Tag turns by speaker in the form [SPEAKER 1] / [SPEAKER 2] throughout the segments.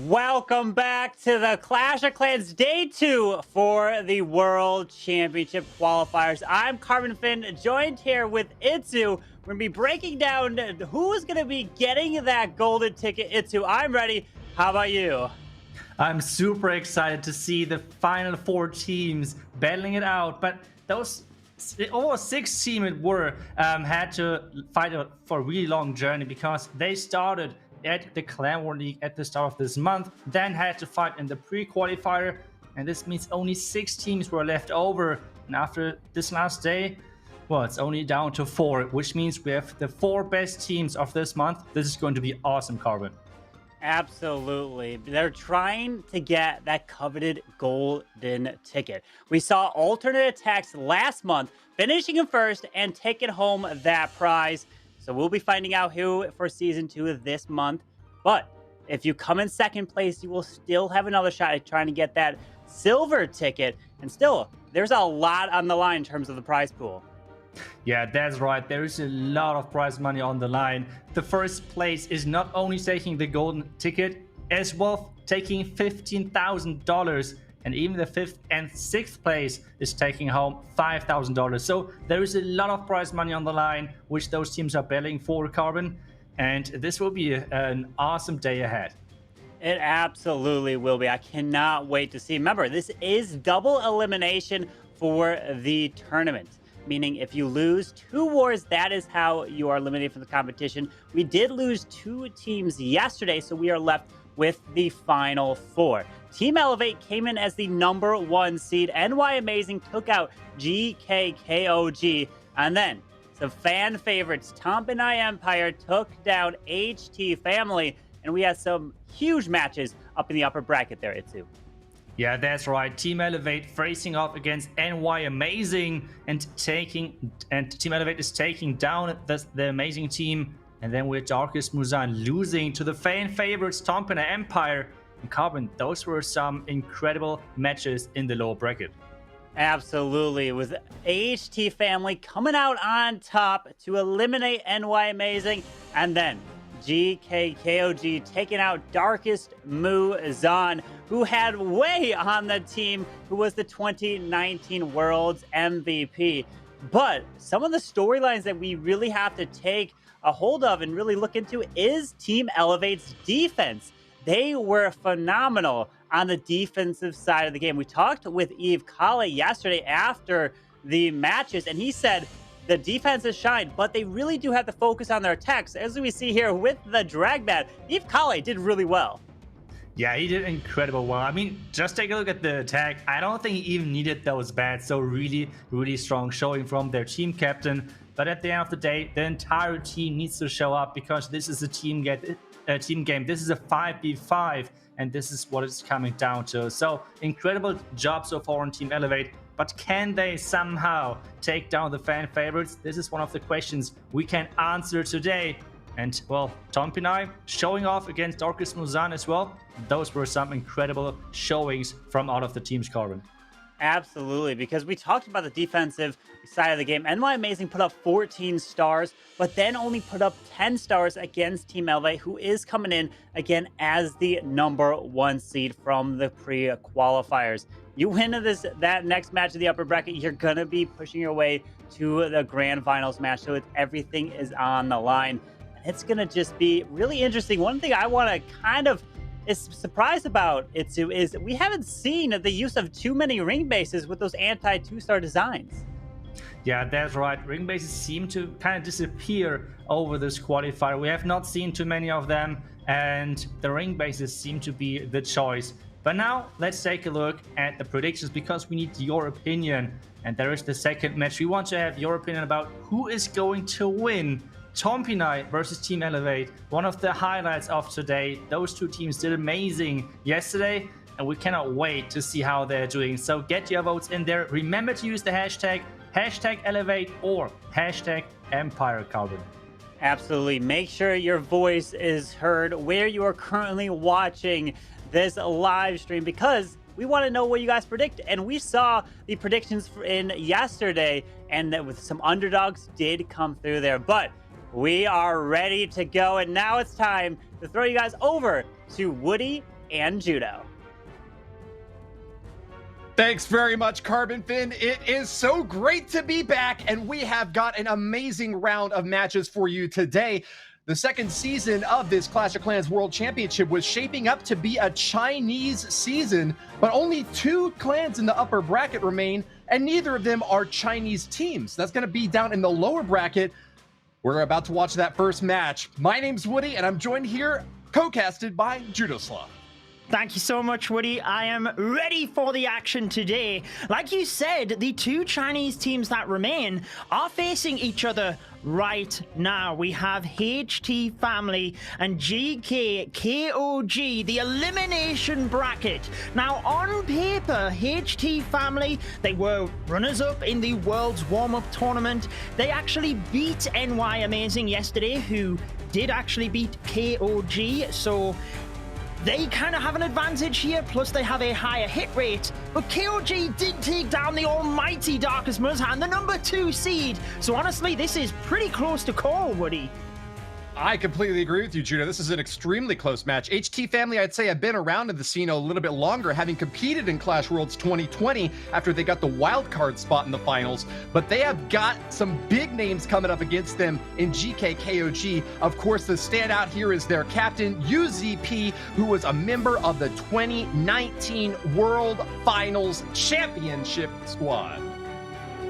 [SPEAKER 1] Welcome back to the Clash of Clans Day 2 for the World Championship Qualifiers. I'm Carbon Finn, joined here with Itsu. We're going to be breaking down who's going to be getting that golden ticket. Itsu, I'm ready. How about you?
[SPEAKER 2] I'm super excited to see the final four teams battling it out, but those almost six teams it were had to fight for a really long journey because they started at the Clan War League at the start of this month, then had to fight in the pre-qualifier, and this means only 6 teams were left over. And after this last day, well, it's only down to 4, which means we have the 4 best teams of this month. This is going to be awesome, Carbon.
[SPEAKER 1] Absolutely. They're trying to get that coveted golden ticket. We saw alternate attacks last month, finishing in first and taking home that prize. So we'll be finding out who for Season 2 this month. But if you come in second place, you will still have another shot at trying to get that silver ticket. And still, there's a lot on the line in terms of the prize pool.
[SPEAKER 2] Yeah, that's right. There is a lot of prize money on the line. The first place is not only taking the golden ticket, as well taking $15,000. And even the 5th and 6th place is taking home $5,000. So there is a lot of prize money on the line, which those teams are battling for, Carbon. And this will be an awesome day ahead.
[SPEAKER 1] It absolutely will be. I cannot wait to see. Remember, this is double elimination for the tournament. Meaning if you lose 2 wars, that is how you are eliminated from the competition. We did lose 2 teams yesterday, so we are left with the final 4. Team Elevate came in as the #1 seed. NY Amazing took out GKKOG. And then some fan favorites, Tompanai Empire took down HT Family. And we had some huge matches up in the upper bracket there, Itsu.
[SPEAKER 2] Yeah, that's right. Team Elevate facing off against NY Amazing and Team Elevate is taking down the Amazing team. And then with Darkest Muzan losing to the fan favorites Tompanai Empire and Carbon. Those were some incredible matches in the lower bracket.
[SPEAKER 1] Absolutely, with HT Family coming out on top to eliminate NY Amazing, and then GKKOG taking out Darkest Muzan, who had Wei on the team, who was the 2019 World's MVP. But some of the storylines that we really have to take a hold of and really look into is Team Elevate's defense. They were phenomenal on the defensive side of the game. We talked with Eve Kale yesterday after the matches, and he said the defense has shined, but they really do have to focus on their attacks. As we see here with the drag bat, Eve Kale did really well.
[SPEAKER 2] Yeah, he did incredible well. I mean, just take a look at the attack. I don't think he even needed those bats. So really, really strong showing from their team captain. But at the end of the day, the entire team needs to show up because this is a team game. This is a 5v5, and this is what it's coming down to. So incredible job so far on Team Elevate. But can they somehow take down the fan favorites? This is one of the questions we can answer today. And, well, Tompanai showing off against Darkest Muzan as well. Those were some incredible showings from out of the team's, Carbon.
[SPEAKER 1] Absolutely, because we talked about the defensive side of the game. NY Amazing put up 14 stars, but then only put up 10 stars against Team Elevate, who is coming in again as the #1 seed from the pre-qualifiers. You win that next match of the upper bracket, you're going to be pushing your way to the grand finals match, so everything is on the line. It's going to just be really interesting. One thing I want to kind of is surprised about, Itsu, is we haven't seen the use of too many ring bases with those anti-2-star designs.
[SPEAKER 2] Yeah, that's right. Ring bases seem to kind of disappear over this qualifier. We have not seen too many of them, and the ring bases seem to be the choice. But now let's take a look at the predictions because we need your opinion. And there is the second match. We want to have your opinion about who is going to win. Tompanai versus Team Elevate, one of the highlights of today. Those two teams did amazing yesterday, and we cannot wait to see how they're doing. So get your votes in there. Remember to use the hashtag Elevate or hashtag Empire Carbon.
[SPEAKER 1] Absolutely. Make sure your voice is heard where you are currently watching this live stream, because we want to know what you guys predict. And we saw the predictions in yesterday, and that with some underdogs did come through there. But we are ready to go, and now it's time to throw you guys over to Woody and judo.
[SPEAKER 3] Thanks very much, Carbon Fin. It is so great to be back, and we have got an amazing round of matches for you today. The second season of this Clash of Clans World Championship was shaping up to be a Chinese season, but only 2 clans in the upper bracket remain, and neither of them are Chinese teams. That's going to be down in the lower bracket. We're about to watch that first match. My name's Woody, and I'm joined here, co-casted by Judoslav.
[SPEAKER 4] Thank you so much, Woody. I am ready for the action today. Like you said, the 2 Chinese teams that remain are facing each other right now. We have HT Family and GKKOG, the elimination bracket. Now, on paper, HT Family, they were runners-up in the World's Warm-Up Tournament. They actually beat NY Amazing yesterday, who did actually beat KOG, so they kind of have an advantage here, plus they have a higher hit rate. But KOG did take down the almighty Darkest Muzhan, the number 2 seed. So honestly, this is pretty close to call, Woody.
[SPEAKER 3] I completely agree with you, Judo. This is an extremely close match. HT Family, I'd say, have been around in the scene a little bit longer, having competed in Clash Worlds 2020 after they got the wild card spot in the finals. But they have got some big names coming up against them in GKKOG. Of course, the standout here is their captain, UZP, who was a member of the 2019 World Finals Championship squad.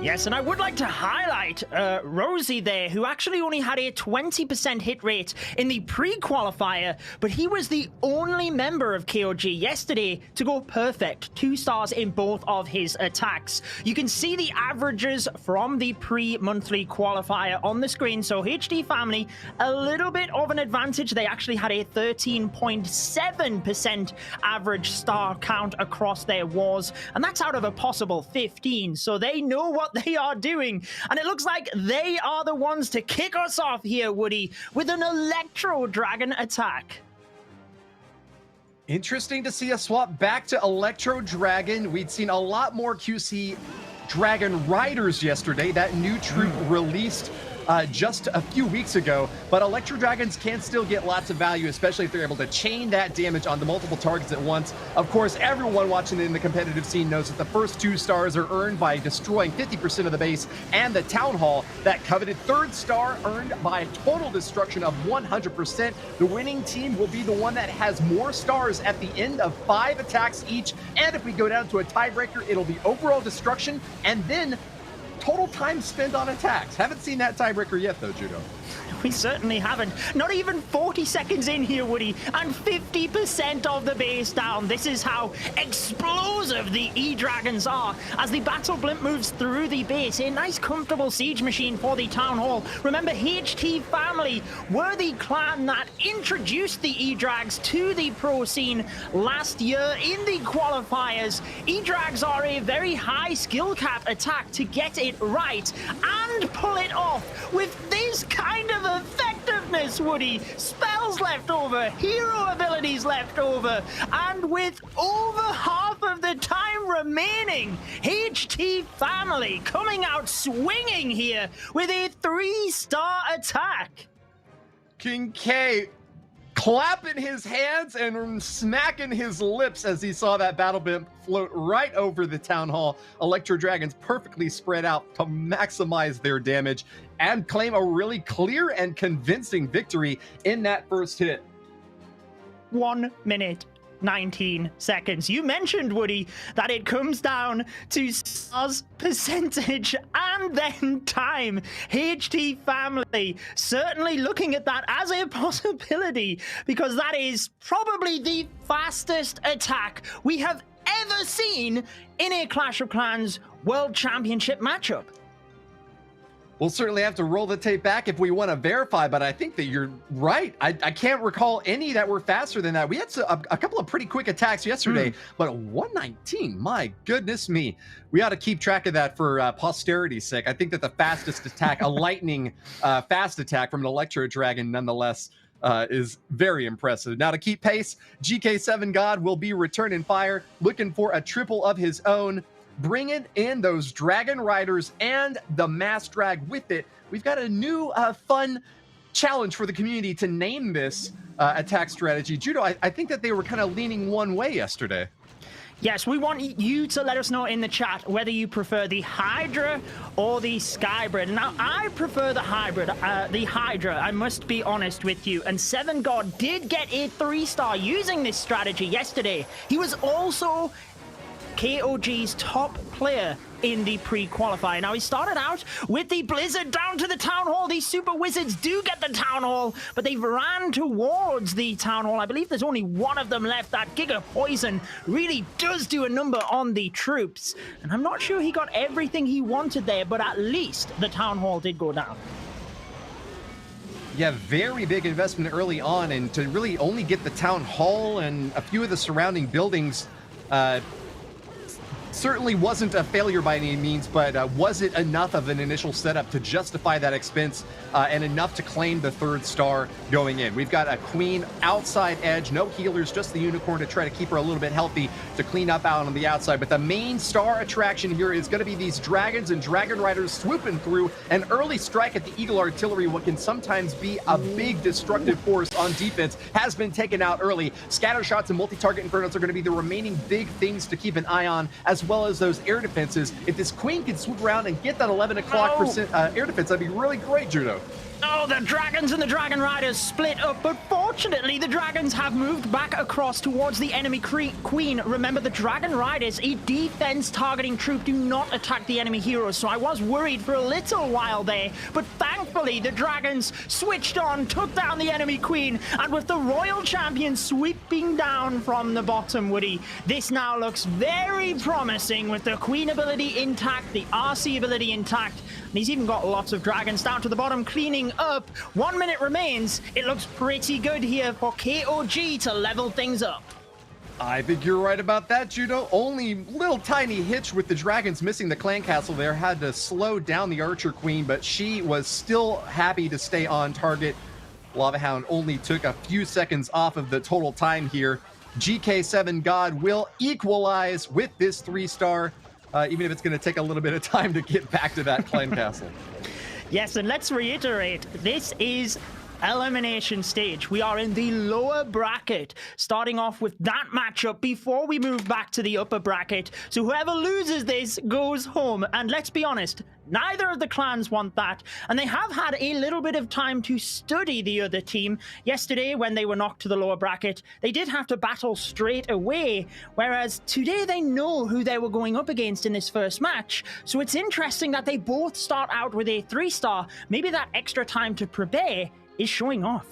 [SPEAKER 4] Yes, and I would like to highlight Rosie there, who actually only had a 20% hit rate in the pre-qualifier, but he was the only member of KOG yesterday to go perfect, 2 stars in both of his attacks. You can see the averages from the pre-monthly qualifier on the screen, so HT Family, a little bit of an advantage. They actually had a 13.7% average star count across their wars, and that's out of a possible 15, so they know what they are doing, and it looks like they are the ones to kick us off here, Woody, with an Electro Dragon attack.
[SPEAKER 3] Interesting to see a swap back to Electro Dragon. We'd seen a lot more QC Dragon Riders yesterday. That new troop released just a few weeks ago, but Electro Dragons can still get lots of value, especially if they're able to chain that damage onto multiple targets at once. Of course, everyone watching in the competitive scene knows that the first 2 stars are earned by destroying 50% of the base, and the Town Hall, that coveted 3rd star, earned by total destruction of 100%. The winning team will be the one that has more stars at the end of 5 attacks each, and if we go down to a tiebreaker, it'll be overall destruction, and then total time spent on attacks. Haven't seen that tiebreaker yet, though, Judo.
[SPEAKER 4] We certainly haven't. Not even 40 seconds in here, Woody, and 50% of the base down. This is how explosive the E-Dragons are. As the Battle Blimp moves through the base, a nice comfortable siege machine for the Town Hall. Remember, HT Family were the clan that introduced the E-Drags to the pro scene last year in the qualifiers. E-Drags are a very high skill cap attack to get it right and pull it off with this kind of effectiveness, Woody. Spells left over, hero abilities left over, and with over half of the time remaining, HT Family coming out swinging here with a 3-star attack.
[SPEAKER 3] King K clapping his hands and smacking his lips as he saw that battle blimp float right over the Town Hall. Electro Dragons perfectly spread out to maximize their damage and claim a really clear and convincing victory in that first hit.
[SPEAKER 4] 1 minute 19 seconds. You mentioned, Woody, that it comes down to stars, percentage, and then time. HT Family certainly looking at that as a possibility, because that is probably the fastest attack we have ever seen in a Clash of Clans World Championship matchup.
[SPEAKER 3] We'll certainly have to roll the tape back if we want to verify, but I think that you're right. I can't recall any that were faster than that. We had a couple of pretty quick attacks yesterday, but 119, my goodness me. We ought to keep track of that for posterity's sake. I think that the fastest attack, a lightning fast attack from an Electro Dragon nonetheless, is very impressive. Now to keep pace, GK7 God will be returning fire, looking for a triple of his own. Bringing in those Dragon Riders and the Mass Drag with it. We've got a new fun challenge for the community to name this attack strategy. Judo, I think that they were kind of leaning one way yesterday.
[SPEAKER 4] Yes, we want you to let us know in the chat whether you prefer the Hydra or the Skybrid. Now, I prefer the Hydra, I must be honest with you. And Seven God did get a 3-star using this strategy yesterday. He was also KOG's top player in the pre-qualifier. Now, he started out with the Blizzard down to the Town Hall. These Super Wizards do get the Town Hall, but they've ran towards the Town Hall. I believe there's only one of them left. That Giga Poison really does do a number on the troops, and I'm not sure he got everything he wanted there, but at least the Town Hall did go down.
[SPEAKER 3] Yeah, very big investment early on, and to really only get the Town Hall and a few of the surrounding buildings certainly wasn't a failure by any means, but was it enough of an initial setup to justify that expense and enough to claim the 3rd star going in? We've got a Queen outside edge, no healers, just the Unicorn to try to keep her a little bit healthy to clean up out on the outside. But the main star attraction here is going to be these Dragons and Dragon Riders swooping through. An early strike at the Eagle Artillery, what can sometimes be a big destructive force on defense, has been taken out early. Scatter shots and multi-target Infernos are going to be the remaining big things to keep an eye on, as well as those air defenses. If this Queen can swoop around and get that 11 o'clock air defense, that'd be really great, Judo.
[SPEAKER 4] Oh, the Dragons and the Dragon Riders split up, but fortunately the Dragons have moved back across towards the enemy Queen. Remember, the Dragon Riders, a defense targeting troop, do not attack the enemy heroes, so I was worried for a little while there, but thankfully the Dragons switched on, took down the enemy Queen, and with the Royal Champion sweeping down from the bottom, Woody, this now looks very promising with the Queen ability intact, the RC ability intact, and he's even got lots of Dragons down to the bottom cleaning up. 1 minute remains. It looks pretty good here for KOG to level things up.
[SPEAKER 3] I think you're right about that, Judo. Only little tiny hitch with the Dragons missing the clan castle there. Had to slow down the Archer Queen, but she was still happy to stay on target. Lava Hound only took a few seconds off of the total time here. GK7 God will equalize with this 3-star, even if it's going to take a little bit of time to get back to that clan castle.
[SPEAKER 4] Yes, and let's reiterate, this is elimination stage. We are in the lower bracket, starting off with that matchup before we move back to the upper bracket. So whoever loses this goes home. And let's be honest, neither of the clans want that. And they have had a little bit of time to study the other team. Yesterday, when they were knocked to the lower bracket, they did have to battle straight away. Whereas today, they know who they were going up against in this first match. So it's interesting that they both start out with a 3-star. Maybe that extra time to prepare is showing off.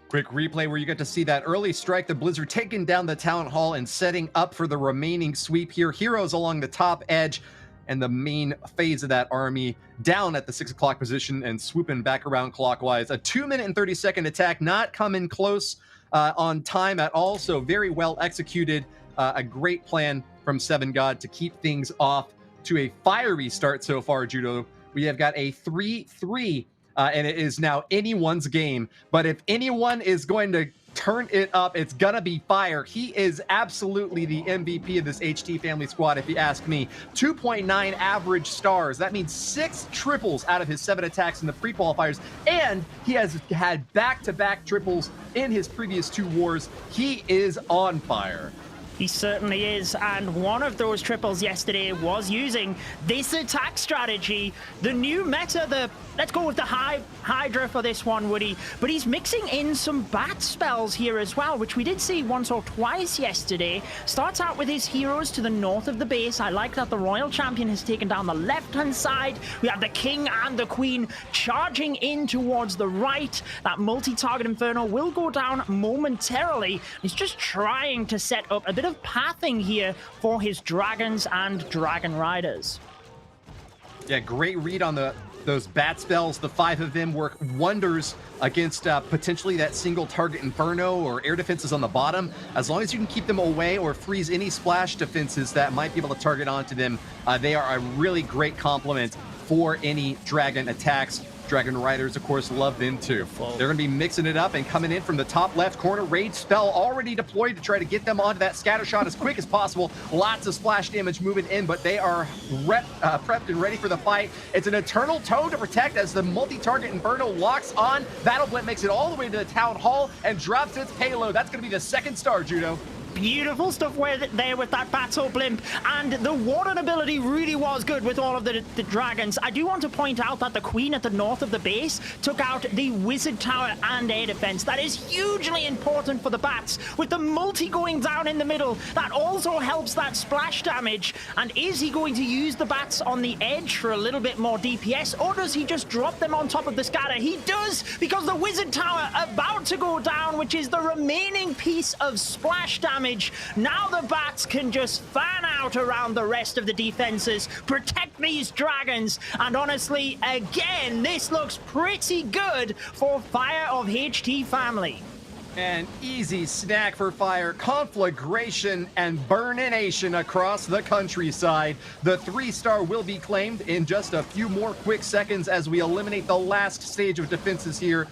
[SPEAKER 3] Quick replay where you get to see that early strike, the Blizzard taking down the Town Hall and setting up for the remaining sweep here. Heroes along the top edge and the main phase of that army down at the 6 o'clock position and swooping back around clockwise. A 2-minute and 30-second attack, not coming close on time at all. So very well executed. A great plan from Seven God to keep things off to a fiery start so far, Judo. We have got a 3-3. And it is now anyone's game. But if anyone is going to turn it up, it's gonna be Fire. He is absolutely the MVP of this HT family squad, if you ask me. 2.9 average stars. That means 6 triples out of his 7 attacks in the pre-qualifiers. And he has had back-to-back triples in his previous 2 wars. He is on fire.
[SPEAKER 4] He certainly is, and one of those triples yesterday was using this attack strategy. The new meta, let's go with the Hydra for this one, Woody, but he's mixing in some bat spells here as well, which we did see once or twice yesterday. Starts out with his heroes to the north of the base. I like that the Royal Champion has taken down the left-hand side. We have the King and the Queen charging in towards the right. That multi-target Inferno will go down momentarily. He's just trying to set up a bit of pathing here for his Dragons and Dragon Riders.
[SPEAKER 3] Yeah, great read on those bat spells. The 5 of them work wonders against potentially that single target Inferno or air defenses on the bottom. As long as you can keep them away or freeze any splash defenses that might be able to target onto them, they are a really great complement for any Dragon attacks. Dragon Riders, of course, love them too. They're going to be mixing it up and coming in from the top left corner. Rage Spell already deployed to try to get them onto that scatter shot as quick as possible. Lots of splash damage moving in, but they are prepped and ready for the fight. It's an Eternal Toad to protect as the multi-target Inferno locks on. Battle Blimp makes it all the way to the Town Hall and drops its payload. That's going to be the second star, Judo.
[SPEAKER 4] Beautiful stuff there with that Battle Blimp, and the Warden ability really was good with all of the dragons. I do want to point out that the Queen at the north of the base took out the Wizard Tower and air defense. That is hugely important for the bats. With the multi going down in the middle, that also helps that splash damage. And is he going to use the bats on the edge for a little bit more DPS, or does he just drop them on top of the scatter? He does, because the Wizard Tower about to go down, which is the remaining piece of splash damage. Now the bats can just fan out around the rest of the defenses, protect these dragons, and honestly, again, this looks pretty good for Fire of HT family.
[SPEAKER 3] An easy snack for Fire, conflagration and burnination across the countryside. The 3-star will be claimed in just a few more quick seconds as we eliminate the last stage of defenses here.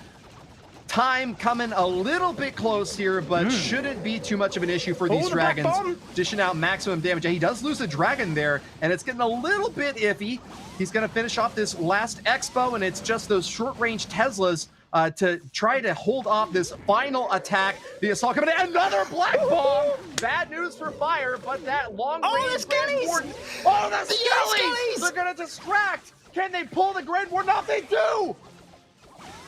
[SPEAKER 3] Time coming a little bit close here, but shouldn't be too much of an issue for these dragons. Dishing out maximum damage. He does lose a dragon there, and it's getting a little bit iffy. He's going to finish off this last expo, and it's just those short-range Teslas to try to hold off this final attack. The assault coming in. Another black bomb. Bad news for Fire, but that long-range Grand Warden. Oh, the Skellies! They're going to distract. Can they pull the Grand Warden off? They do!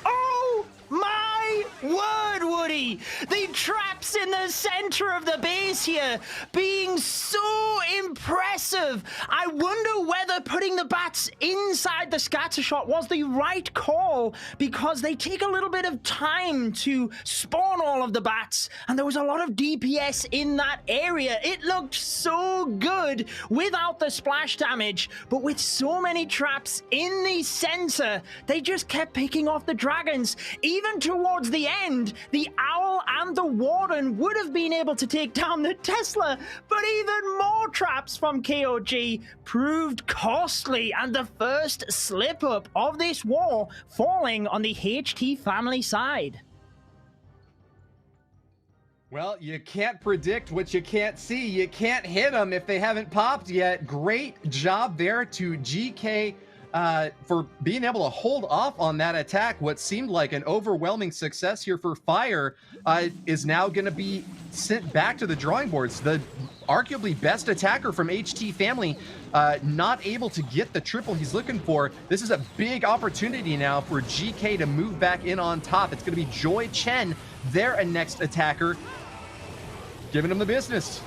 [SPEAKER 4] Oh! My word, Woody! The traps in the center of the base here being so impressive. I wonder whether putting the bats inside the scatter shot was the right call, because they take a little bit of time to spawn all of the bats, and there was a lot of DPS in that area. It looked so good without the splash damage, but with so many traps in the center, they just kept picking off the dragons. Even towards the end, the Owl and the Warden would have been able to take down the Tesla, but even more traps from KOG proved costly, and the first slip-up of this war falling on the HT family side.
[SPEAKER 3] Well, you can't predict what you can't see. You can't hit them if they haven't popped yet. Great job there to GK for being able to hold off on that attack. What seemed like an overwhelming success here for Fire is now going to be sent back to the drawing boards. The arguably best attacker from HT family not able to get the triple he's looking for. This is a big opportunity now for GK to move back in on top. It's going to be Joy Chen, their next attacker, giving him the business.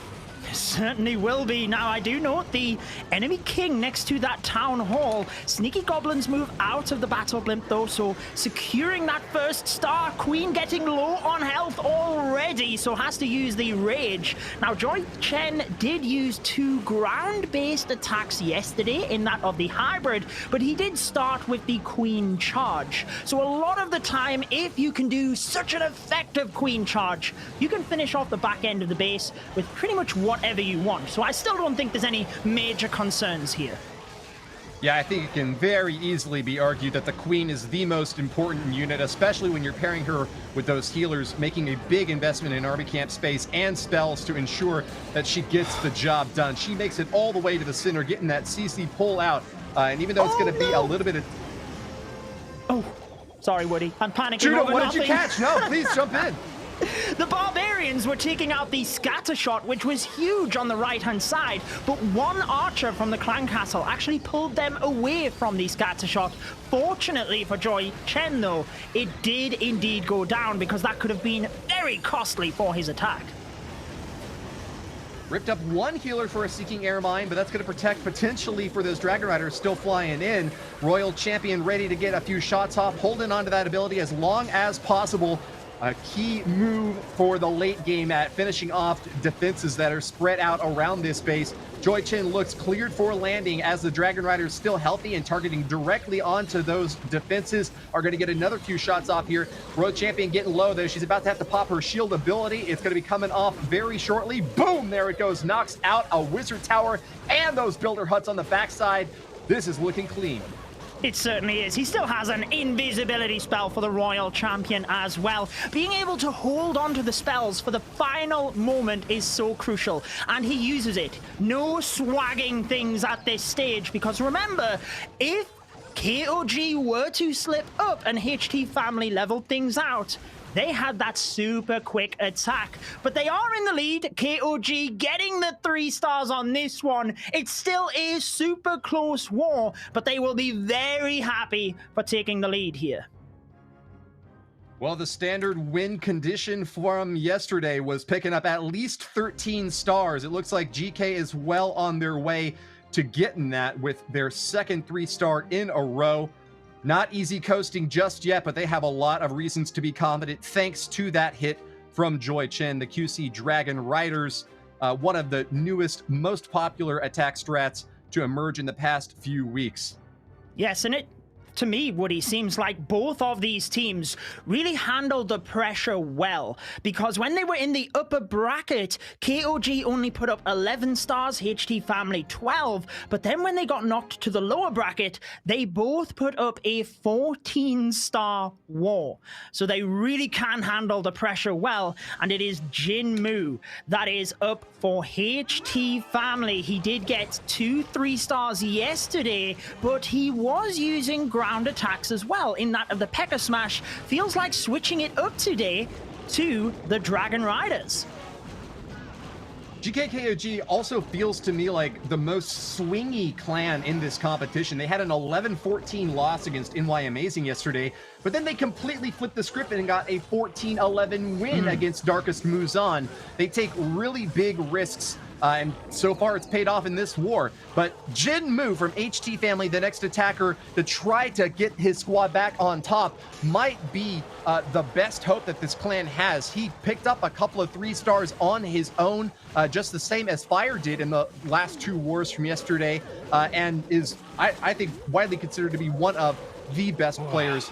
[SPEAKER 4] Certainly will be. Now, I do note the enemy king next to that town hall. Sneaky goblins move out of the battle blimp, though, so securing that first star. Queen getting low on health already, so has to use the rage. Now, Joy Chen did use 2 ground-based attacks yesterday in that of the hybrid, but he did start with the queen charge. So a lot of the time, if you can do such an effective queen charge, you can finish off the back end of the base with pretty much whatever you want. So I still don't think there's any major concerns here.
[SPEAKER 3] Yeah, I think it can very easily be argued that the Queen is the most important unit, especially when you're pairing her with those healers, making a big investment in army camp space and spells to ensure that she gets the job done. She makes it all the way to the center, getting that CC pull out. And even though it's going to be a little bit of...
[SPEAKER 4] Oh, sorry, Woody. I'm panicking.
[SPEAKER 3] Judo, what did you catch? No, please jump in.
[SPEAKER 4] The Barbarians were taking out the scatter shot, which was huge on the right-hand side, but one archer from the clan castle actually pulled them away from the scatter shot. Fortunately for Joy Chen, though, it did indeed go down, because that could have been very costly for his attack.
[SPEAKER 3] Ripped up 1 healer for a Seeking Air Mine, but that's going to protect potentially for those Dragon Riders still flying in. Royal Champion ready to get a few shots off, holding on to that ability as long as possible. A key move for the late game at finishing off defenses that are spread out around this base. Joy Chen looks cleared for landing as the Dragon Riders still healthy and targeting directly onto those defenses. Are going to get another few shots off here. Royal Champion getting low though. She's about to have to pop her shield ability. It's going to be coming off very shortly. Boom! There it goes. Knocks out a Wizard Tower and those Builder Huts on the backside. This is looking clean.
[SPEAKER 4] It certainly is. He still has an invisibility spell for the Royal Champion as well. Being able to hold on to the spells for the final moment is so crucial, and he uses it. No swagging things at this stage, because remember, if KOG were to slip up and HT family leveled things out, they had that super quick attack, but they are in the lead. KOG getting the 3 stars on this one. It's still a super close war, but they will be very happy for taking the lead here.
[SPEAKER 3] Well, the standard win condition from yesterday was picking up at least 13 stars. It looks like GK is well on their way to getting that with their second 3-star in a row. Not easy coasting just yet, but they have a lot of reasons to be confident thanks to that hit from Joy Chen. The QC Dragon Riders, one of the newest, most popular attack strats to emerge in the past few weeks.
[SPEAKER 4] Yes, and to me, Woody, seems like both of these teams really handled the pressure well, because when they were in the upper bracket, KOG only put up 11 stars, HT family 12, but then when they got knocked to the lower bracket, they both put up a 14-star war. So they really can handle the pressure well, and it is Jinmu that is up for HT family. He did get 2 3-stars yesterday, but he was using ground attacks as well in that of the P.E.K.K.A. Smash. Feels like switching it up today to the Dragon Riders.
[SPEAKER 3] GKKOG also feels to me like the most swingy clan in this competition. They had an 11-14 loss against NY Amazing yesterday, but then they completely flipped the script and got a 14-11 win against Darkest Muzan. They take really big risks, and so far it's paid off in this war. But Jinmu from HT family, the next attacker to try to get his squad back on top, might be the best hope that this clan has. He picked up a couple of 3-stars on his own, just the same as Fire did in the last 2 wars from yesterday, and is, I think, widely considered to be one of the best players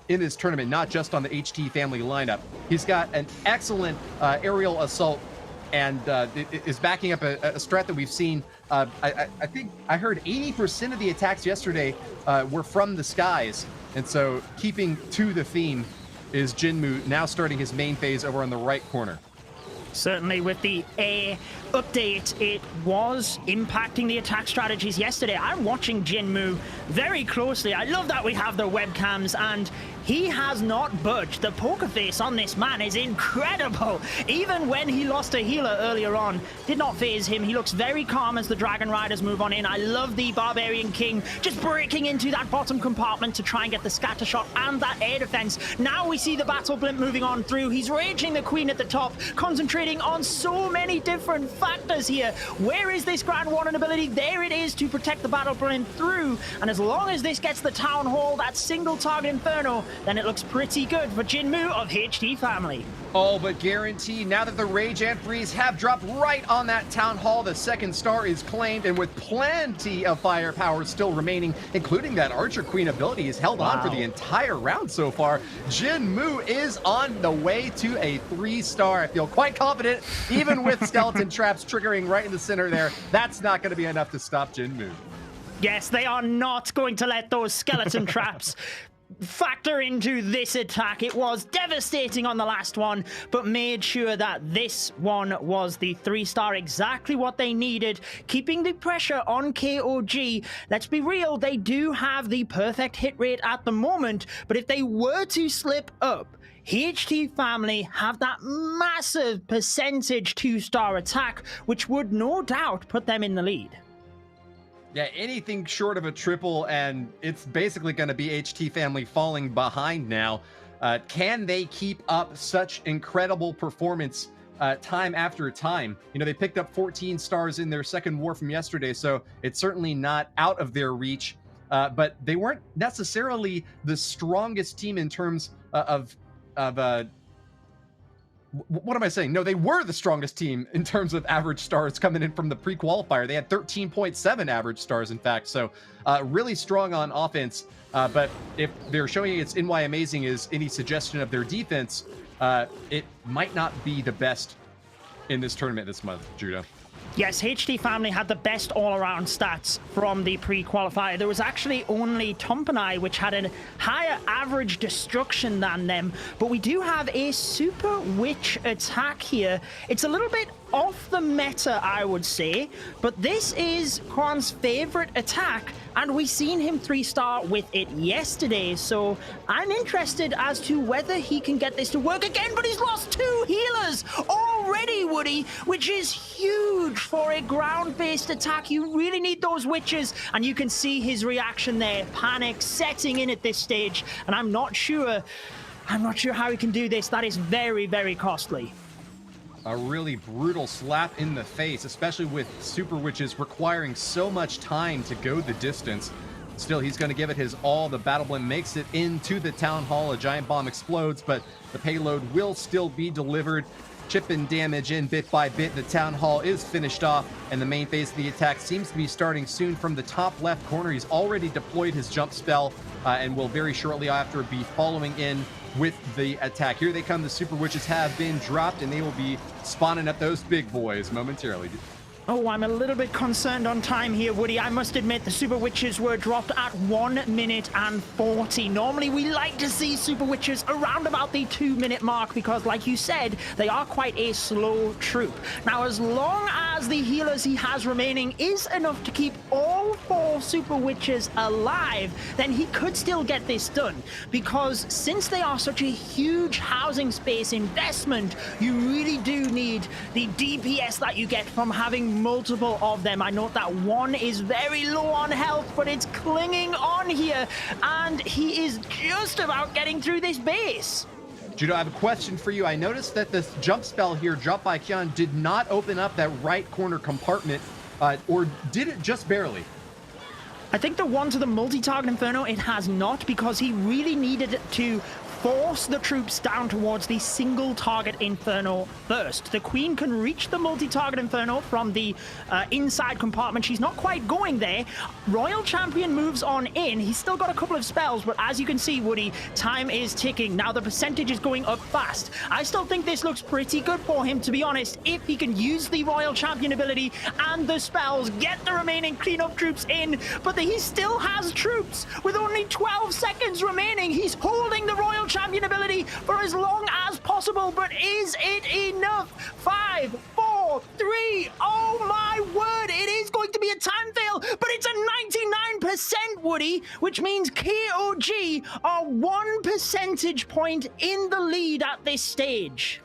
[SPEAKER 3] in this tournament, not just on the HT family lineup. He's got an excellent aerial assault and is backing up a strat that we've seen. I think I heard 80% of the attacks yesterday were from the skies, and so keeping to the theme is Jinmu, now starting his main phase over on the right corner.
[SPEAKER 4] Certainly with the air update, it was impacting the attack strategies yesterday. I'm watching Jinmu very closely. I love that we have the webcams, and he has not budged. The poker face on this man is incredible. Even when he lost a healer earlier on, did not phase him. He looks very calm as the Dragon Riders move on in. I love the Barbarian King just breaking into that bottom compartment to try and get the scatter shot and that air defense. Now we see the Battle Blimp moving on through. He's raging the Queen at the top, concentrating on so many different factors here. Where is this Grand Warden ability? There it is to protect the Battle Blimp through. And as long as this gets the Town Hall, that single target Inferno, then it looks pretty good for Jinmu of HT family.
[SPEAKER 3] All but guaranteed. Now that the Rage and Freeze have dropped right on that Town Hall, the 2nd star is claimed, and with plenty of firepower still remaining, including that Archer Queen ability, is held on for the entire round so far. Jinmu is on the way to a 3-star. I feel quite confident, even with skeleton traps triggering right in the center there. That's not going to be enough to stop Jinmu.
[SPEAKER 4] Yes, they are not going to let those skeleton traps factor into this attack. It was devastating on the last one, but made sure that this one was the 3-star, exactly what they needed, keeping the pressure on KOG. Let's be real, they do have the perfect hit rate at the moment, but if they were to slip up, HT family have that massive percentage 2-star attack, which would no doubt put them in the lead.
[SPEAKER 3] Yeah, anything short of a triple, and it's basically going to be HT family falling behind now. Can they keep up such incredible performance time after time? You know, they picked up 14 stars in their 2nd war from yesterday, so it's certainly not out of their reach. But they weren't necessarily the strongest team in terms of what am I saying? No, they were the strongest team in terms of average stars coming in from the pre-qualifier. They had 13.7 average stars, in fact. So really strong on offense. But if they're showing it's NY Amazing is any suggestion of their defense, it might not be the best in this tournament this month, Judah.
[SPEAKER 4] Yes, HT Family had the best all-around stats from the pre-qualifier. There was actually only Tompanai, which had a higher average destruction than them. But we do have a Super Witch attack here. It's a little bit off the meta, I would say, but this is Kwan's favorite attack, and we seen him 3-star with it yesterday, so I'm interested as to whether he can get this to work again. But he's lost 2 healers already, Woody, which is huge for a ground-based attack. You really need those witches, and you can see his reaction there. Panic setting in at this stage, and I'm not sure how he can do this. That is very, very costly.
[SPEAKER 3] A really brutal slap in the face, especially with Super Witches requiring so much time to go the distance. Still, he's going to give it his all. The Battle Blimp makes it into the Town Hall. A giant bomb explodes, but the payload will still be delivered. Chipping damage in bit by bit. The Town Hall is finished off, and the main phase of the attack seems to be starting soon from the top left corner. He's already deployed his jump spell and will very shortly after be following in with the attack. Here they come. The Super Witches have been dropped, and they will be spawning up those big boys momentarily.
[SPEAKER 4] Oh, I'm a little bit concerned on time here, Woody. I must admit the Super Witches were dropped at 1 minute and 40. Normally, we like to see Super Witches around about the 2-minute mark because, like you said, they are quite a slow troop. Now, as long as the healers he has remaining is enough to keep all 4 Super Witches alive, then he could still get this done. Because since they are such a huge housing space investment, you really do need the DPS that you get from having multiple of them. I note that 1 is very low on health, but it's clinging on here, and he is just about getting through this base.
[SPEAKER 3] Judo, I have a question for you. I noticed that this jump spell here dropped by Kian did not open up that right corner compartment, or did it just barely?
[SPEAKER 4] I think the one to the multi-target Inferno, it has not, because he really needed to force the troops down towards the single target Inferno first. The Queen can reach the multi-target Inferno from the inside compartment. She's not quite going there. Royal Champion moves on in. He's still got a couple of spells, but as you can see, Woody, time is ticking. Now the percentage is going up fast. I still think this looks pretty good for him, to be honest, if he can use the Royal Champion ability and the spells, get the remaining cleanup troops in, but he still has troops. With only 12 seconds remaining, he's holding the Royal Champion ability for as long as possible, but is it enough? 5, 4, 3, oh my word, it is going to be a time fail, but it's a 99%, Woody, which means KOG are 1 percentage point in the lead at this stage.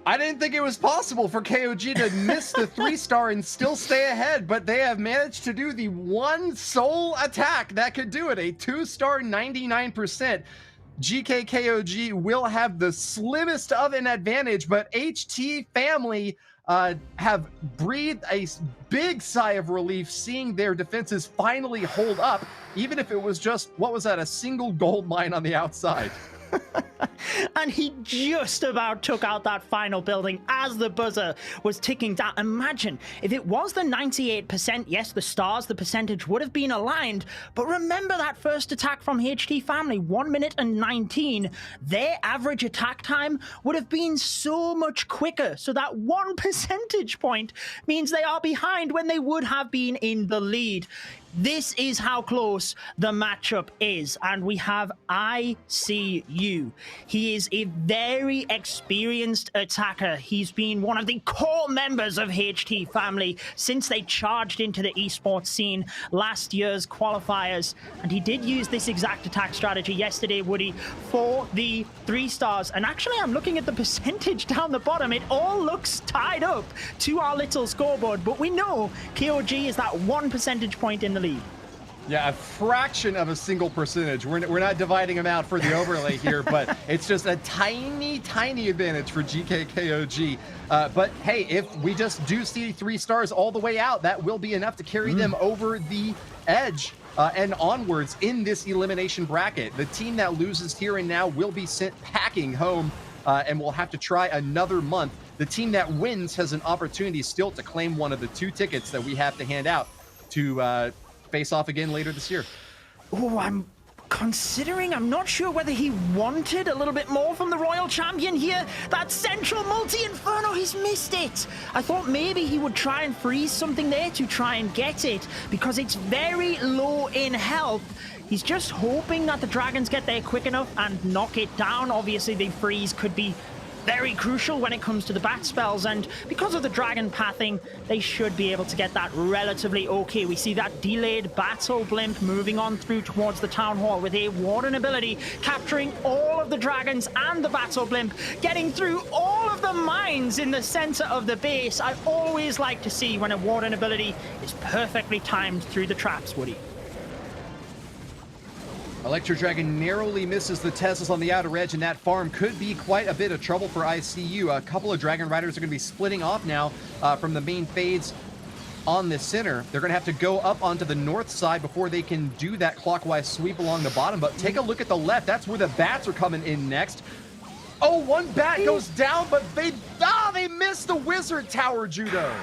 [SPEAKER 3] I didn't think it was possible for KOG to miss the 3-star and still stay ahead, but they have managed to do the one sole attack that could do it, a 2-star 99%. GKKOG will have the slimmest of an advantage, but HT Family have breathed a big sigh of relief seeing their defenses finally hold up, even if it was just, what was that, a single gold mine on the outside.
[SPEAKER 4] And he just about took out that final building as the buzzer was ticking down. Imagine if it was the 98%, yes, the stars, the percentage would have been aligned, but remember that first attack from HT Family, 1 minute and 19, their average attack time would have been so much quicker. So that 1 percentage point means they are behind when they would have been in the lead. This is how close the matchup is, and we have ICU. He is a very experienced attacker. He's been one of the core members of HT Family since they charged into the esports scene last year's qualifiers, and he did use this exact attack strategy yesterday, Woody, for the 3 stars. And actually, I'm looking at the percentage down the bottom. It all looks tied up to our little scoreboard, but we know KOG is that 1 percentage point in the lead.
[SPEAKER 3] Yeah, a fraction of a single percentage. We're not dividing them out for the overlay here, but it's just a tiny, tiny advantage for GKKOG. But hey, if we just do see 3 stars all the way out, that will be enough to carry them over the edge and onwards in this elimination bracket. The team that loses here and now will be sent packing home and will have to try another month. The team that wins has an opportunity still to claim one of the 2 tickets that we have to hand out to face off again later this year.
[SPEAKER 4] Oh, I'm considering, I'm not sure whether he wanted a little bit more from the Royal Champion here. That central multi-inferno, he's missed it. I thought maybe he would try and freeze something there to try and get it, because it's very low in health. He's just hoping that the dragons get there quick enough and knock it down. Obviously, the freeze could be very crucial when it comes to the bat spells, and because of the dragon pathing, they should be able to get that relatively okay. We see that delayed battle blimp moving on through towards the town hall with a warden ability, capturing all of the dragons and the battle blimp, getting through all of the mines in the center of the base. I always like to see when a warden ability is perfectly timed through the traps, Woody.
[SPEAKER 3] Electro Dragon narrowly misses the Teslas on the outer edge, and that farm could be quite a bit of trouble for ICU. A couple of Dragon Riders are going to be splitting off now from the main fades on the center. They're going to have to go up onto the north side before they can do that clockwise sweep along the bottom. But take a look at the left. That's where the bats are coming in next. Oh, one bat goes down, but they missed the Wizard Tower, Judo.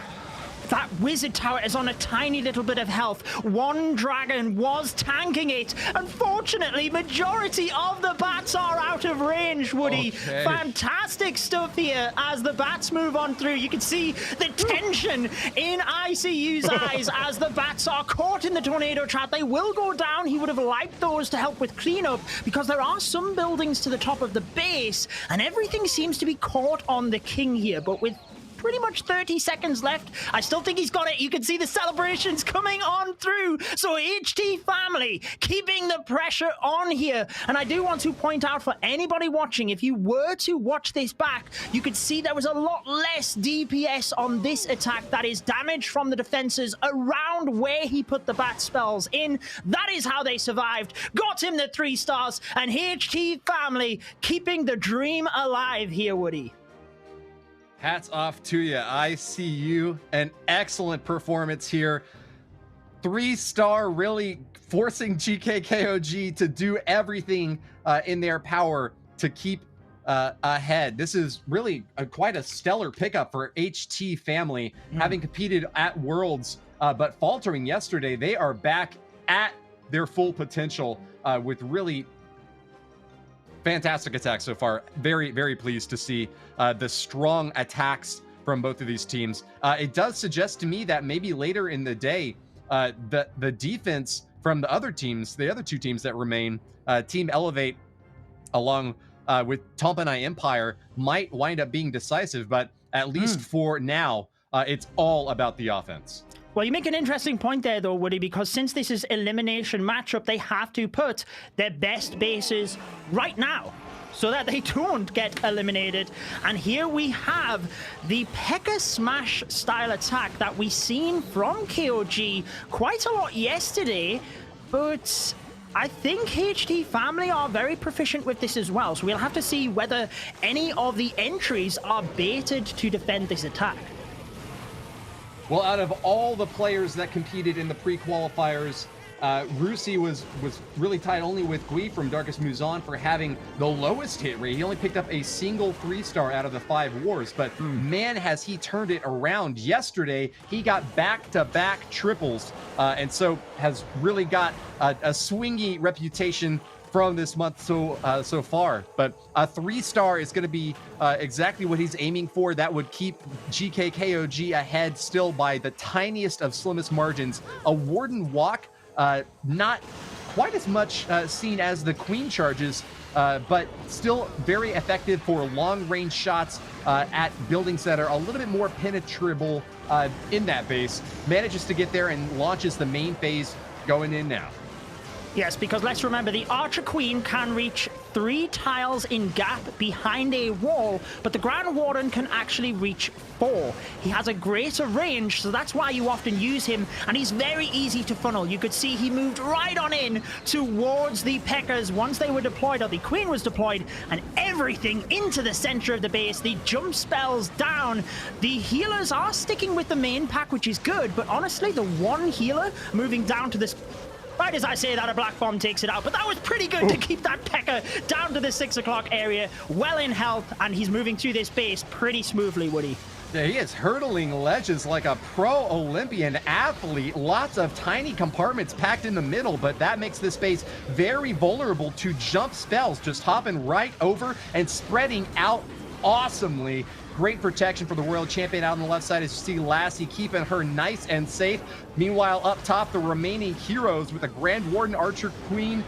[SPEAKER 4] That Wizard Tower is on a tiny little bit of health. One dragon was tanking it. Unfortunately, majority of the bats are out of range, Woody.
[SPEAKER 3] Okay.
[SPEAKER 4] Fantastic stuff here as the bats move on through. You can see the tension in ICU's eyes as the bats are caught in the tornado trap. They will go down. He would have liked those to help with cleanup, because there are some buildings to the top of the base, and everything seems to be caught on the king here. But with pretty much 30 seconds left, I still think he's got it. You can see the celebrations coming on through. So HT family keeping the pressure on here. And I do want to point out for anybody watching, if you were to watch this back, you could see there was a lot less DPS on this attack. That is damage from the defenses around where he put the bat spells in. That is how they survived. Got him the 3 stars, and HT family keeping the dream alive here, Woody.
[SPEAKER 3] Hats off to you, ICU. An excellent performance here. 3-star, really forcing GKKOG to do everything in their power to keep ahead. This is really quite a stellar pickup for HT family, having competed at Worlds, but faltering yesterday. They are back at their full potential with really fantastic attacks so far. Very, very pleased to see the strong attacks from both of these teams. It does suggest to me that maybe later in the day, the defense from the other teams, the other 2 teams that remain, Team Elevate along with Tompanai Empire, might wind up being decisive, but at least for now, it's all about the offense.
[SPEAKER 4] Well, you make an interesting point there, though, Woody, because since this is elimination matchup, they have to put their best bases right now so that they don't get eliminated. And here we have the P.E.K.K.A. Smash style attack that we seen from KOG quite a lot yesterday, but I think HT family are very proficient with this as well. So we'll have to see whether any of the entries are baited to defend this attack.
[SPEAKER 3] Well, out of all the players that competed in the pre-qualifiers, Rusi was really tied only with Gui from Darkest Muzan for having the lowest hit rate. He only picked up a single 3-star out of the 5 wars, but man, has he turned it around. Yesterday, he got back-to-back triples, and so has really got a swingy reputation from this month so far. But a 3-star is going to be exactly what he's aiming for. That would keep GKKOG ahead still by the tiniest of slimmest margins. A Warden Walk, not quite as much seen as the Queen charges, but still very effective for long-range shots at buildings that are a little bit more penetrable in that base. Manages to get there and launches the main phase going in now.
[SPEAKER 4] Yes, because let's remember, the Archer Queen can reach 3 tiles in gap behind a wall, but the Grand Warden can actually reach 4. He has a greater range, so that's why you often use him, and he's very easy to funnel. You could see he moved right on in towards the P.E.K.K.A.s once they were deployed, or the Queen was deployed, and everything into the center of the base. The jump spells down. The healers are sticking with the main pack, which is good, but honestly, the one healer moving down to this... Right as I say that, a Black Bomb takes it out, but that was pretty good to keep that P.E.K.K.A. down to the 6 o'clock area, well in health, and he's moving through this base pretty smoothly, Woody.
[SPEAKER 3] Yeah, he is hurdling ledges like a pro Olympian athlete. Lots of tiny compartments packed in the middle, but that makes this space very vulnerable to jump spells, just hopping right over and spreading out awesomely. Great protection for the world champion out on the left side as you see Lassie keeping her nice and safe. Meanwhile, up top, the remaining heroes with the Grand Warden, Archer Queen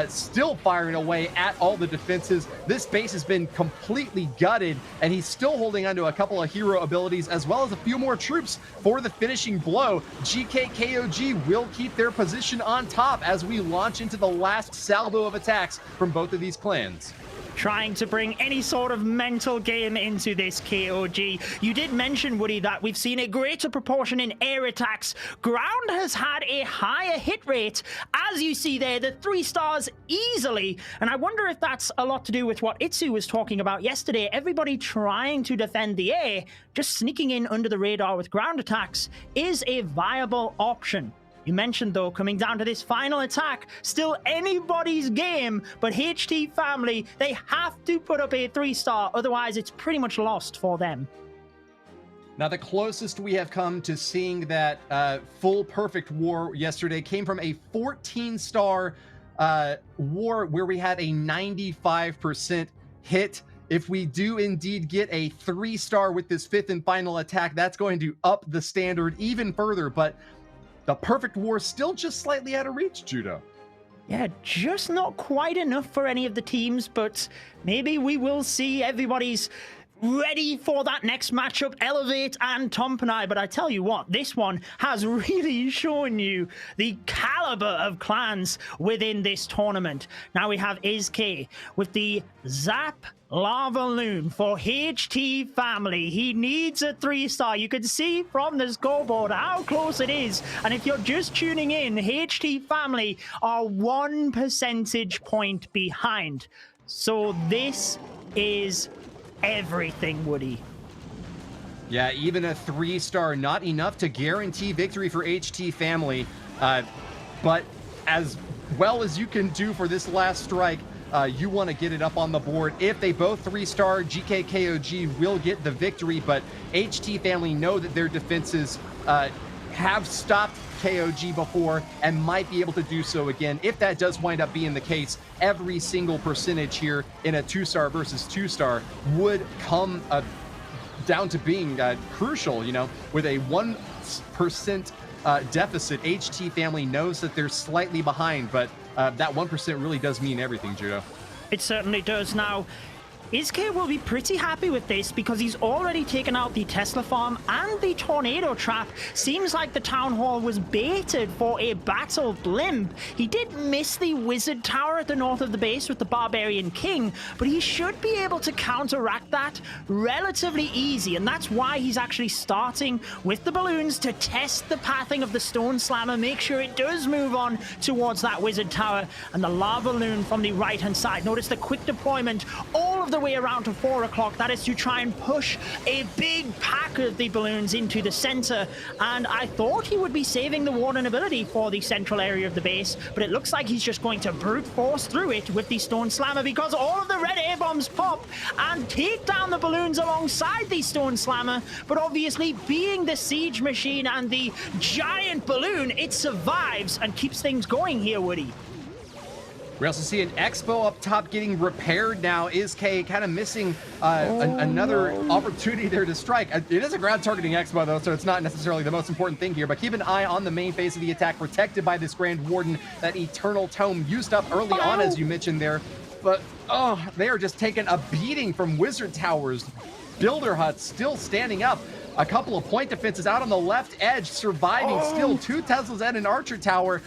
[SPEAKER 3] still firing away at all the defenses. This base has been completely gutted, and he's still holding onto a couple of hero abilities as well as a few more troops for the finishing blow. GKKOG will keep their position on top as we launch into the last salvo of attacks from both of these clans.
[SPEAKER 4] Trying to bring any sort of mental game into this KOG. You did mention, Woody, that we've seen a greater proportion in air attacks. Ground has had a higher hit rate. As you see there, the 3 stars easily. And I wonder if that's a lot to do with what Itsu was talking about yesterday. Everybody trying to defend the air, just sneaking in under the radar with ground attacks is a viable option. You mentioned, though, coming down to this final attack, still anybody's game, but HT family, they have to put up a 3-star, otherwise it's pretty much lost for them.
[SPEAKER 3] Now, the closest we have come to seeing that full perfect war yesterday came from a 14-star war where we had a 95% hit. If we do indeed get a 3-star with this 5th and final attack, that's going to up the standard even further, but the perfect war still just slightly out of reach, Judo.
[SPEAKER 4] Yeah, just not quite enough for any of the teams, but maybe we will see everybody's ready for that next matchup, Elevate and Tompanai. But I tell you what, this one has really shown you the caliber of clans within this tournament. Now we have IzK with the Zap Lava Loon for HT family. He needs a 3-star. You can see from the scoreboard how close it is. And if you're just tuning in, HT family are 1 percentage point behind. So this is everything, Woody.
[SPEAKER 3] Yeah, even a 3-star, not enough to guarantee victory for HT family. But as well as you can do for this last strike, you want to get it up on the board. If they both 3-star, GKKOG will get the victory, but HT family know that their defenses have stopped KOG before and might be able to do so again. If that does wind up being the case, every single percentage here in a 2-star versus 2-star would come down to being crucial, you know, with a 1% deficit. HT family knows that they're slightly behind, but that 1% really does mean everything, Judo.
[SPEAKER 4] It certainly does. Now, IzK will be pretty happy with this because he's already taken out the Tesla farm and the tornado trap. Seems like the town hall was baited for a battle blimp. He did miss the wizard tower at the north of the base with the Barbarian King, but he should be able to counteract that relatively easy, and that's why he's actually starting with the balloons to test the pathing of the Stone Slammer, make sure it does move on towards that wizard tower, and the lava loon from the right hand side. Notice the quick deployment all of the way around to 4 o'clock. That is to try and push a big pack of the balloons into the center, and I thought he would be saving the Warden ability for the central area of the base, but it looks like he's just going to brute force through it with the Stone Slammer because all of the red air bombs pop and take down the balloons alongside the Stone Slammer. But obviously, being the siege machine and the giant balloon, it survives and keeps things going here, Woody.
[SPEAKER 3] We also see an Expo up top getting repaired now. IzK kind of missing another opportunity there to strike. It is a ground targeting Expo, though, so it's not necessarily the most important thing here. But keep an eye on the main phase of the attack, protected by this Grand Warden. That Eternal Tome used up early on, as you mentioned there. But, oh, they are just taking a beating from Wizard Towers. Builder Huts still standing up. A couple of point defenses out on the left edge, surviving still. 2 Teslas and an Archer Tower.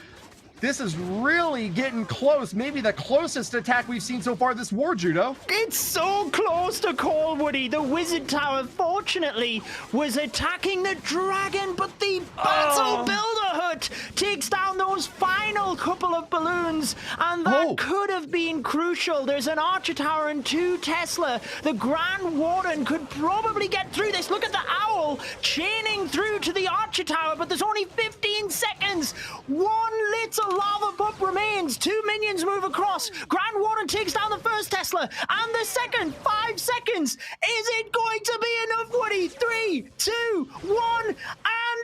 [SPEAKER 3] This is really getting close. Maybe the closest attack we've seen so far this war, Judo.
[SPEAKER 4] It's so close to call, Woody. The Wizard Tower, fortunately, was attacking the dragon, but the Battle Builder but takes down those final couple of balloons, and that could have been crucial. There's an Archer Tower and 2 Tesla. The Grand Warden could probably get through this. Look at the Owl chaining through to the Archer Tower, but there's only 15 seconds. 1 little lava pup remains. 2 minions move across. Grand Warden takes down the first Tesla and the second. 5 seconds. Is it going to be enough, Woody? 3, 2, 1, and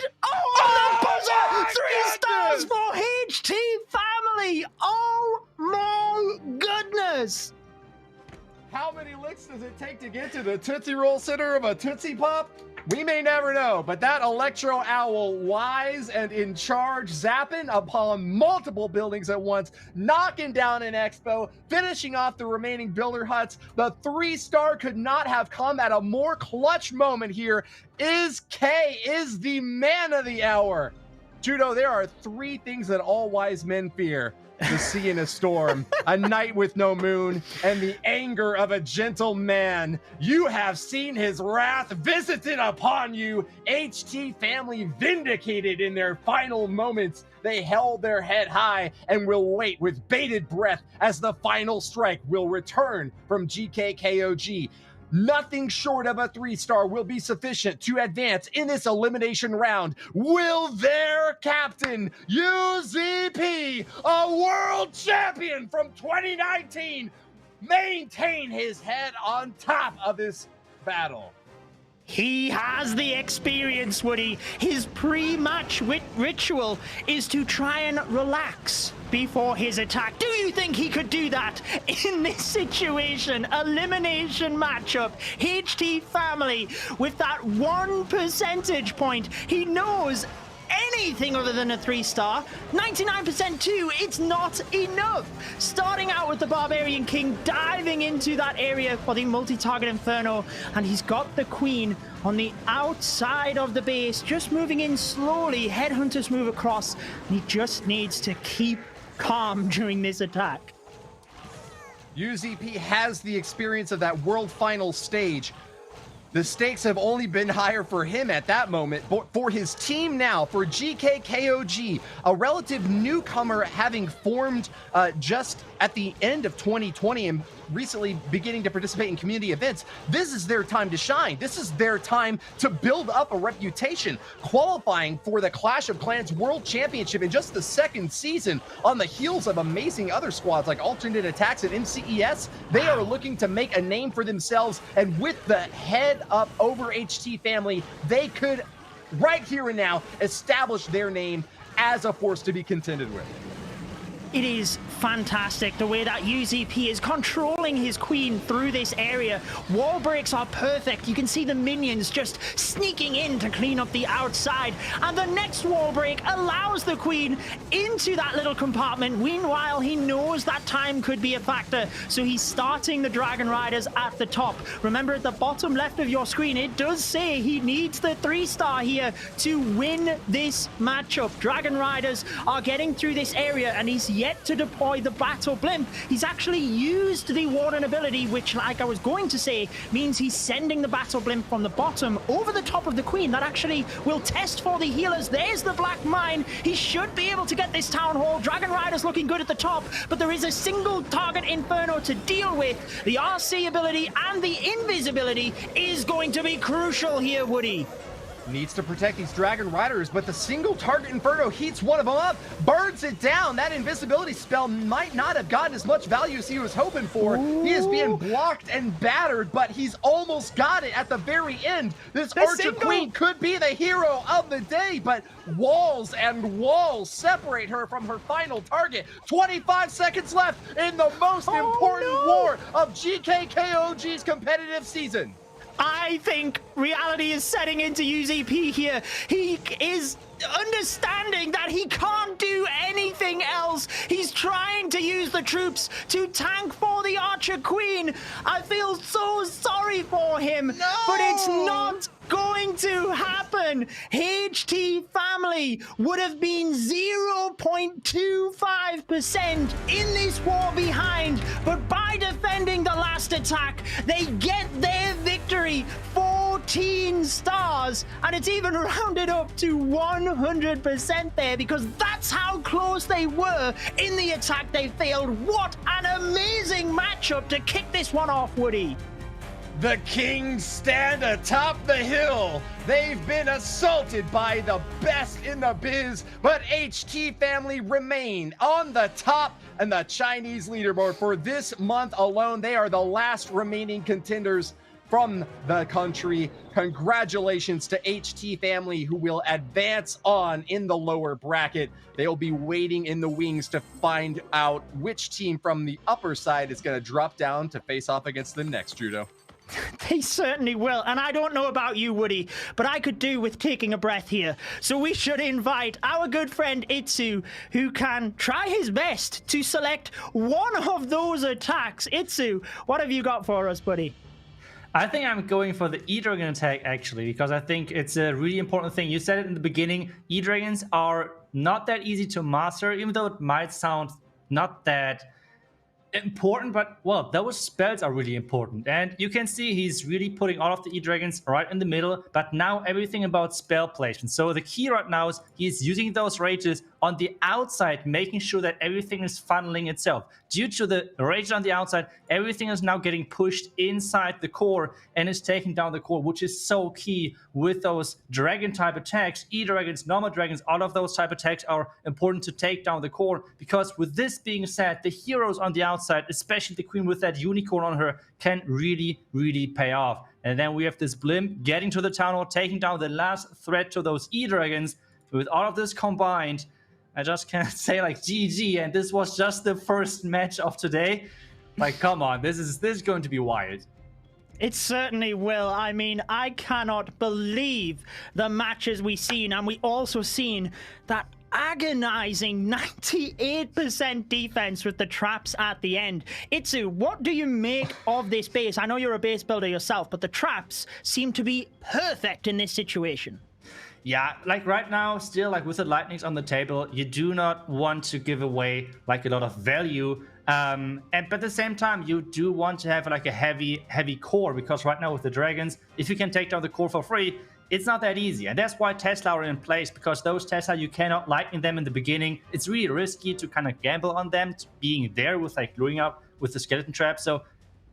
[SPEAKER 4] the buzzer! 3 stars for HT Family. Oh my goodness!
[SPEAKER 3] How many licks does it take to get to the Tootsie Roll center of a Tootsie Pop? We may never know, but that Electro Owl, wise and in charge, zapping upon multiple buildings at once, knocking down an expo, finishing off the remaining builder huts. The 3-star could not have come at a more clutch moment here. Is the man of the hour. Judo, there are 3 things that all wise men fear: the sea in a storm, a night with no moon, and the anger of a gentle man. You have seen his wrath visited upon you. HT Family vindicated in their final moments. They held their head high and will wait with bated breath as the final strike will return from GKKOG. Nothing short of a 3-star will be sufficient to advance in this elimination round. Will their captain, UZP, a world champion from 2019, maintain his head on top of this battle?
[SPEAKER 4] He has the experience, Woody. His pre-match ritual is to try and relax before his attack. Do you think he could do that in this situation? Elimination matchup. HT Family with that 1 percentage point. He knows anything other than a 3-star. 99% too, it's not enough. Starting out with the Barbarian King, diving into that area for the multi-target Inferno, and he's got the Queen on the outside of the base, just moving in slowly. Headhunters move across, and he just needs to keep calm during this attack.
[SPEAKER 3] UZP has the experience of that world final stage. The stakes have only been higher for him at that moment, but for his team now, for GKKOG, a relative newcomer having formed just at the end of 2020 and recently beginning to participate in community events, this is their time to shine. This is their time to build up a reputation, qualifying for the Clash of Clans World Championship in just the 2nd season on the heels of amazing other squads like Alternate Attacks and MCES. They are looking to make a name for themselves, and with the head up over HT Family, they could right here and now establish their name as a force to be contended with.
[SPEAKER 4] It is fantastic the way that UZP is controlling his Queen through this area. Wall breaks are perfect. You can see the minions just sneaking in to clean up the outside. And the next wall break allows the Queen into that little compartment. Meanwhile, he knows that time could be a factor, so he's starting the Dragon Riders at the top. Remember, at the bottom left of your screen, it does say he needs the 3-star here to win this matchup. Dragon Riders are getting through this area, and he's yet to deploy the battle blimp. He's actually used the Warden ability, which, like I was going to say, means he's sending the battle blimp from the bottom over the top of the Queen. That actually will test for the healers. There's the Black Mine. He should be able to get this Town Hall. Dragon Rider's looking good at the top, but there is a single target Inferno to deal with. The RC ability and the invisibility is going to be crucial here, Woody.
[SPEAKER 3] Needs to protect these Dragon Riders, but the single target Inferno heats one of them up, burns it down. That invisibility spell might not have gotten as much value as he was hoping for.
[SPEAKER 4] Ooh.
[SPEAKER 3] He is being blocked and battered, but he's almost got it at the very end. This Archer Queen could be the hero of the day, but walls and walls separate her from her final target. 25 seconds left in the most important war of GKKOG's competitive season.
[SPEAKER 4] I think reality is setting into UZP here. He is understanding that he can't do anything else. He's trying to use the troops to tank for the Archer Queen. I feel so sorry for him, but it's not going to happen. HT Family would have been 0.25% in this war behind, but by defending the last attack, they get their victory. 4 14 stars, and it's even rounded up to 100% there because that's how close they were in the attack they failed. What an amazing matchup to kick this one off, Woody.
[SPEAKER 3] The Kings stand atop the hill. They've been assaulted by the best in the biz, but HT family remain on the top and the Chinese leaderboard for this month alone. They are the last remaining contenders from the country. Congratulations to HT family, who will advance on in the lower bracket. They'll be waiting in the wings to find out which team from the upper side is going to drop down to face off against them next, Judo.
[SPEAKER 4] They certainly will. And I don't know about you, Woody, but I could do with taking a breath here. So we should invite our good friend Itsu, who can try his best to select one of those attacks. Itsu, what have you got for us, buddy?
[SPEAKER 2] I think I'm going for the E-Dragon attack, actually, because I think it's a really important thing. You said it in the beginning, E-Dragons are not that easy to master, even though it might sound not that important, but well, those spells are really important, and you can see he's really putting all of the E-Dragons right in the middle, but now everything about spell placement. So the key right now is he's using those rages on the outside, making sure that everything is funneling itself. Due to the rage on the outside, everything is now getting pushed inside the core and is taking down the core, which is so key with those dragon type attacks. E-Dragons, normal dragons, all of those type attacks are important to take down the core, because with this being said, the heroes on the outside, especially the queen with that unicorn on her, can really, really pay off. And then we have this blimp getting to the town hall, taking down the last threat to those E-Dragons. With all of this combined, I just can't say like GG, and this was just the first match of today. Like, come on, this is going to be wild.
[SPEAKER 4] It certainly will. I mean, I cannot believe the matches we've seen, and we also seen that agonizing 98% defense with the traps at the end. Itsu, what do you make of this base? I know you're a base builder yourself, but the traps seem to be perfect in this situation.
[SPEAKER 2] Yeah, like right now, still like with the lightnings on the table, you do not want to give away like a lot of value. But at the same time, you do want to have like a heavy core, because right now with the dragons, if you can take down the core for free, it's not that easy. And that's why Tesla are in place, because those Tesla, you cannot lightning them in the beginning. It's really risky to kind of gamble on them being there with like luring up with the skeleton trap. So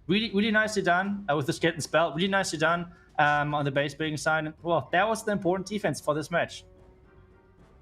[SPEAKER 2] really, really nicely done with the skeleton spell. Really nicely done on the base building side. Well, that was the important defense for this match.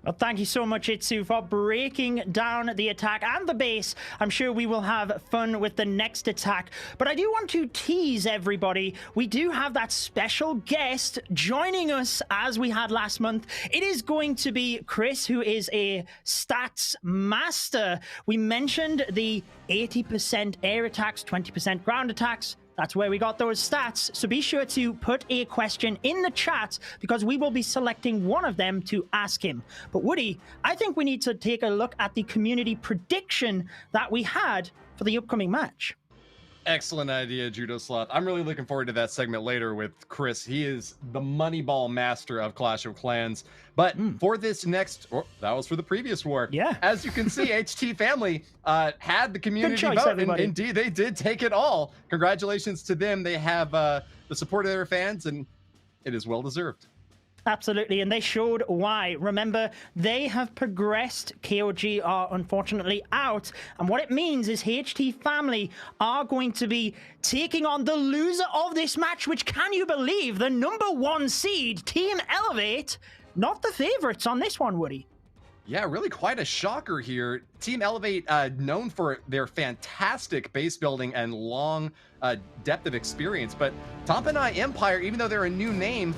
[SPEAKER 4] Well, thank you so much, Itsu, for breaking down the attack and the base. I'm sure we will have fun with the next attack. But I do want to tease everybody. We do have that special guest joining us as we had last month. It is going to be Chris, who is a stats master. We mentioned the 80% air attacks, 20% ground attacks. That's where we got those stats. So be sure to put a question in the chat, because we will be selecting one of them to ask him. But Woody, I think we need to take a look at the community prediction that we had for the upcoming match.
[SPEAKER 3] Excellent idea, Judo Sloth. I'm really looking forward to that segment later with Chris. He is the Moneyball master of Clash of Clans. But for this next, that was for the previous war.
[SPEAKER 4] Yeah.
[SPEAKER 3] As you can see, HT family had the community
[SPEAKER 4] choice,
[SPEAKER 3] vote,
[SPEAKER 4] everybody.
[SPEAKER 3] and indeed they did take it all. Congratulations to them. They have the support of their fans, and it is well deserved.
[SPEAKER 4] Absolutely, and they showed why. Remember, they have progressed. KOG are unfortunately out, and what it means is HT family are going to be taking on the loser of this match, which, can you believe, the #1 seed, Team Elevate, not the favorites on this one, Woody.
[SPEAKER 3] Yeah, really quite a shocker here. Team Elevate, known for their fantastic base building and long depth of experience, but Tompanai Empire, even though they're a new name,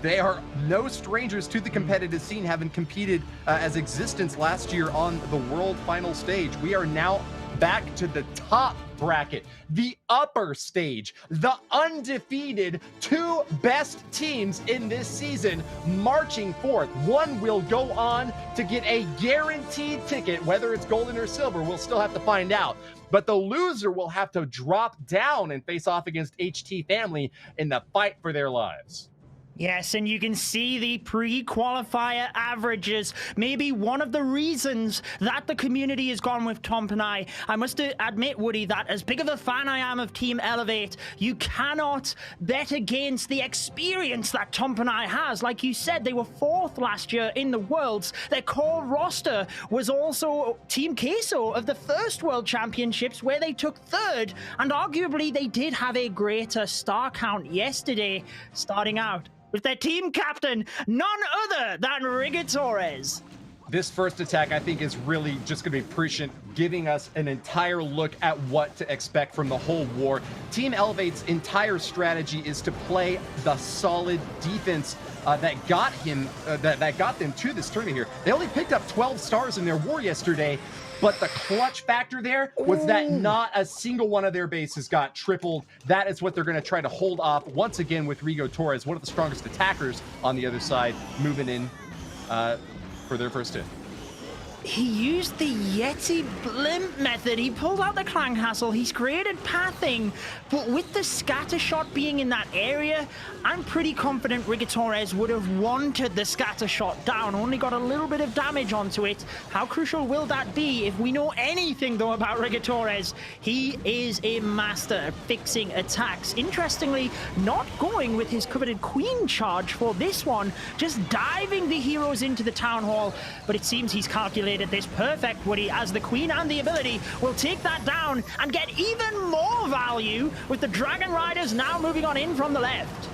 [SPEAKER 3] they are no strangers to the competitive scene, having competed as Existence last year on the World Final Stage. We are now back to the top bracket, the upper stage, the undefeated two best teams in this season marching forth. One will go on to get a guaranteed ticket, whether it's golden or silver, we'll still have to find out. But the loser will have to drop down and face off against HT family in the fight for their lives.
[SPEAKER 4] Yes, and you can see the pre-qualifier averages. Maybe one of the reasons that the community has gone with Tomp and I must admit, Woody, that as big of a fan I am of Team Elevate, you cannot bet against the experience that Tomp and I has. Like you said, they were 4th last year in the Worlds. Their core roster was also Team Queso of the first World Championships, where they took 3rd, and arguably they did have a greater star count yesterday, starting out with their team captain, none other than Rigatores.
[SPEAKER 3] This first attack, I think, is really just going to be prescient, giving us an entire look at what to expect from the whole war. Team Elevate's entire strategy is to play the solid defense that got them to this tournament here. They only picked up 12 stars in their war yesterday, but the clutch factor there was that not a single one of their bases got tripled. That is what they're going to try to hold off once again with Rigatores, one of the strongest attackers on the other side, moving in for their first hit.
[SPEAKER 4] He used the Yeti blimp method. He pulled out the Clan Castle. He's created pathing, but with the scatter shot being in that area, I'm pretty confident Rigatores would have wanted the scatter shot down, only got a little bit of damage onto it. How crucial will that be? If we know anything, though, about Rigatores, he is a master at fixing attacks. Interestingly, not going with his coveted Queen charge for this one, just diving the heroes into the Town Hall, but it seems he's calculated this perfect, Woody, as the Queen and the ability will take that down and get even more value with the Dragon Riders now moving on in from the left.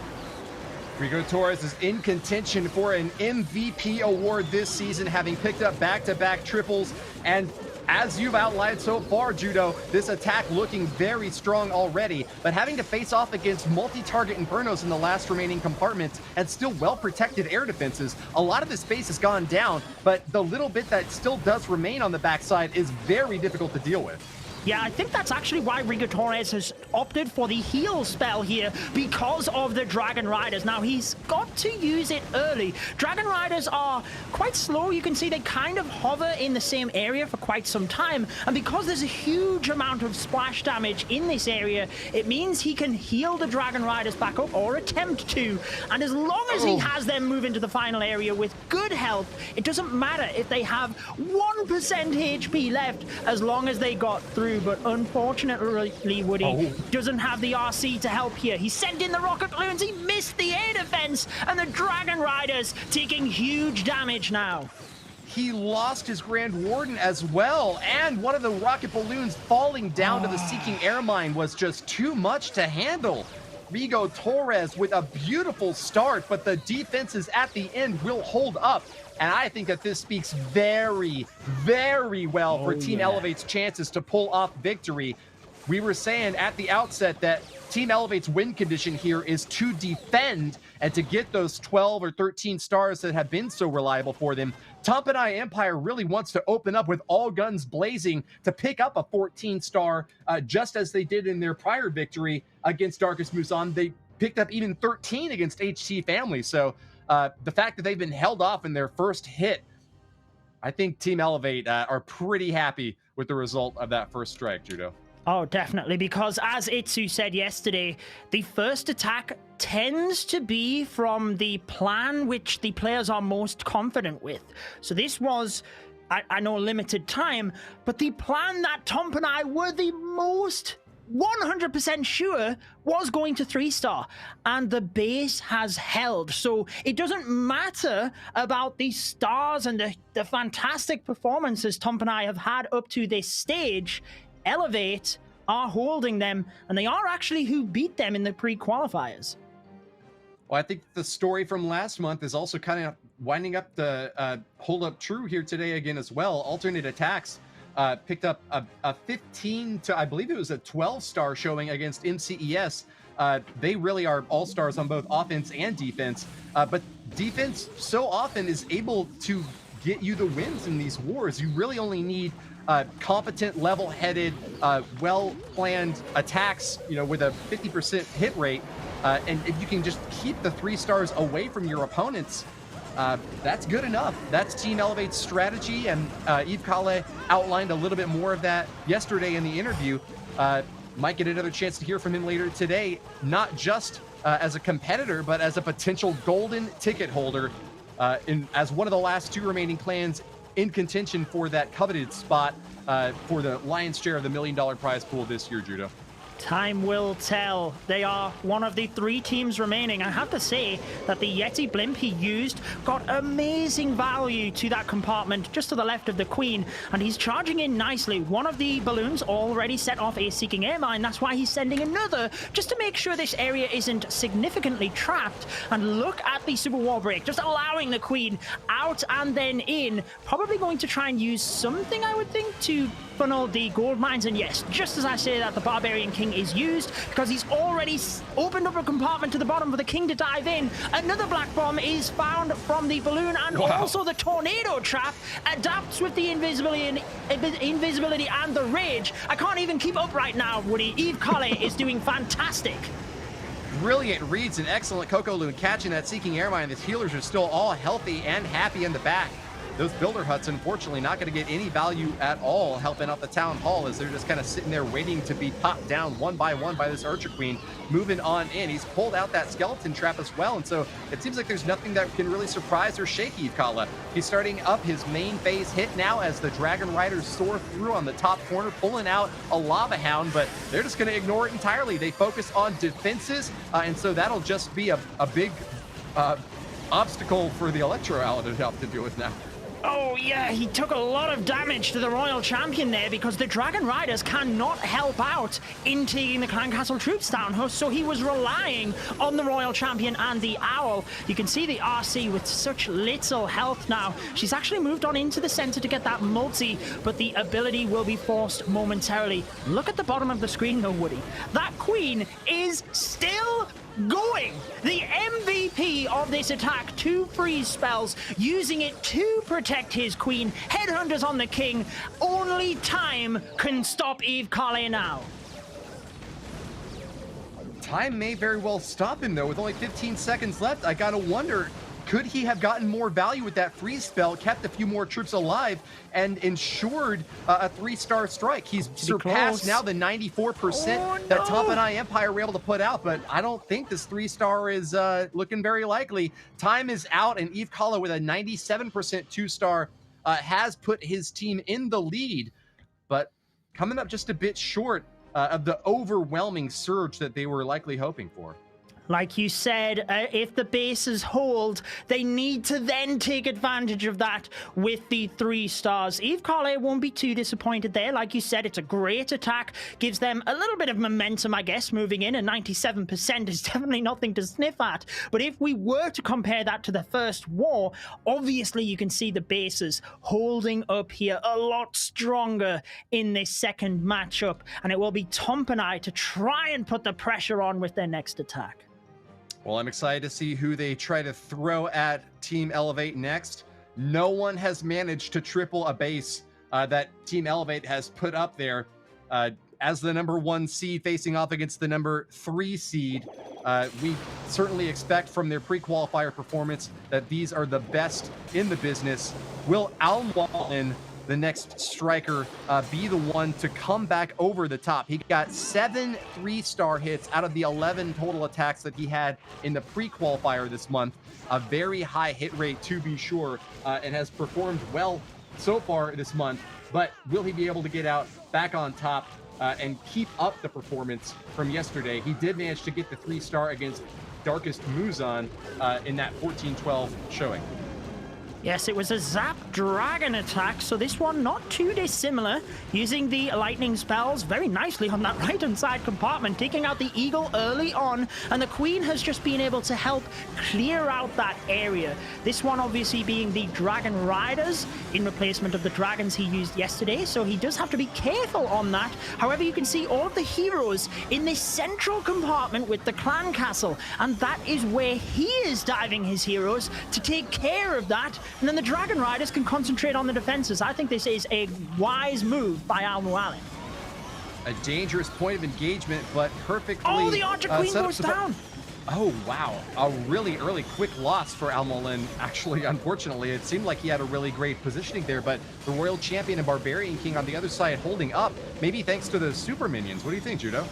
[SPEAKER 3] Rigatores is in contention for an MVP award this season, having picked up back-to-back triples. And as you've outlined so far, Judo, this attack looking very strong already, but having to face off against multi-target Infernos in the last remaining compartments and still well-protected air defenses, a lot of the space has gone down, but the little bit that still does remain on the backside is very difficult to deal with.
[SPEAKER 4] Yeah, I think that's actually why Rigatores has opted for the heal spell here, because of the Dragon Riders. Now, he's got to use it early. Dragon Riders are quite slow. You can see they kind of hover in the same area for quite some time. And because there's a huge amount of splash damage in this area, it means he can heal the Dragon Riders back up, or attempt to. And as long as he has them move into the final area with good health, it doesn't matter if they have 1% HP left, as long as they got through. But unfortunately, Woody doesn't have the RC to help here. He sent in the rocket balloons, he missed the air defense, and the Dragon Riders taking huge damage now.
[SPEAKER 3] He lost his Grand Warden as well, and one of the rocket balloons falling down to the Seeking Air Mine was just too much to handle. Rigatores with a beautiful start, but the defenses at the end will hold up. And I think that this speaks very, very well for Team Elevate's chances to pull off victory. We were saying at the outset that Team Elevate's win condition here is to defend and to get those 12 or 13 stars that have been so reliable for them. Tomp and I Empire really wants to open up with all guns blazing to pick up a 14 star, just as they did in their prior victory against Darkest Musan. They picked up even 13 against HT Family. So the fact that they've been held off in their first hit, I think Team Elevate are pretty happy with the result of that first strike, Judo.
[SPEAKER 4] Oh, definitely, because as Itsu said yesterday, the first attack tends to be from the plan which the players are most confident with. So this was, I know, limited time, but the plan that Tomp and I were the most 100% sure was going to 3-star, and the base has held. So it doesn't matter about the stars and the fantastic performances Tomp and I have had up to this stage. Elevate are holding them, and they are actually who beat them in the pre-qualifiers.
[SPEAKER 3] Well, I think the story from last month is also kind of winding up the hold up true here today again as well. Alternate Attacks picked up a 15 to, I believe it was a 12-star showing against MCES. They really are all-stars on both offense and defense, but defense so often is able to get you the wins in these wars. You really only need competent, level-headed, well-planned attacks, you know, with a 50% hit rate. And if you can just keep the 3 stars away from your opponents, that's good enough. That's Team Elevate's strategy, and Yves Kale outlined a little bit more of that yesterday in the interview. Might get another chance to hear from him later today, not just as a competitor, but as a potential golden ticket holder as one of the last 2 remaining clans in contention for that coveted spot for the lion's share of the $1 million prize pool this year, Judo.
[SPEAKER 4] Time will tell. They are one of the 3 teams remaining. I have to say that the Yeti blimp he used got amazing value to that compartment just to the left of the Queen, and he's charging in nicely. One of the balloons already set off a seeking air mine. That's why he's sending another, just to make sure this area isn't significantly trapped. And look at the super wall break, just allowing the Queen out and then in. Probably going to try and use something, I would think, to funnel the gold mines. And yes, just as I say that, the Barbarian King is used because he's already opened up a compartment to the bottom for the King to dive in. Another black bomb is found from the balloon, and also the tornado trap adapts with the invisibility and the rage. I can't even keep up right now, Woody. Eve Kale is doing fantastic.
[SPEAKER 3] Brilliant reads and excellent Coco Loon catching that seeking air mine. The healers are still all healthy and happy in the back. Those builder huts, unfortunately, not going to get any value at all helping out the town hall, as they're just kind of sitting there waiting to be popped down one by one by this Archer Queen. Moving on in, he's pulled out that skeleton trap as well, and so it seems like there's nothing that can really surprise or shake Eve Kala. He's starting up his main phase hit now as the Dragon Riders soar through on the top corner, pulling out a Lava Hound, but they're just going to ignore it entirely. They focus on defenses, and so that'll just be a big obstacle for the Electro Owl to have to deal with now.
[SPEAKER 4] Oh yeah, he took a lot of damage to the Royal Champion there because the Dragon Riders cannot help out in taking the Clan Castle troops down, so he was relying on the Royal Champion and the Owl. You can see the RC with such little health now. She's actually moved on into the center to get that multi, but the ability will be forced momentarily. Look at the bottom of the screen though, Woody. That Queen is still going. The MVP of this attack, 2 freeze spells, using it to protect his Queen. Headhunters on the King. Only time can stop Eve Kale now.
[SPEAKER 3] Time may very well stop him, though. With only 15 seconds left, I gotta wonder, could he have gotten more value with that freeze spell, kept a few more troops alive, and ensured a 3-star strike? He's surpassed now the 94% that Top and I Empire were able to put out, but I don't think this 3-star is looking very likely. Time is out, and Eve Kala with a 97% 2-star has put his team in the lead, but coming up just a bit short of the overwhelming surge that they were likely hoping for.
[SPEAKER 4] Like you said, if the bases hold, they need to then take advantage of that with the 3 stars. Eve Kale won't be too disappointed there. Like you said, it's a great attack. Gives them a little bit of momentum, I guess, moving in. And 97% is definitely nothing to sniff at. But if we were to compare that to the first war, obviously you can see the bases holding up here a lot stronger in this second matchup. And it will be Tomp and I to try and put the pressure on with their next attack.
[SPEAKER 3] Well, I'm excited to see who they try to throw at Team Elevate next. No one has managed to triple a base that Team Elevate has put up there. As the number 1 seed facing off against the number 3 seed, we certainly expect from their pre-qualifier performance that these are the best in the business. Will Almwallen, the next striker, be the one to come back over the top? He got 7 3-star hits out of the 11 total attacks that he had in the pre-qualifier this month. A very high hit rate, to be sure, and has performed well so far this month. But will he be able to get out back on top and keep up the performance from yesterday? He did manage to get the 3-star against Darkest Muzan in that 14-12 showing.
[SPEAKER 4] Yes, it was a Zap Dragon attack, so this one not too dissimilar, using the lightning spells very nicely on that right-hand side compartment, taking out the Eagle early on, and the Queen has just been able to help clear out that area. This one obviously being the Dragon Riders in replacement of the dragons he used yesterday, so he does have to be careful on that. However, you can see all of the heroes in this central compartment with the Clan Castle, and that is where he is diving his heroes to take care of that. And then the Dragon Riders can concentrate on the defenses. I think this is a wise move by Almwallen.
[SPEAKER 3] A dangerous point of engagement, but perfectly...
[SPEAKER 4] Oh, the Archer Queen goes down!
[SPEAKER 3] Oh, wow. A really early quick loss for Almwallen. Actually, unfortunately, it seemed like he had a really great positioning there, but the Royal Champion and Barbarian King on the other side holding up, maybe thanks to the super minions. What do you think, Judo?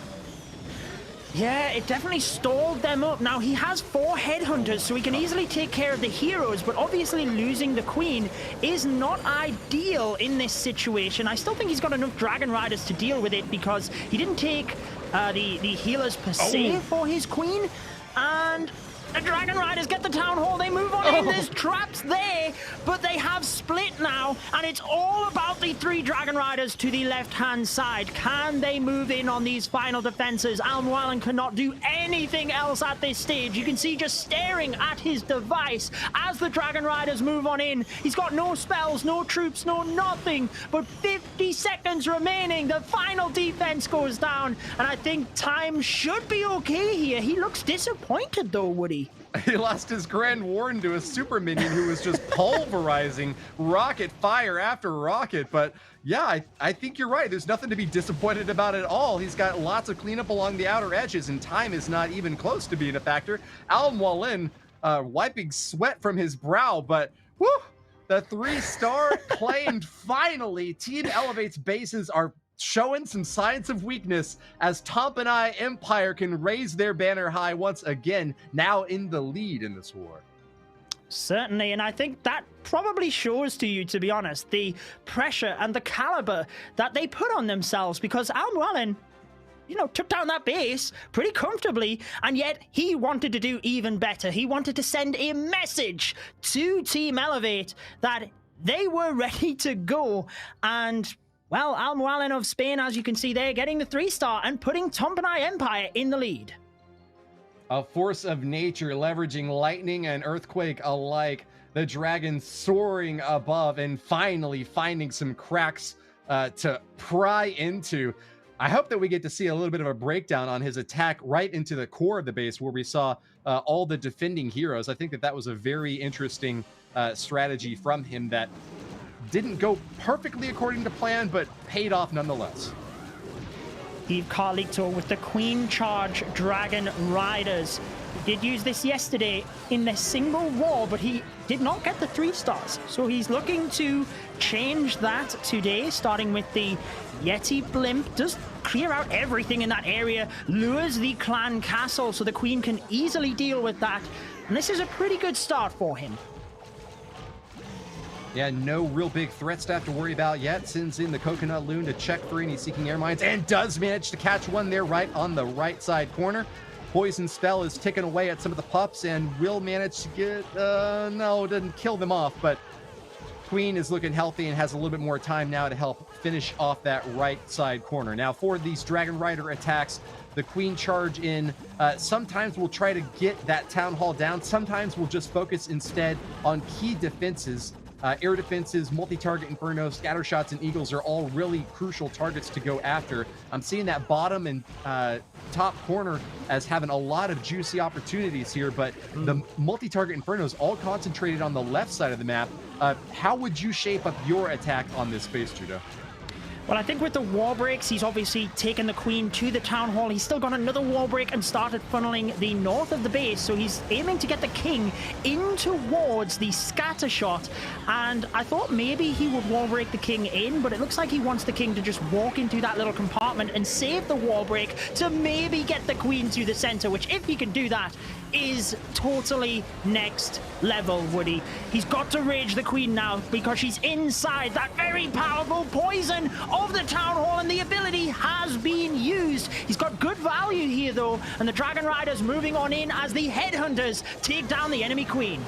[SPEAKER 4] Yeah, it definitely stalled them up. Now, he has 4 headhunters, so he can easily take care of the heroes, but obviously losing the queen is not ideal in this situation. I still think he's got enough Dragon Riders to deal with it because he didn't take the healers per se for his queen, and the Dragon Riders get the Town Hall. They move on in. There's traps there, but they have split now, and it's all about the 3 Dragon Riders to the left-hand side. Can they move in on these final defenses? Almwallen cannot do anything else at this stage. You can see just staring at his device as the Dragon Riders move on in. He's got no spells, no troops, no nothing, but 50 seconds remaining. The final defense goes down, and I think time should be okay here. He looks disappointed, though, Woody.
[SPEAKER 3] He lost his Grand Warden to a super minion who was just pulverizing rocket fire after rocket. But yeah, I think you're right. There's nothing to be disappointed about at all. He's got lots of cleanup along the outer edges, and time is not even close to being a factor. Almwallen wiping sweat from his brow, but whew, the 3-star claimed finally. Team Elevate's bases are showing some signs of weakness as Tompanai Empire can raise their banner high once again, now in the lead in this war.
[SPEAKER 4] Certainly, and I think that probably shows to you, to be honest, the pressure and the caliber that they put on themselves, because Almwallen, you know, took down that base pretty comfortably, and yet he wanted to do even better. He wanted to send a message to Team Elevate that they were ready to go, and well, Almwallen of Spain, as you can see there, getting the 3-star and putting Tompanai Empire in the lead.
[SPEAKER 3] A force of nature leveraging lightning and earthquake alike. The dragon soaring above and finally finding some cracks to pry into. I hope that we get to see a little bit of a breakdown on his attack right into the core of the base where we saw all the defending heroes. I think that was a very interesting strategy from him that didn't go perfectly according to plan, but paid off nonetheless.
[SPEAKER 4] Eve Carlito with the Queen Charge Dragon Riders. He did use this yesterday in the single war, but he did not get the 3 stars. So he's looking to change that today, starting with the Yeti Blimp. Does clear out everything in that area, lures the clan castle so the Queen can easily deal with that. And this is a pretty good start for him.
[SPEAKER 3] Yeah, no real big threats to have to worry about yet. Sends in the Coconut Loon to check for any Seeking Air Mines and does manage to catch one there right on the right side corner. Poison Spell is ticking away at some of the pups and will manage to get, no, doesn't kill them off, but Queen is looking healthy and has a little bit more time now to help finish off that right side corner. Now for these Dragon Rider attacks, the Queen charge in. Sometimes we'll try to get that Town Hall down. Sometimes we'll just focus instead on key defenses. Air defenses, multi-target Inferno, scatter shots, and Eagles are all really crucial targets to go after. I'm seeing that bottom and top corner as having a lot of juicy opportunities here, but the multi-target Infernos all concentrated on the left side of the map. How would you shape up your attack on this space, Judo?
[SPEAKER 4] Well, I think with the wall breaks, he's obviously taken the Queen to the Town Hall. He's still got another wall break and started funneling the north of the base. So he's aiming to get the King in towards the scatter shot. And I thought maybe he would wall break the King in, but it looks like he wants the King to just walk into that little compartment and save the wall break to maybe get the Queen to the center, which if he can do that, is totally next level, Woody. He's got to rage the Queen now because she's inside that very powerful poison of the Town Hall, and the ability has been used. He's got good value here though, and the Dragon Riders moving on in as the Headhunters take down the enemy Queen.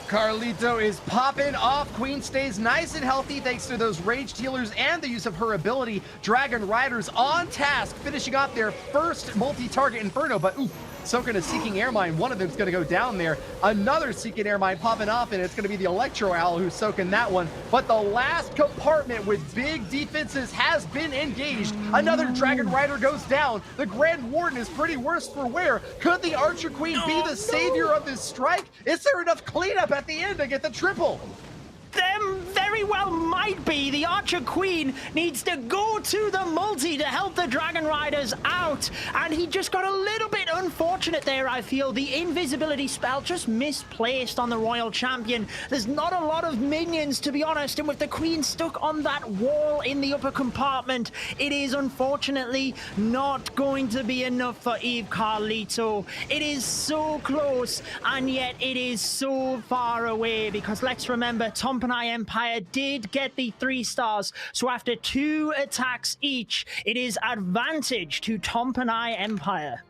[SPEAKER 3] Carlito is popping off. Queen stays nice and healthy thanks to those raged healers and the use of her ability. Dragon Riders on task, finishing off their first multi-target Inferno, but ooh, soaking a Seeking Air Mine. One of them's going to go down there. Another Seeking Air Mine popping off, and it's going to be the Electro Owl who's soaking that one. But the last compartment with big defenses has been engaged. Another Dragon Rider goes down. The Grand Warden is pretty worse for wear. Could the Archer Queen be the savior of this strike? Is there enough cleanup at the end to get the triple?
[SPEAKER 4] Them very well might be. The Archer Queen needs to go to the multi to help the Dragon Riders out, and he just got a little bit unfortunate there, I feel. The invisibility spell just misplaced on the Royal Champion. There's not a lot of minions, to be honest, and with the Queen stuck on that wall in the upper compartment, it is unfortunately not going to be enough for Eve Carlito. It is so close, and yet it is so far away, because let's remember, Tompanai Empire did get the 3 stars, so after 2 attacks each, it is advantage to Tompanai Empire.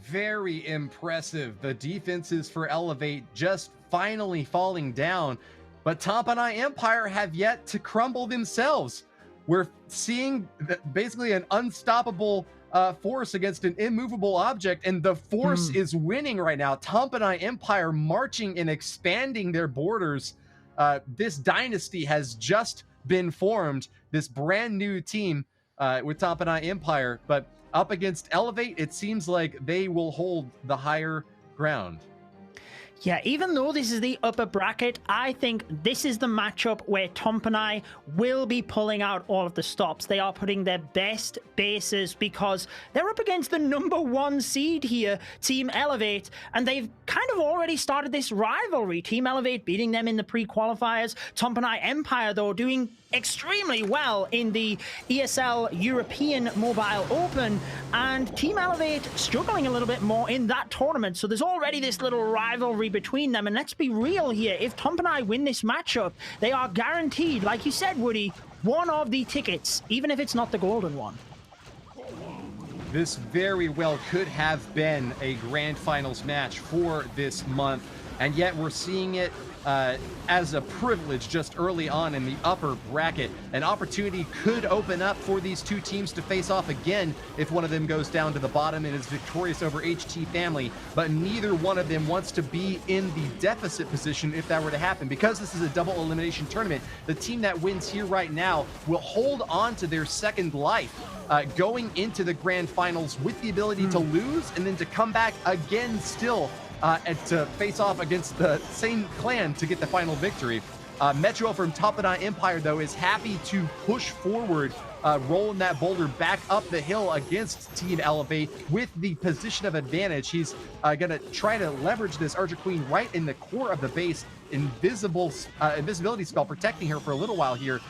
[SPEAKER 3] Very impressive. The defenses for Elevate just finally falling down, but Tompanai Empire have yet to crumble themselves. We're seeing basically an unstoppable force against an immovable object, and the force is winning right now. Tompanai Empire marching and expanding their borders. This dynasty has just been formed, this brand new team with Tompanai Empire, but up against Elevate, it seems like they will hold the higher ground.
[SPEAKER 4] Yeah, even though this is the upper bracket, I think this is the matchup where Tompanai will be pulling out all of the stops. They are putting their best bases because they're up against the #1 seed here, Team Elevate, and they've kind of already started this rivalry. Team Elevate beating them in the pre-qualifiers. Tompanai Empire, though, doing extremely well in the ESL European Mobile Open, and Team Elevate struggling a little bit more in that tournament. So there's already this little rivalry between them, and let's be real here. If Tompanai win this matchup, they are guaranteed, like you said, Woody, one of the tickets, even if it's not the golden one.
[SPEAKER 3] This very well could have been a grand finals match for this month, and yet we're seeing it as a privilege just early on in the upper bracket. An opportunity could open up for these two teams to face off again if one of them goes down to the bottom and is victorious over HT Family, but neither one of them wants to be in the deficit position if that were to happen. Because this is a double elimination tournament, the team that wins here right now will hold on to their second life going into the grand finals with the ability to lose and then to come back again still and to face off against the same clan to get the final victory. Metro from Tompanai Empire, though, is happy to push forward, rolling that boulder back up the hill against Team Elevate with the position of advantage. He's going to try to leverage this Archer Queen right in the core of the base. Invisibility spell protecting her for a little while here.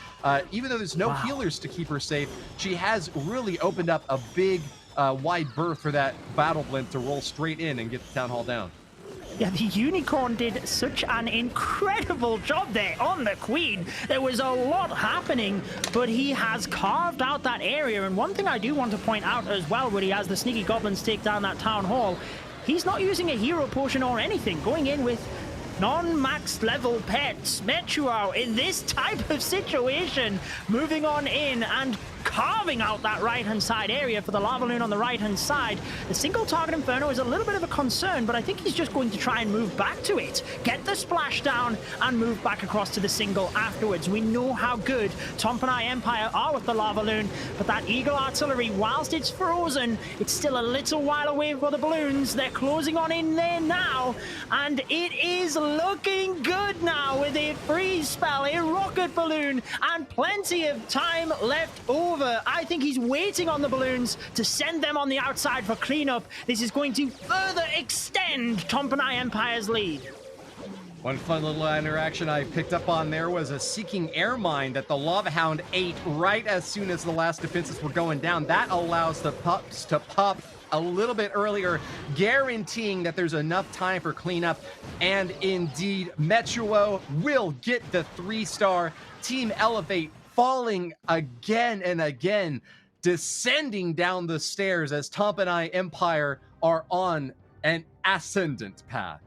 [SPEAKER 3] Even though there's no healers to keep her safe, she has really opened up a big wide berth for that battle blimp to roll straight in and get the town hall down.
[SPEAKER 4] Yeah, the Unicorn did such an incredible job there on the Queen. There was a lot happening, but he has carved out that area. And one thing I do want to point out as well, when he has the Sneaky Goblins take down that town hall, he's not using a hero potion or anything, going in with non-max level pets. Metuo in this type of situation, moving on in and carving out that right-hand side area for the Lava Loon on the right-hand side. The single target Inferno is a little bit of a concern, but I think he's just going to try and move back to it, get the splash down, and move back across to the single afterwards. We know how good Tompanai Empire are with the Lava Loon, but that Eagle Artillery, whilst it's frozen, it's still a little while away for the balloons. They're closing on in there now, and it is looking good now with a freeze spell, a rocket balloon, and plenty of time left over. I think he's waiting on the balloons to send them on the outside for cleanup. This is going to further extend Tompanai Empire's lead.
[SPEAKER 3] One fun little interaction I picked up on there was a Seeking Air Mine that the Lava Hound ate right as soon as the last defenses were going down. That allows the pups to pop a little bit earlier, guaranteeing that there's enough time for cleanup. And indeed, Metuo will get the 3-star. Team Elevate falling again and again, descending down the stairs as Tompanai Empire are on an ascendant path.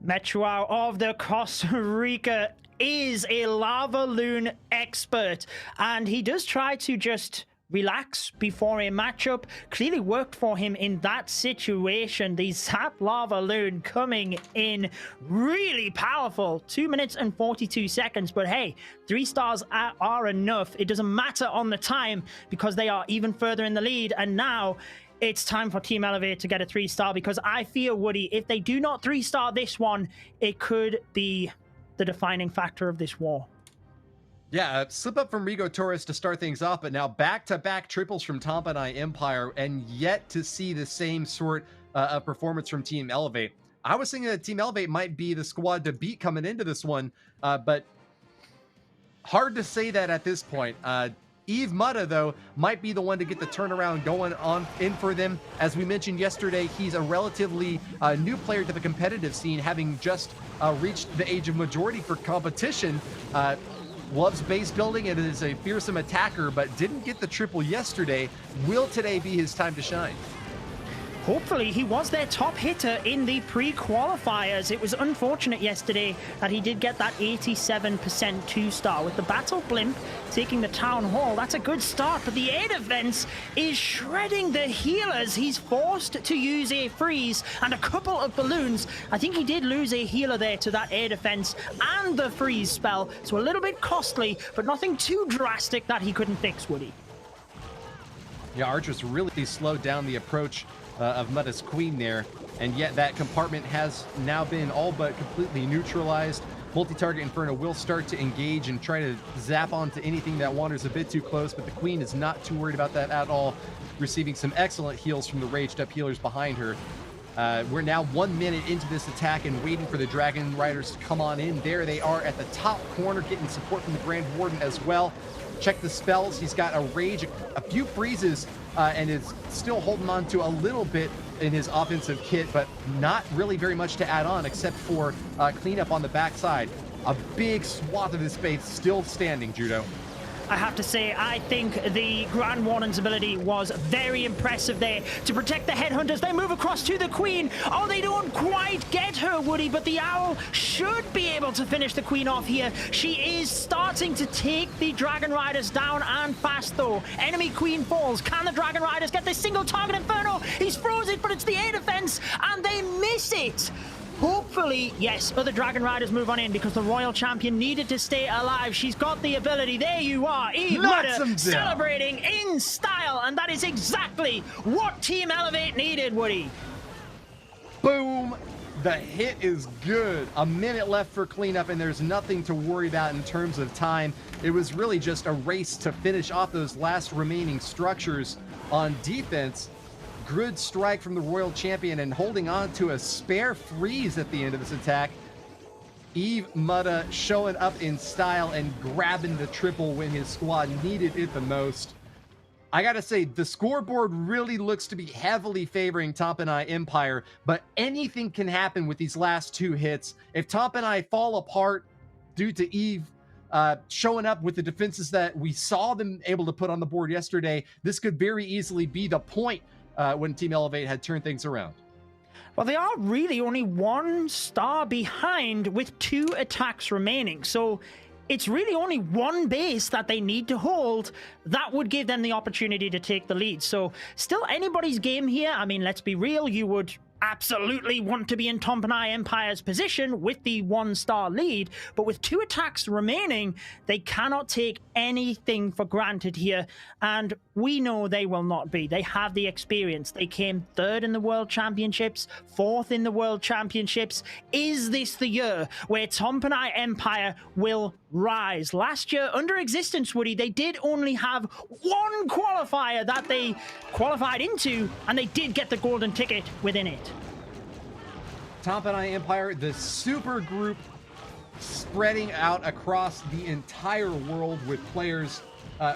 [SPEAKER 4] Metuo of the Costa Rica is a Lava Loon expert, and he does try to just relax before a matchup. Clearly worked for him in that situation. The Zap Lava Loon coming in really powerful. 2 minutes and 42 seconds. But hey, 3 stars are enough. It doesn't matter on the time because they are even further in the lead. And now it's time for Team Elevate to get a 3-star, because I fear, Woody, if they do not 3-star this one, it could be the defining factor of this war.
[SPEAKER 3] Yeah, slip up from Rigo Torres to start things off, but now back-to-back triples from Tompanai Empire, and yet to see the same sort of performance from Team Elevate. I was thinking that Team Elevate might be the squad to beat coming into this one, but hard to say that at this point. Eve Mutta, though, might be the one to get the turnaround going on in for them. As we mentioned yesterday, he's a relatively new player to the competitive scene, having just reached the age of majority for competition. Loves base building and is a fearsome attacker, but didn't get the triple yesterday. Will today be his time to shine?
[SPEAKER 4] Hopefully, he was their top hitter in the pre-qualifiers. It was unfortunate yesterday that he did get that 87% 2-star. With the Battle Blimp taking the Town Hall, that's a good start, but the air defense is shredding the healers. He's forced to use a freeze and a couple of balloons. I think he did lose a healer there to that air defense and the freeze spell, so a little bit costly, but nothing too drastic that he couldn't fix, would he?
[SPEAKER 3] Yeah, Archer's really slowed down the approach of Mutta's Queen there, and yet that compartment has now been all but completely neutralized. Multi-target Inferno will start to engage and try to zap onto anything that wanders a bit too close, but the Queen is not too worried about that at all, receiving some excellent heals from the raged up healers behind her. We're now 1 minute into this attack and waiting for the Dragon Riders to come on in. There they are at the top corner, getting support from the Grand Warden as well. Check the spells. He's got a rage, a few freezes, and is still holding on to a little bit in his offensive kit, but not really very much to add on except for cleanup on the backside. A big swath of his space still standing, Judo.
[SPEAKER 4] I have to say, I think the Grand Warden's ability was very impressive there to protect the Headhunters. They move across to the Queen. Oh, they don't quite get her, Woody, but the Owl should be able to finish the Queen off here. She is starting to take the Dragon Riders down, and fast, though. Enemy Queen falls. Can the Dragon Riders get this single target Inferno? He's frozen, but it's the air defense, and they miss it. Hopefully, yes, other Dragon Riders move on in because the Royal Champion needed to stay alive. She's got the ability. There you are, Eve Mutta celebrating in style, and that is exactly what Team Elevate needed, Woody.
[SPEAKER 3] Boom. The hit is good. A minute left for cleanup, and there's nothing to worry about in terms of time. It was really just a race to finish off those last remaining structures on defense. Good strike from the Royal Champion and holding on to a spare freeze at the end of this attack. Eve Mutta showing up in style and grabbing the triple when his squad needed it the most. I gotta say, the scoreboard really looks to be heavily favoring Tompanai Empire, but anything can happen with these last two hits. If Tompanai fall apart due to Eve showing up with the defenses that we saw them able to put on the board yesterday, this could very easily be the point when Team Elevate had turned things around.
[SPEAKER 4] Well, they are really only 1 star behind with 2 attacks remaining. So it's really only 1 base that they need to hold. That would give them the opportunity to take the lead. So still anybody's game here. I mean, let's be real. You would absolutely want to be in Tompanai Empire's position with the 1 star lead, but with 2 attacks remaining, they cannot take anything for granted here, and we know they will not be. They have the experience. They came 3rd in the World Championships, 4th in the World Championships. Is this the year where Tompanai Empire will rise? Last year, under Existence, Woody, they did only have 1 qualifier that they qualified into, and they did get the golden ticket within it.
[SPEAKER 3] Tompanai Empire, the super group spreading out across the entire world with players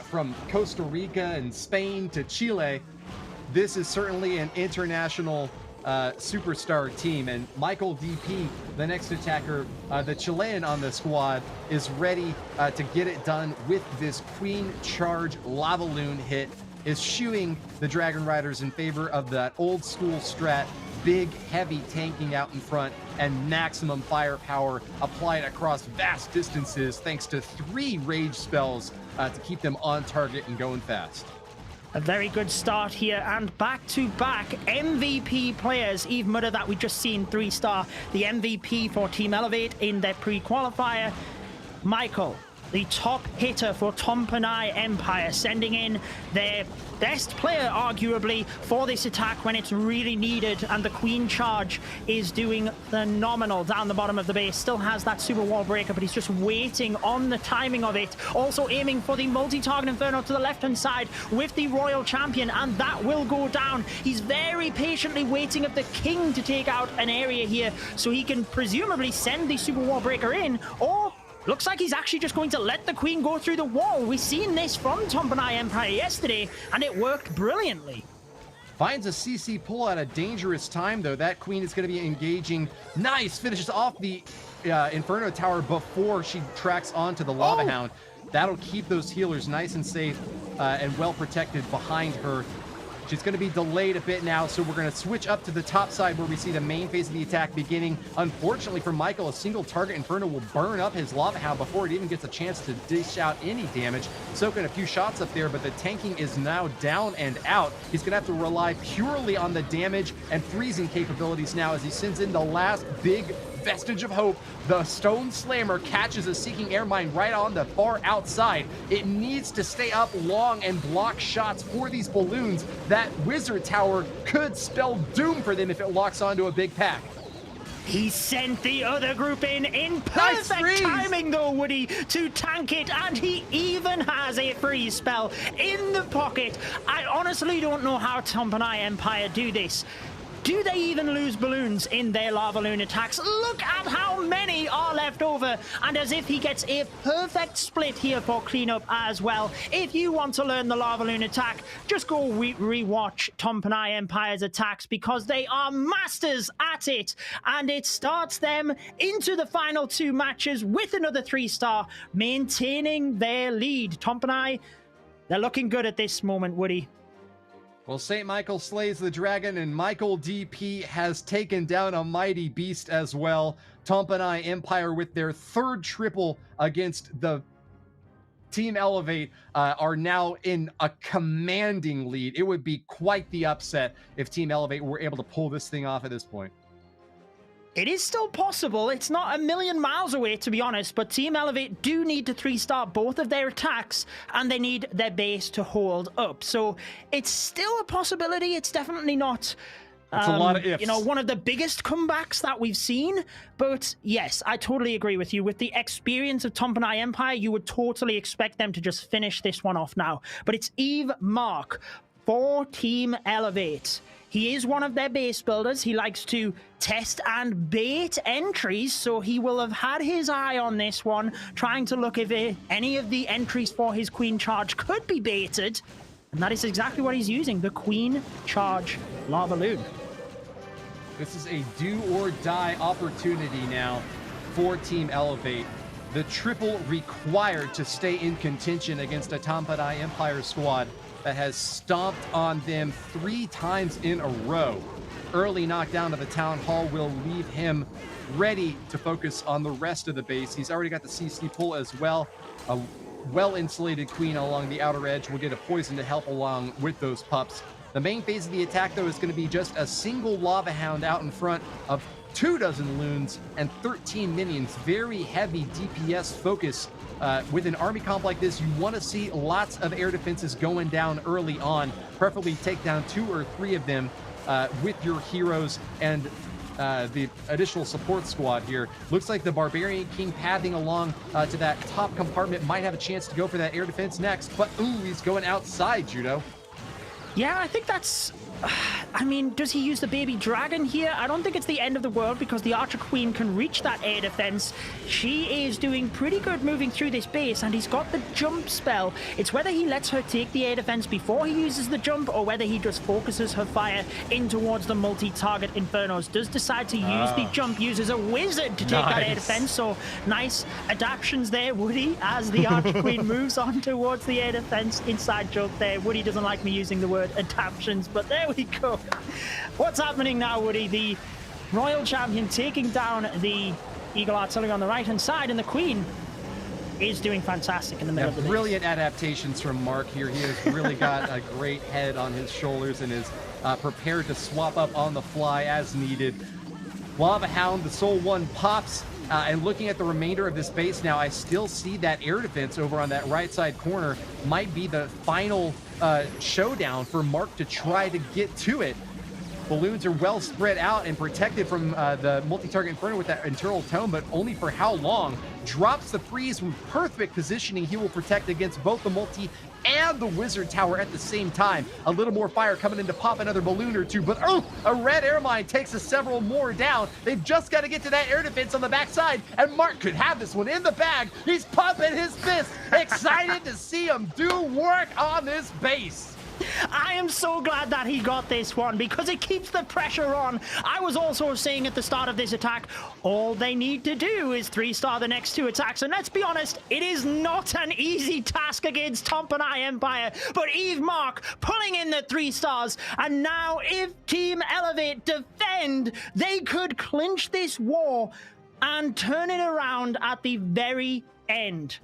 [SPEAKER 3] from Costa Rica and Spain to Chile. This is certainly an international superstar team, and Michael DP, the next attacker, the Chilean on the squad, is ready to get it done with this Queen Charge Lava Loon hit, is shooing the Dragon Riders in favor of that old school strat. Big, heavy tanking out in front and maximum firepower applied across vast distances thanks to 3 rage spells to keep them on target and going fast.
[SPEAKER 4] A very good start here, and back-to-back MVP players. Eve Mutta, that we just seen 3-star, the MVP for Team Elevate in their pre-qualifier. Michael, the top hitter for Tompanai Empire, sending in their best player, arguably, for this attack when it's really needed, and the Queen Charge is doing phenomenal down the bottom of the base. Still has that super wall breaker, but he's just waiting on the timing of it. Also aiming for the multi-target Inferno to the left-hand side with the Royal Champion, and that will go down. He's very patiently waiting of the King to take out an area here, so he can presumably send the super wall breaker in, or looks like he's actually just going to let the Queen go through the wall. We've seen this from Tompanai Empire yesterday, and it worked brilliantly.
[SPEAKER 3] Finds a CC pull at a dangerous time, though. That Queen is going to be engaging. Nice! Finishes off the Inferno Tower before she tracks onto the Lava Hound. That'll keep those healers nice and safe and well protected behind her. She's going to be delayed a bit now, so we're going to switch up to the top side where we see the main phase of the attack beginning. Unfortunately for Michael, a single target Inferno will burn up his Lava Hound before it even gets a chance to dish out any damage. Soaking a few shots up there, but the tanking is now down and out. He's going to have to rely purely on the damage and freezing capabilities now as he sends in the last big vestige of hope. The Stone Slammer catches a Seeking Air Mine right on the far outside. It needs to stay up long and block shots for these balloons. That Wizard Tower could spell doom for them if it locks onto a big pack.
[SPEAKER 4] He sent the other group in perfect timing though, Woody, to tank it, and he even has a freeze spell in the pocket. I honestly don't know how Tompanai Empire do this. Do they even lose balloons in their Lava Loon attacks? Look at how many are left over, and as if he gets a perfect split here for cleanup as well. If you want to learn the Lava Loon attack, just go rewatch Tompanai Empire's attacks, because they are masters at it, and it starts them into the final two matches with another 3-star, maintaining their lead. Tompanai, they're looking good at this moment, Woody.
[SPEAKER 3] Well, St. Michael slays the dragon, and Michael DP has taken down a mighty beast as well. Tompanai Empire, with their third triple against the Team Elevate, are now in a commanding lead. It would be quite the upset if Team Elevate were able to pull this thing off at this point.
[SPEAKER 4] It is still possible. It's not a million miles away, to be honest, but Team Elevate do need to 3-star both of their attacks, and they need their base to hold up. So it's still a possibility. It's definitely not,
[SPEAKER 3] it's a lot of ifs.
[SPEAKER 4] you know, one of the biggest comebacks that we've seen. But yes, I totally agree with you. With the experience of Tompanai Empire, you would totally expect them to just finish this one off now. But it's Eve Mark for Team Elevate. He is one of their base builders. He likes to test and bait entries, so he will have had his eye on this one, trying to look if any of the entries for his Queen Charge could be baited. And that is exactly what he's using, the Queen Charge Lava Loon.
[SPEAKER 3] This is a do-or-die opportunity now for Team Elevate. The triple required to stay in contention against a Tompanai Empire squad that has stomped on them 3 times in a row. Early knockdown of the Town Hall will leave him ready to focus on the rest of the base. He's already got the CC pull as well. A well-insulated Queen along the outer edge will get a poison to help along with those pups. The main phase of the attack, though, is going to be just a single Lava Hound out in front of 24 loons and 13 minions. Very heavy DPS focus. With an army comp like this, you want to see lots of air defenses going down early on. Preferably take down 2 or 3 of them with your heroes and the additional support squad here. Looks like the Barbarian King pathing along to that top compartment might have a chance to go for that air defense next. But, ooh, he's going outside, Judo.
[SPEAKER 4] Yeah, I think that's... I mean, does he use the baby dragon here? I don't think it's the end of the world, because the Archer Queen can reach that air defense. She is doing pretty good moving through this base, and he's got the jump spell. It's whether he lets her take the air defense before he uses the jump, or whether he just focuses her fire in towards the multi-target Infernos. Does decide to use the jump, uses a wizard to take that air defense. So nice adaptions there, Woody, as the Archer Queen moves on towards the air defense. Inside joke there. Woody doesn't like me using the word adaptions, but there we go. What's happening now, Woody? The Royal Champion taking down the Eagle Artillery on the right-hand side, and the Queen is doing fantastic in the middle of the base.
[SPEAKER 3] Brilliant adaptations from Mark here. He has really got a great head on his shoulders and is prepared to swap up on the fly as needed. Lava Hound, the Soul One, pops. And looking at the remainder of this base now, I still see that air defense over on that right side corner might be the final showdown for Mark to try to get to it. Balloons are well spread out and protected from the multi-target Inferno with that internal tome, but only for how long? Drops the freeze with perfect positioning. He will protect against both the multi and the wizard tower at the same time. A little more fire coming in to pop another balloon or two, but oh, a red airmine takes several more down. They've just got to get to that air defense on the backside, and Mark could have this one in the bag. He's pumping his fist, excited to see him do work on this base.
[SPEAKER 4] I am so glad that he got this one because it keeps the pressure on. I was also saying at the start of this attack, all they need to do is 3-star the next 2 attacks. And let's be honest, it is not an easy task against Tompanai Empire. But Eve Mark pulling in the 3 stars. And now if Team Elevate defend, they could clinch this war and turn it around at the very end.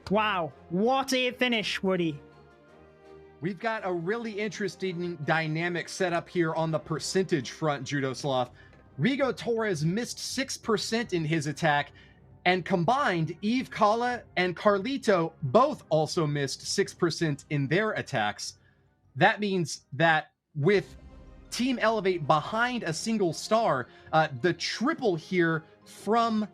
[SPEAKER 4] Wow, what a finish, Woody.
[SPEAKER 3] We've got a really interesting dynamic set up here on the percentage front, Judoslav. Rigo Torres missed 6% in his attack, and combined, Eve Kala and Carlito both also missed 6% in their attacks. That means that with Team Elevate behind a single star, the triple here from...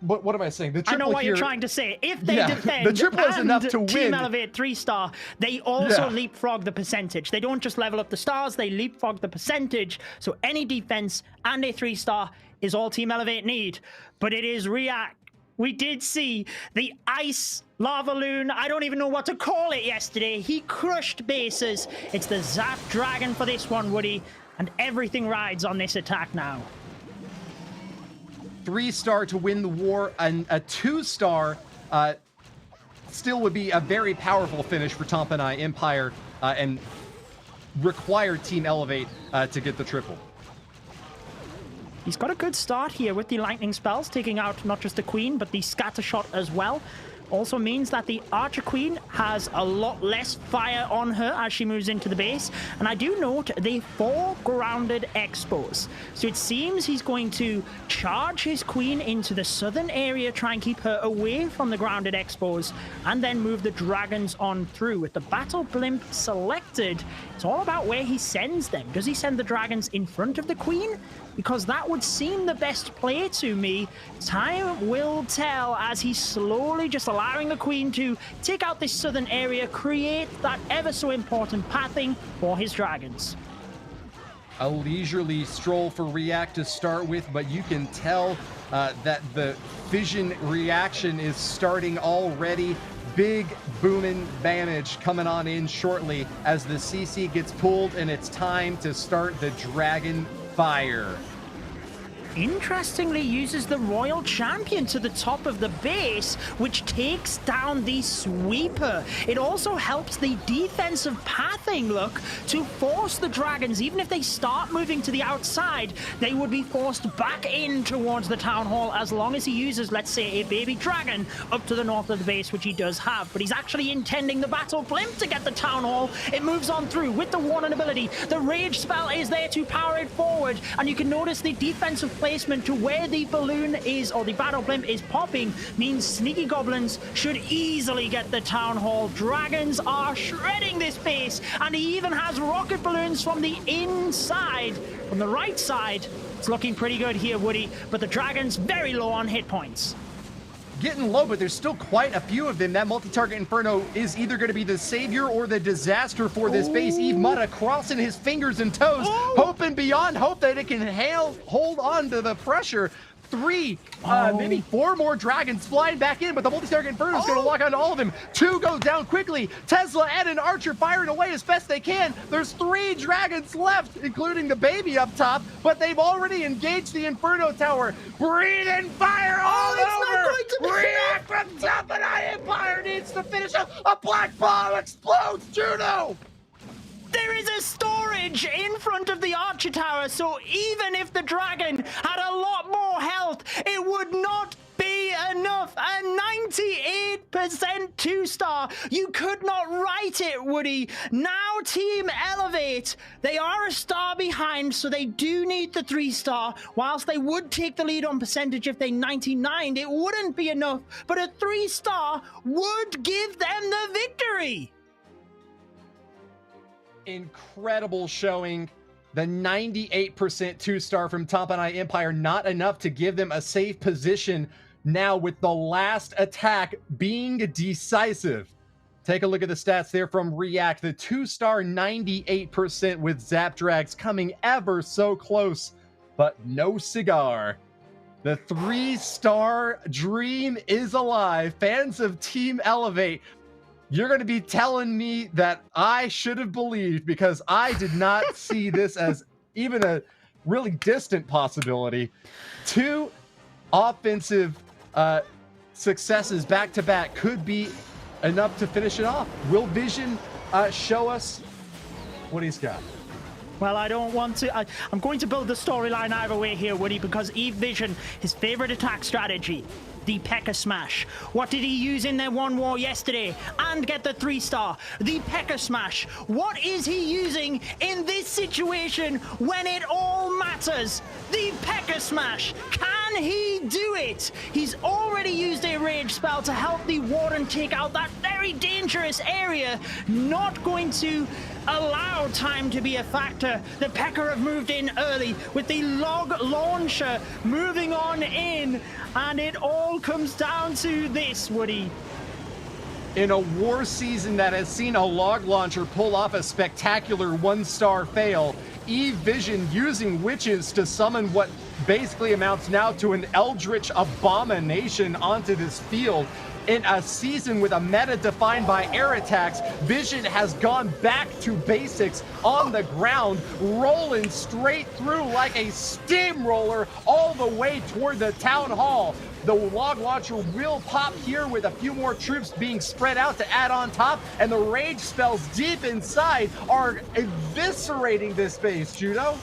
[SPEAKER 3] What am I saying? The triple
[SPEAKER 4] I know what
[SPEAKER 3] here,
[SPEAKER 4] you're trying to say. If they defend
[SPEAKER 3] the triple is enough to
[SPEAKER 4] Team
[SPEAKER 3] win.
[SPEAKER 4] Elevate 3-star, they also leapfrog the percentage. They don't just level up the stars, they leapfrog the percentage. So any defense and a 3-star is all Team Elevate need. But it is react. We did see the ice lava loon. I don't even know what to call it yesterday. He crushed bases. It's the Zap Dragon for this one, Woody. And everything rides on this attack now.
[SPEAKER 3] 3-star to win the war, and a 2-star still would be a very powerful finish for Tompanai Empire and require Team Elevate to get the triple.
[SPEAKER 4] He's got a good start here with the lightning spells, taking out not just the queen, but the scatter shot as well. Also means that the Archer Queen has a lot less fire on her as she moves into the base. And I do note the 4 grounded expos. So it seems he's going to charge his queen into the southern area, try and keep her away from the grounded expos, and then move the dragons on through. With the battle blimp selected, it's all about where he sends them. Does he send the dragons in front of the queen? Because that would seem the best play to me. Time will tell as he's slowly just allowing the queen to take out this southern area, create that ever so important pathing for his dragons.
[SPEAKER 3] A leisurely stroll for React to start with, but you can tell that the fission reaction is starting already. Big booming damage coming on in shortly as the CC gets pulled, and it's time to start the Dragon Fire.
[SPEAKER 4] Interestingly uses the Royal Champion to the top of the base, which takes down the sweeper. It also helps the defensive pathing look to force the dragons, even if they start moving to the outside, they would be forced back in towards the town hall as long as he uses, let's say, a baby dragon up to the north of the base, which he does have. But he's actually intending the battle blimp to get the town hall. It moves on through with the warning ability. The rage spell is there to power it forward, and you can notice the defensive placement to where the balloon is, or the battle blimp is popping, means sneaky goblins should easily get the town hall. Dragons are shredding this base, and he even has rocket balloons from the inside. From the right side, it's looking pretty good here, Woody, but the dragons very low on hit points.
[SPEAKER 3] Getting low, but there's still quite a few of them. That multi-target Inferno is either going to be the savior or the disaster for this base. Eve Mutta crossing his fingers and toes, hoping beyond hope that it can hold on to the pressure. 3, maybe 4 more dragons flying back in, but the multi-target Inferno is going to lock onto all of them. 2 goes down quickly. Tesla and an Archer firing away as best they can. There's 3 dragons left, including the baby up top, but they've already engaged the Inferno Tower. Breathing fire all over! React from Tompanai Empire needs to finish up. A black bomb explodes, Juno!
[SPEAKER 4] There is a storage in front of the Archer Tower, so even if the dragon had a lot more health, it would not be enough. A 98% 2-star. You could not write it, Woody. Now Team Elevate, they are a star behind, so they do need the 3-star. Whilst they would take the lead on percentage if they 99'd, it wouldn't be enough, but a 3-star would give them the victory.
[SPEAKER 3] Incredible showing. The 98% 2-star from Tompanai Empire, not enough to give them a safe position now with the last attack being decisive. Take a look at the stats there from React. The 2-star 98% with Zapdrags coming ever so close, but no cigar. The 3-star dream is alive. Fans of Team Elevate, you're going to be telling me that I should have believed, because I did not see this as even a really distant possibility. 2 offensive successes back-to-back could be enough to finish it off. Will Vision show us what he's got?
[SPEAKER 4] Well, I don't want to. I'm going to build the storyline either way here, Woody, because Eve Vision, his favorite attack strategy, the P.E.K.K.A. Smash. What did he use in their one war yesterday and get the 3-star? The P.E.K.K.A. Smash. What is he using in this situation when it all matters? The P.E.K.K.A. Smash. Can he do it? He's already used a rage spell to help the Warden take out that very dangerous area. Not going to allow time to be a factor. The P.E.K.K.A. have moved in early with the log launcher moving on in, and it all comes down to this, Woody.
[SPEAKER 3] In a war season that has seen a log launcher pull off a spectacular 1-star fail, Eve Vision using witches to summon what basically amounts now to an eldritch abomination onto this field. In a season with a meta defined by air attacks, Vision has gone back to basics on the ground, rolling straight through like a steamroller all the way toward the town hall. The log launcher will pop here with a few more troops being spread out to add on top, and the rage spells deep inside are eviscerating this base, Judo.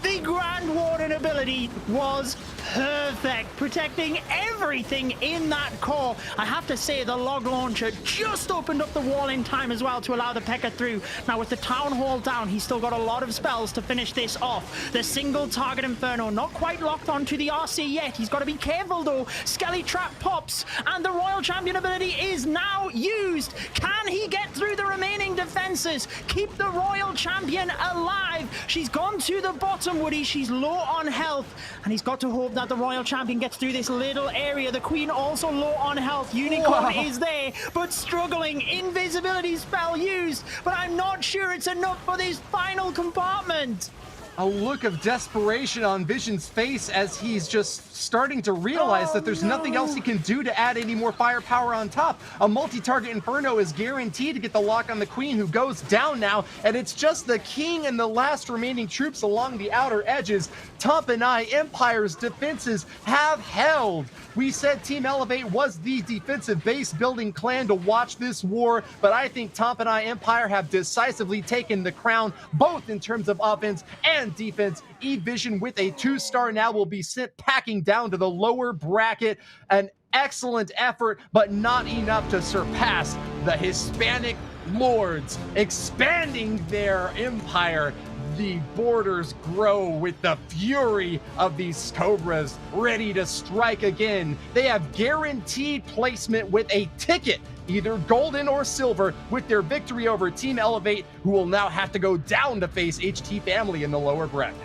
[SPEAKER 4] The Grand Warden ability was perfect, protecting everything in that core. I have to say, the log launcher just opened up the wall in time as well to allow the P.E.K.K.A. through. Now with the Town Hall down, he's still got a lot of spells to finish this off. The single target Inferno not quite locked onto the RC yet. He's got to be careful though. Skelly Trap pops, and the Royal Champion ability is now used. Can he get through the remaining defenses? Keep the Royal Champion alive. She's gone to the bottom, Woody. She's low on health, and he's got to hope that the Royal Champion gets through this little area. The Queen also low on health. Unicorn is there, but struggling. Invisibility spell used, but I'm not sure it's enough for this final compartment.
[SPEAKER 3] A look of desperation on Vision's face as he's just starting to realize that there's nothing else he can do to add any more firepower on top. A multi-target Inferno is guaranteed to get the lock on the Queen, who goes down now, and it's just the King and the last remaining troops along the outer edges. Tompanai Empire's defenses have held. We said Team Elevate was the defensive base building clan to watch this war, but I think Tompanai Empire have decisively taken the crown, both in terms of offense and defense. E-Vision with a 2-star now will be sent packing down to the lower bracket. An excellent effort, but not enough to surpass the Hispanic Lords, expanding their empire. The borders grow with the fury of these Cobras ready to strike again. They have guaranteed placement with a ticket, either golden or silver, with their victory over Team Elevate, who will now have to go down to face HT Family in the lower bracket.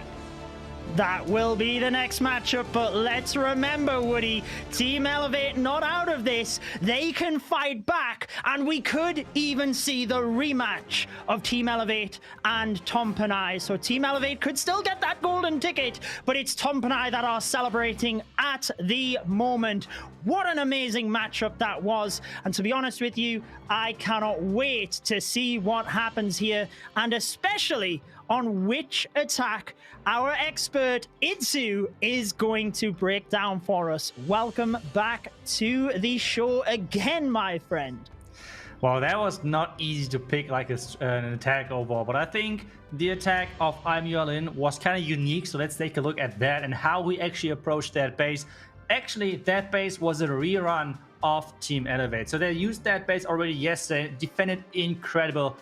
[SPEAKER 4] That will be the next matchup, but let's remember, Woody, Team Elevate not out of this. They can fight back, and we could even see the rematch of Team Elevate and Tompanai. So Team Elevate could still get that golden ticket, but it's Tompanai that are celebrating at the moment. What an amazing matchup that was. And to be honest with you, I cannot wait to see what happens here, and especially on which attack our expert Itsu is going to break down for us. Welcome back to the show again, my friend.
[SPEAKER 2] Well, that was not easy to pick like an attack overall, but I think the attack of I'm Yuan was kind of unique. So let's take a look at that and how we actually approached that base. Actually, that base was a rerun of Team Elevate. So they used that base already yesterday, defended incredible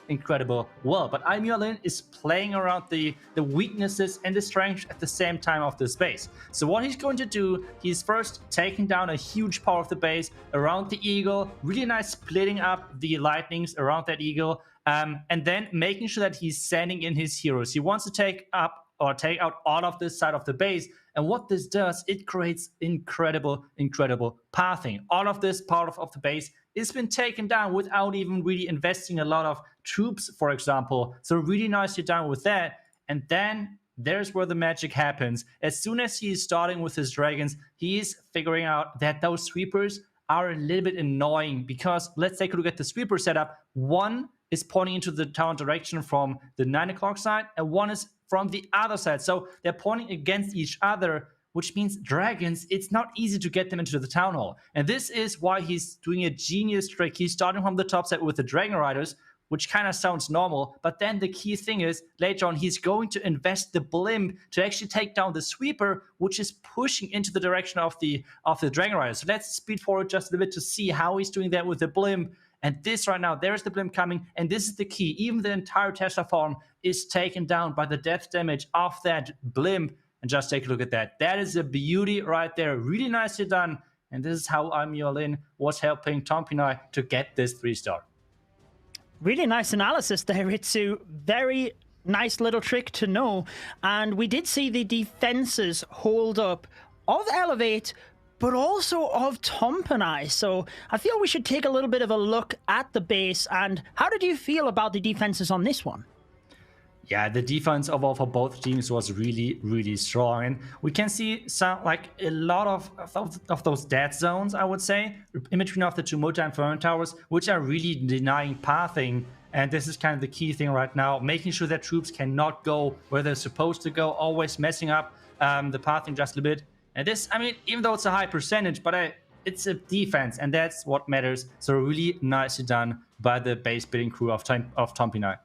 [SPEAKER 2] well. But Almiolin is playing around the weaknesses and the strengths at the same time of this base. So what he's going to do, he's first taking down a huge part of the base around the eagle, really nice splitting up the lightnings around that eagle, and then making sure that he's sending in his heroes. He wants to take out all of this side of the base. And what this does, it creates incredible pathing. All of this part of the base has been taken down without even really investing a lot of troops, for example. So really nicely done with that. And then there's where the magic happens. As soon as he is starting with his dragons, he is figuring out that those sweepers are a little bit annoying, because let's take a look at the sweeper setup. One is pointing into the town direction from the 9 o'clock side, and one is from the other side. So they're pointing against each other, which means dragons, it's not easy to get them into the town hall. And this is why he's doing a genius trick. He's starting from the top side with the dragon riders, which kind of sounds normal. But then the key thing is, later on, he's going to invest the blimp to actually take down the sweeper, which is pushing into the direction of the dragon riders. So let's speed forward just a little bit to see how he's doing that with the blimp. And this right now, there's the blimp coming, and this is the key. Even the entire Tesla farm is taken down by the death damage of that blimp. And just take a look at that. That is a beauty right there. Really nicely done. And this is how Almiolin was helping Tompinai to get this 3-star.
[SPEAKER 4] Really nice analysis there, Ritsu. Very nice little trick to know. And we did see the defenses hold up of Elevate, but also of Tompinai. So I feel we should take a little bit of a look at the base. And how did you feel about the defenses on this one?
[SPEAKER 2] Yeah, the defense overall for both teams was really strong. And we can see a lot of those dead zones, I would say, in between of the two multi-inferno towers, which are really denying pathing. And this is kind of the key thing right now, making sure that troops cannot go where they're supposed to go, always messing up the pathing just a bit. And this, I mean, even though it's a high percentage, but it's a defense, and that's what matters. So really nicely done by the base building crew of Tompinai.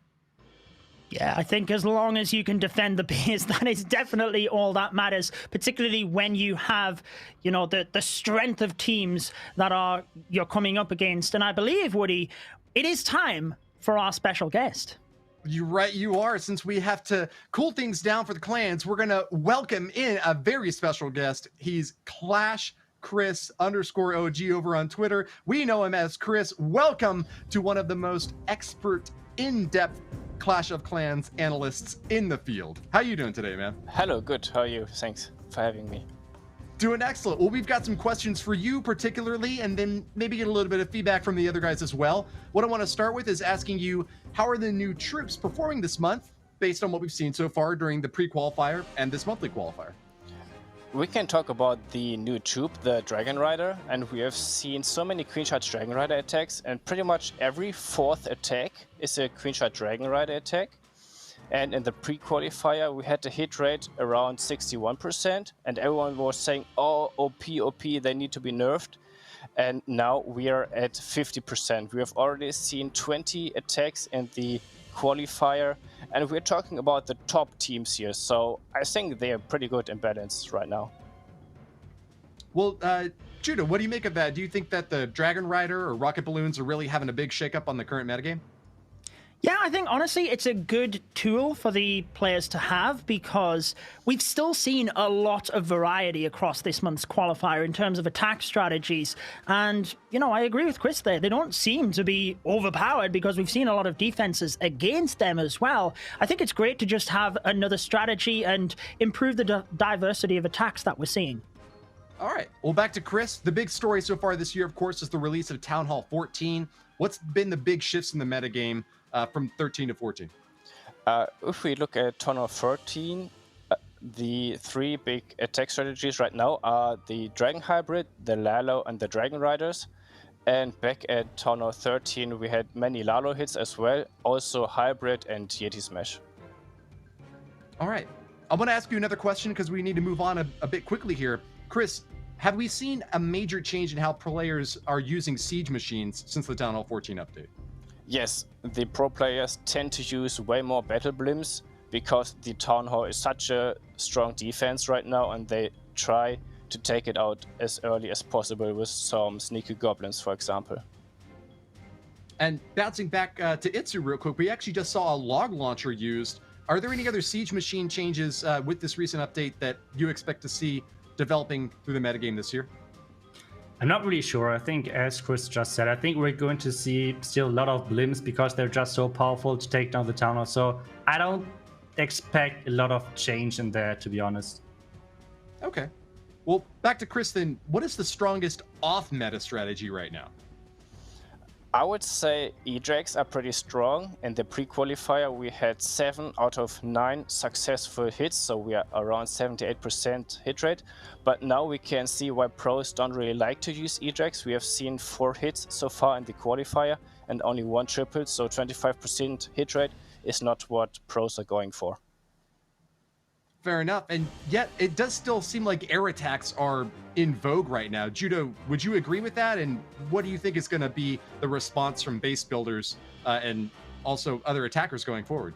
[SPEAKER 4] Yeah, I think as long as you can defend the base, that is definitely all that matters, particularly when you have, you know, the strength of teams that you're coming up against. And I believe, Woody, it is time for our special guest.
[SPEAKER 3] You're right, you are. Since we have to cool things down for the clans, we're going to welcome in a very special guest. He's Clash Chris _OG over on Twitter. We know him as Chris. Welcome to one of the most expert, in-depth Clash of Clans analysts in the field. How you doing today, man?
[SPEAKER 5] Hello, good. How are you? Thanks for having me.
[SPEAKER 3] Doing excellent. Well, we've got some questions for you particularly, and then maybe get a little bit of feedback from the other guys as well. What I want to start with is asking you, how are the new troops performing this month based on what we've seen so far during the pre-qualifier and this monthly qualifier?
[SPEAKER 5] We can talk about the new troop, the Dragon Rider, and we have seen so many Queen Charge Dragon Rider attacks, and pretty much every fourth attack is a Queen Charge Dragon Rider attack. And in the pre-qualifier, we had a hit rate around 61%, and everyone was saying, oh, OP, they need to be nerfed. And now we are at 50%. We have already seen 20 attacks in the qualifier, and we're talking about the top teams here, so I think they are pretty good and balanced right now.
[SPEAKER 3] Well, Judah, what do you make of that? Do you think that the Dragon Rider or Rocket Balloons are really having a big shakeup on the current metagame?
[SPEAKER 4] Yeah, I think honestly it's a good tool for the players to have, because we've still seen a lot of variety across this month's qualifier in terms of attack strategies. And, you know, I agree with Chris there. They don't seem to be overpowered because we've seen a lot of defenses against them as well. I think it's great to just have another strategy and improve the diversity of attacks that we're seeing.
[SPEAKER 3] All right. Well, back to Chris. The big story so far this year, of course, is the release of Town Hall 14. What's been the big shifts in the metagame from 13 to 14?
[SPEAKER 5] If we look at Town Hall 13, the three big attack strategies right now are the Dragon Hybrid, the Lalo, and the Dragon Riders. And back at Town Hall 13, we had many Lalo hits as well, also Hybrid and Yeti Smash.
[SPEAKER 3] All right. I want to ask you another question because we need to move on a bit quickly here. Chris, have we seen a major change in how players are using siege machines since the Town Hall 14 update?
[SPEAKER 5] Yes, the pro players tend to use way more battle blimps because the Town Hall is such a strong defense right now, and they try to take it out as early as possible with some sneaky goblins, for example.
[SPEAKER 3] And bouncing back to Itsu real quick, we actually just saw a log launcher used. Are there any other siege machine changes with this recent update that you expect to see developing through the metagame this year?
[SPEAKER 2] I'm not really sure. I think, as Chris just said, I think we're going to see still a lot of blimps because they're just so powerful to take down the town. So I don't expect a lot of change in there, to be honest. Okay.
[SPEAKER 3] Well, back to Chris then. What is the strongest off-meta strategy right now?
[SPEAKER 5] I would say E-Drags are pretty strong. In the pre-qualifier, we had 7 out of 9 successful hits, so we are around 78% hit rate. But now we can see why pros don't really like to use E-Drags. We have seen 4 hits so far in the qualifier and only 1 triple, so 25% hit rate is not what pros are going for.
[SPEAKER 3] Fair enough, and yet it does still seem like air attacks are in vogue right now. Judo, would you agree with that? And what do you think is going to be the response from base builders and also other attackers going forward?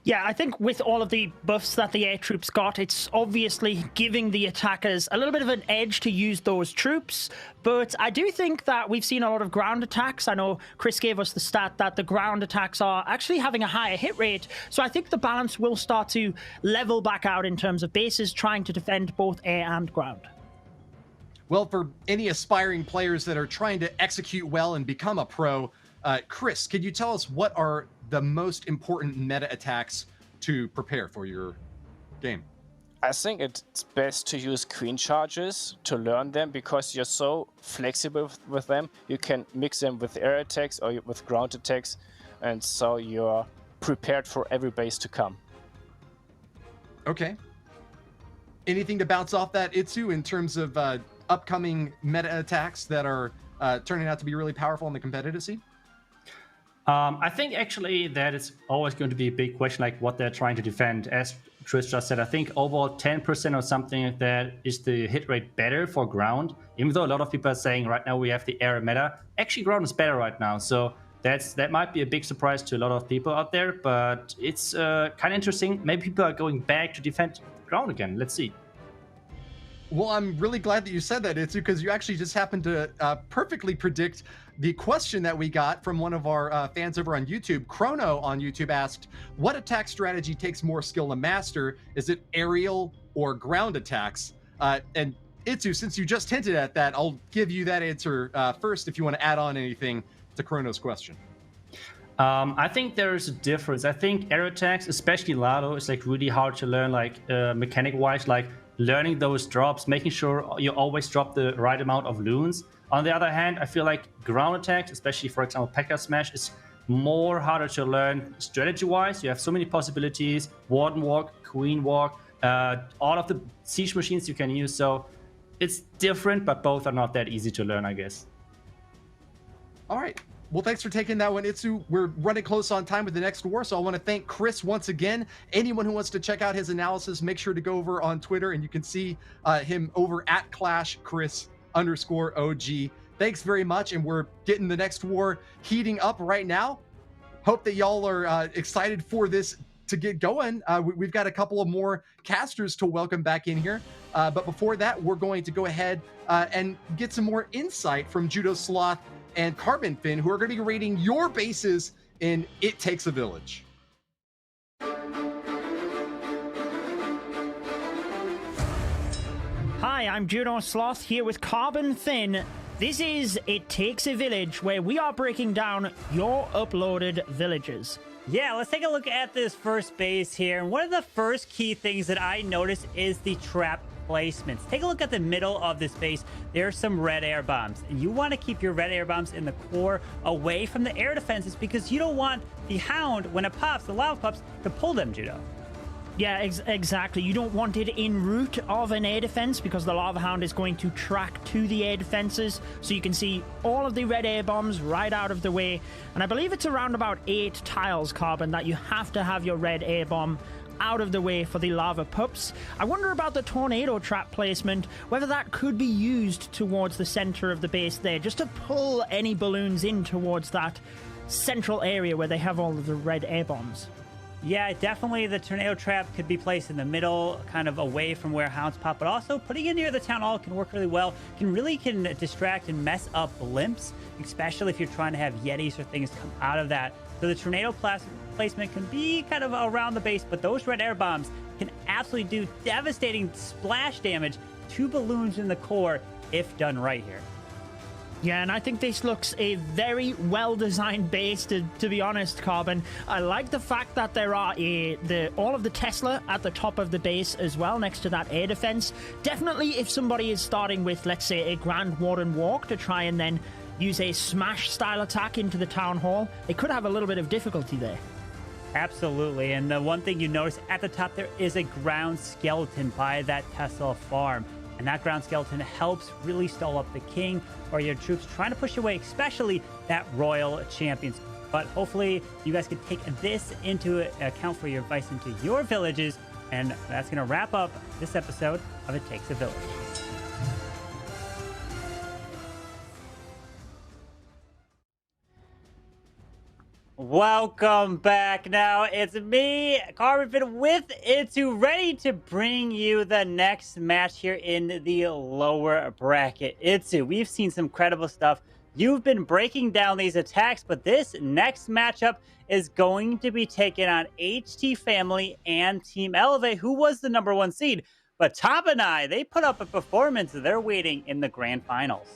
[SPEAKER 4] Yeah, I think with all of the buffs that the air troops got, it's obviously giving the attackers a little bit of an edge to use those troops. But I do think that we've seen a lot of ground attacks. I know Chris gave us the stat that the ground attacks are actually having a higher hit rate. So I think the balance will start to level back out in terms of bases trying to defend both air and ground.
[SPEAKER 3] Well, for any aspiring players that are trying to execute well and become a pro, Chris, could you tell us what are the most important meta attacks to prepare for your game?
[SPEAKER 5] I think it's best to use queen charges to learn them because you're so flexible with them. You can mix them with air attacks or with ground attacks, and so you're prepared for every base to come.
[SPEAKER 3] Okay. Anything to bounce off that, Itsu, in terms of upcoming meta attacks that are turning out to be really powerful in the competitive scene?
[SPEAKER 2] I think actually that is always going to be a big question, like what they're trying to defend. As Trish just said, I think overall 10% or something like that is the hit rate better for ground. Even though a lot of people are saying right now we have the air meta, actually ground is better right now. So that might be a big surprise to a lot of people out there, but it's kind of interesting. Maybe people are going back to defend ground again. Let's see.
[SPEAKER 3] Well, I'm really glad that you said that, Itsu, because you actually just happened to perfectly predict the question that we got from one of our fans over on YouTube. Chrono on YouTube asked, what attack strategy takes more skill to master? Is it aerial or ground attacks? And Itsu, since you just hinted at that, I'll give you that answer first if you want to add on anything to Chrono's question.
[SPEAKER 2] I think there's a difference. I think air attacks, especially Lado, is like really hard to learn, like mechanic-wise, like learning those drops, making sure you always drop the right amount of loons. On the other hand, I feel like ground attacks, especially for example P.E.K.K.A. Smash, is more harder to learn strategy-wise. You have so many possibilities: Warden Walk, Queen Walk, all of the siege machines you can use. So it's different, but both are not that easy to learn, I guess.
[SPEAKER 3] All right. Well, thanks for taking that one, Itsu. We're running close on time with the next war, so I want to thank Chris once again. Anyone who wants to check out his analysis, make sure to go over on Twitter, and you can see him over at @ClashChris_OG. Thanks very much, and we're getting the next war heating up right now. Hope that y'all are excited for this to get going. We've got a couple of more casters to welcome back in here. But before that, we're going to go ahead and get some more insight from Judo Sloth and Carbon Finn, who are going to be rating your bases in It Takes a Village.
[SPEAKER 4] Hi, I'm Judo Sloth here with Carbon Finn. This is It Takes a Village, where we are breaking down your uploaded villages.
[SPEAKER 1] Yeah, let's take a look at this first base here. And one of the first key things that I noticed is the trap placements. Take a look at the middle of this base. There's some red air bombs, and you want to keep your red air bombs in the core away from the air defenses because you don't want the hound, when it pops, the lava pops, to pull them, Judo.
[SPEAKER 4] Yeah, exactly. You don't want it in route of an air defense because the lava hound is going to track to the air defenses. So you can see all of the red air bombs right out of the way. And I believe it's around about 8 tiles, Carbon, that you have to have your red air bomb out of the way for the lava pups. I wonder about the tornado trap placement, whether that could be used towards the center of the base there, just to pull any balloons in towards that central area where they have all of the red air bombs.
[SPEAKER 1] Yeah, definitely the tornado trap could be placed in the middle, kind of away from where hounds pop, but also putting it near the town hall can work really well. Can distract and mess up blimps, especially if you're trying to have yetis or things come out of that. So the tornado placement can be kind of around the base, but those red air bombs can absolutely do devastating splash damage to balloons in the core if done right here.
[SPEAKER 4] Yeah, and I think this looks a very well-designed base, to be honest, Carbon. I like the fact that there are all of the Tesla at the top of the base as well, next to that air defense. Definitely, if somebody is starting with, let's say, a Grand Warden Walk to try and then use a smash-style attack into the Town Hall, they could have a little bit of difficulty there.
[SPEAKER 1] Absolutely, and the one thing you notice at the top, there is a ground skeleton by that Tesla farm. And that ground skeleton helps really stall up the king or your troops trying to push away, especially that royal champions. But hopefully you guys can take this into account for your advice into your villages. And that's going to wrap up this episode of It Takes a Village. Welcome back. Now it's me, Carbon, with Itsu, ready to bring you the next match here in the lower bracket. Itsu, we've seen some incredible stuff. You've been breaking down these attacks, but this next matchup is going to be taken on HT Family and Team Elevate, who was the #1 seed. But Top and I, they put up a performance. They're waiting in the grand finals.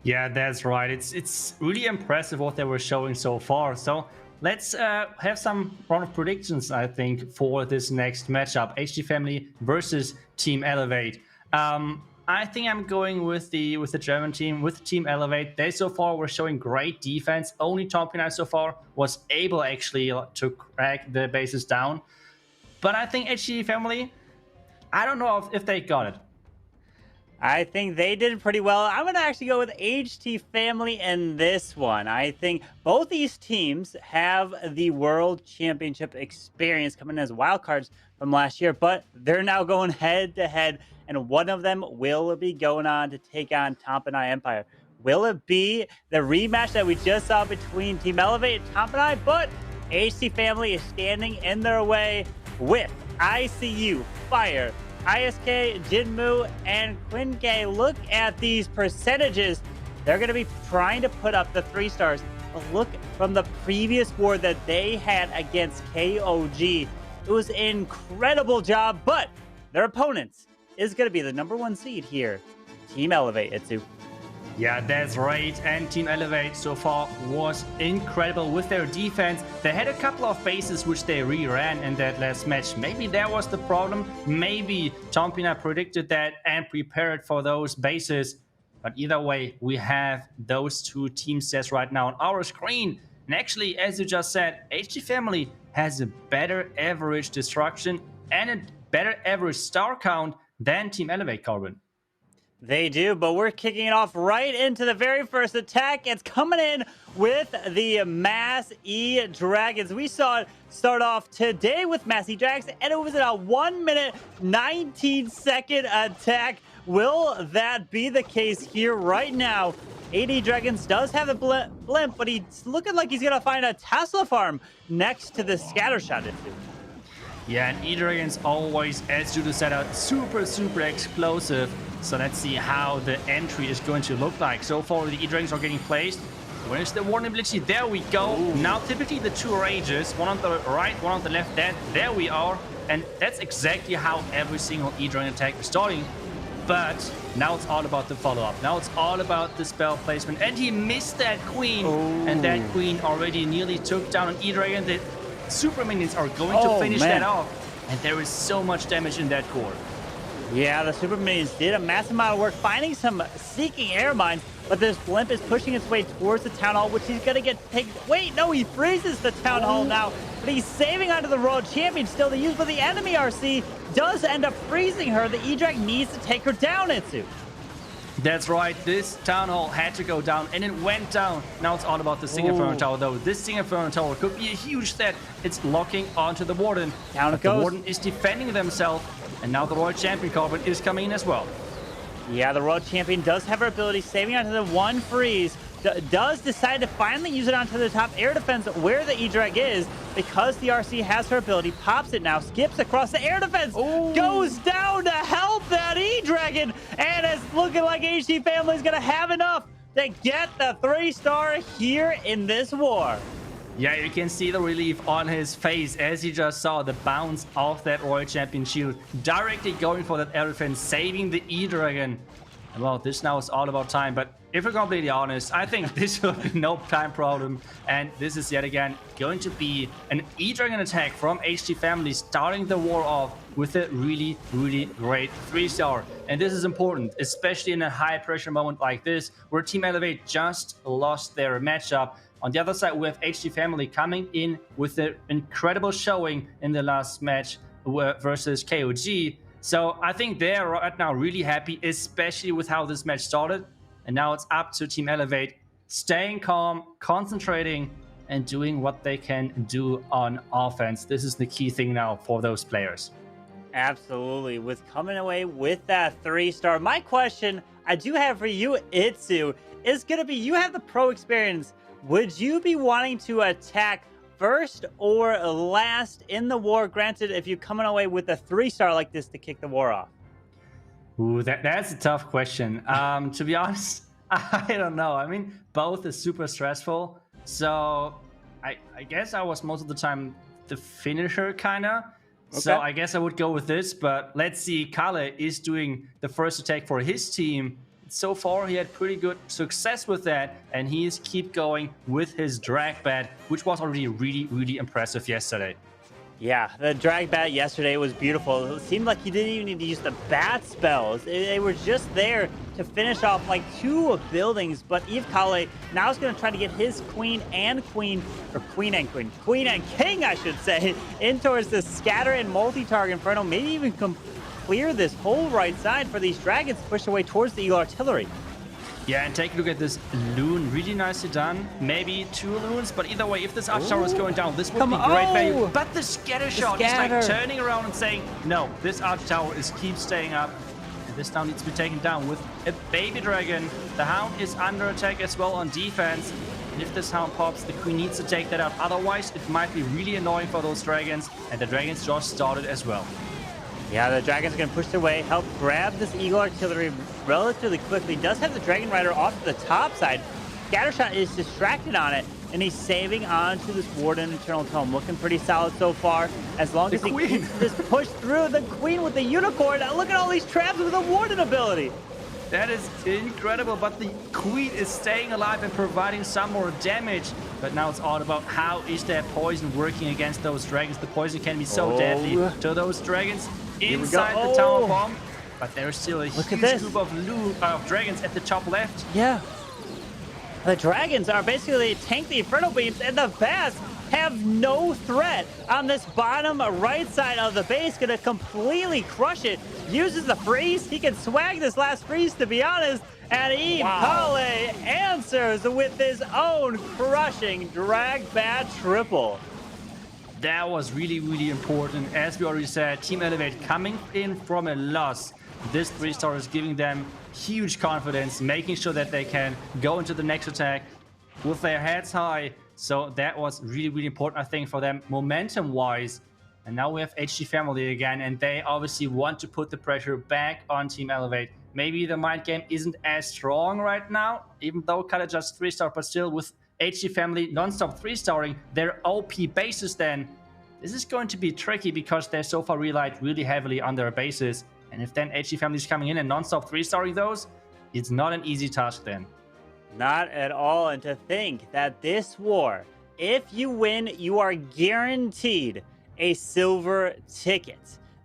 [SPEAKER 2] Yeah, that's right. It's really impressive what they were showing so far. So let's have some round of predictions, I think, for this next matchup. HT Family versus Team Elevate. I think I'm going with the German team, with Team Elevate. They so far were showing great defense. Only Tom Pinay so far was able actually to crack the bases down. But I think HT Family, I don't know if they got it.
[SPEAKER 1] I think they did pretty well. I'm going to actually go with HT Family in this one. I think both these teams have the World Championship experience coming as wildcards from last year, but they're now going head-to-head, and one of them will be going on to take on Tompanai Empire. Will it be the rematch that we just saw between Team Elevate and Tompanai? But HT Family is standing in their way with ICU, Fire, ISK, Jinmu, and Quinke. Look at these percentages. They're going to be trying to put up the 3 stars. But look from the previous war that they had against KOG. It was an incredible job, but their opponents is going to be the #1 seed here, Team Elevate, Itsu.
[SPEAKER 2] Yeah, that's right. And Team Elevate so far was incredible with their defense. They had a couple of bases which they re-ran in that last match. Maybe that was the problem. Maybe Tom Pinay predicted that and prepared for those bases. But either way, we have those two team sets right now on our screen. And actually, as you just said, HT Family has a better average destruction and a better average star count than Team Elevate, Corbin.
[SPEAKER 1] They do, but we're kicking it off right into the very first attack. It's coming in with the Mass E Dragons. We saw it start off today with Mass E Dragons, and it was a 1 minute, 19 second attack. Will that be the case here right now? AD Dragons does have a blimp, but he's looking like he's going to find a Tesla farm next to the scattershot.
[SPEAKER 2] Yeah, and E-Dragons always, as Judo said, are super explosive. So let's see how the entry is going to look like. So far, the E-Dragons are getting placed. Where's the warning ability? There we go. Ooh. Now, typically the 2 rages, one on the right, one on the left. There we are. And that's exactly how every single E-Dragon attack is starting. But now it's all about the follow-up. Now it's all about the spell placement. And he missed that queen. Ooh. And that queen already nearly took down an E-Dragon. The super minions are going to finish that off. And there is so much damage in that core.
[SPEAKER 1] Yeah, the super minions did a massive amount of work finding some seeking air mines, but this blimp is pushing its way towards the town hall, which he's gonna get taken. Wait, no, he freezes the town hall now, but he's saving onto the Royal Champion still to use, but the enemy RC does end up freezing her. The E-Drag needs to take her down, Itsu.
[SPEAKER 2] That's right, this town hall had to go down, and it went down. Now it's all about the Sing Inferno Tower, though. This Sing Inferno Tower could be a huge threat. It's locking onto the Warden.
[SPEAKER 1] Down it goes.
[SPEAKER 2] The Warden is defending themselves, and now the Royal Champion Corbin is coming in as well.
[SPEAKER 1] Yeah, the Royal Champion does have her ability, saving onto the 1 freeze, does decide to finally use it onto the top air defense where the E-Drag is, because the RC has her ability, pops it now, skips across the air defense, goes down to help that E-Dragon, and it's looking like HT Family is going to have enough to get the 3-star here in this war.
[SPEAKER 2] Yeah, you can see the relief on his face as he just saw the bounce of that Royal Champion shield, directly going for that air defense, saving the E-Dragon. Well, this now is all about time, but if we're completely honest, I think this will be no time problem, and this is yet again going to be an E-Dragon attack from HT Family, starting the war off with a really, really great 3-star. And this is important, especially in a high-pressure moment like this, where Team Elevate just lost their matchup. On the other side, we have HT Family coming in with an incredible showing in the last match versus KOG. So I think they're right now really happy, especially with how this match started. And now it's up to Team Elevate staying calm, concentrating, and doing what they can do on offense. This is the key thing now for those players.
[SPEAKER 1] Absolutely. With coming away with that 3-star, my question I do have for you, Itsu, is going to be, you have the pro experience. Would you be wanting to attack first or last in the war? Granted, if you're coming away with a 3-star like this to kick the war off.
[SPEAKER 2] Ooh, that's a tough question. To be honest, I don't know. I mean, both is super stressful. So I guess I was most of the time the finisher, kind of. Okay. So I guess I would go with this. But let's see. Kale is doing the first attack for his team. So far, he had pretty good success with that, and he's keep going with his drag bat, which was already really, really impressive yesterday.
[SPEAKER 1] Yeah, the drag bat yesterday was beautiful. It seemed like he didn't even need to use the bat spells. They were just there to finish off like 2 buildings, but Eve Kale now is going to try to get his queen and king, I should say, in towards the scatter and multi-target inferno, maybe even clear this whole right side for these dragons to push away towards the Eagle Artillery.
[SPEAKER 2] Yeah, and take a look at this loon. Really nicely done. Maybe 2 loons, but either way, if this arch tower is going down, this would be great value. But the scatter shot is like turning around and saying, no, this arch tower is keep staying up. And this now needs to be taken down with a baby dragon. The hound is under attack as well on defense. And if this hound pops, the queen needs to take that out. Otherwise, it might be really annoying for those dragons. And the dragons just started as well.
[SPEAKER 1] Yeah, the Dragon's going to push their way, help grab this Eagle Artillery relatively quickly. Does have the Dragon Rider off to the top side. Scattershot is distracted on it, and he's saving onto this Warden Eternal Tome. Looking pretty solid so far. As long as he keeps this push through, the Queen with the Unicorn. Look at all these traps with the Warden ability.
[SPEAKER 2] That is incredible, but the Queen is staying alive and providing some more damage. But now it's all about how is that poison working against those dragons. The poison can be so deadly to those dragons inside the tower bomb. But there's still a huge group of dragons at the top left.
[SPEAKER 1] Yeah. The dragons are basically tank the Inferno Beams, and the Bats have no threat on this bottom right side of the base. Gonna completely crush it. Uses the freeze. He can swag this last freeze, to be honest. And Eve Kale answers with his own crushing drag bat triple.
[SPEAKER 2] That was really, really important. As we already said, Team Elevate coming in from a loss. This 3-star is giving them huge confidence, making sure that they can go into the next attack with their heads high. So that was really, really important, I think, for them momentum-wise. And now we have HT Family again, and they obviously want to put the pressure back on Team Elevate. Maybe the mind game isn't as strong right now, even though Kale just 3-star, but still with HT Family non-stop 3-starring their OP bases then. This is going to be tricky because they so far relied really heavily on their bases. And if then HT Family is coming in and non-stop 3-starring those, it's not an easy task then.
[SPEAKER 1] Not at all. And to think that this war, if you win, you are guaranteed a silver ticket.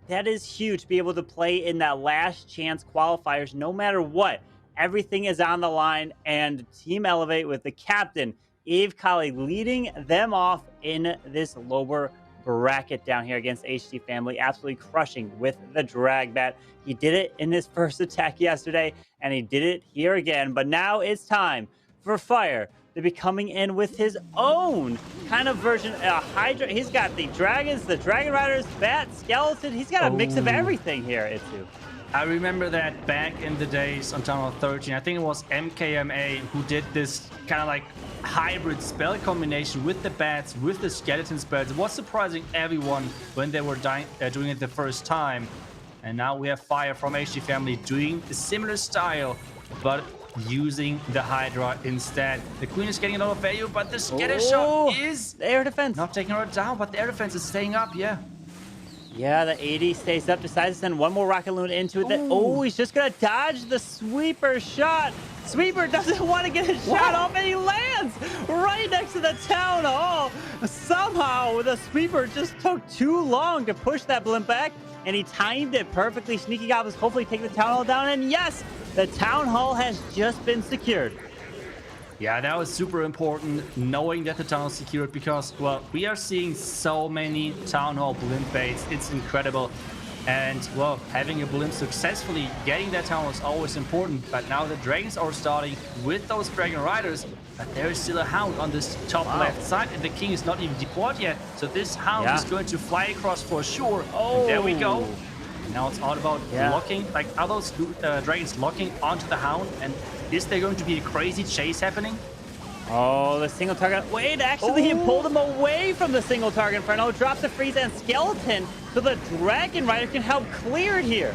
[SPEAKER 1] That is huge to be able to play in that last chance qualifiers no matter what. Everything is on the line, and Team Elevate with the captain, Eve Kale, leading them off in this lower bracket down here against HT Family, absolutely crushing with the drag bat. He did it in his first attack yesterday, and he did it here again. But now it's time for Fire to be coming in with his own kind of version. Hydra. He's got the dragons, the dragon riders, bat, skeleton. He's got a mix of everything here, Itsu.
[SPEAKER 2] I remember that back in the days on Town Hall 13, I think it was MKMA who did this kind of like hybrid spell combination with the bats, with the skeleton spells. It was surprising everyone when they were doing it the first time. And now we have Fire from HT Family doing a similar style, but using the Hydra instead. The Queen is getting a lot of value, but the scatter shot is
[SPEAKER 1] the air defense.
[SPEAKER 2] not taking her down, but the air defense is staying up, yeah.
[SPEAKER 1] Yeah, the 80 stays up, decides to send one more rocket loon into it. He's just gonna dodge the sweeper shot. Sweeper doesn't want to get his shot off, and he lands right next to the town hall. Somehow, the sweeper just took too long to push that blimp back, and he timed it perfectly. Sneaky Goblins hopefully take the town hall down, and yes, the town hall has just been secured.
[SPEAKER 2] Yeah, that was super important, knowing that the town is secured, because, well, we are seeing so many town hall blimp baits. It's incredible. And, well, having a blimp successfully getting that town is always important. But now the dragons are starting with those dragon riders. But there is still a hound on this top left side, and the king is not even deployed yet. So this hound is going to fly across for sure. And there we go. Now it's all about locking. Like, are those dragons locking onto the hound? And is there going to be a crazy chase happening?
[SPEAKER 1] Oh, the single target. Wait, actually, he pulled him away from the single target Inferno. Drops the freeze and skeleton so the Dragon Rider can help clear it here.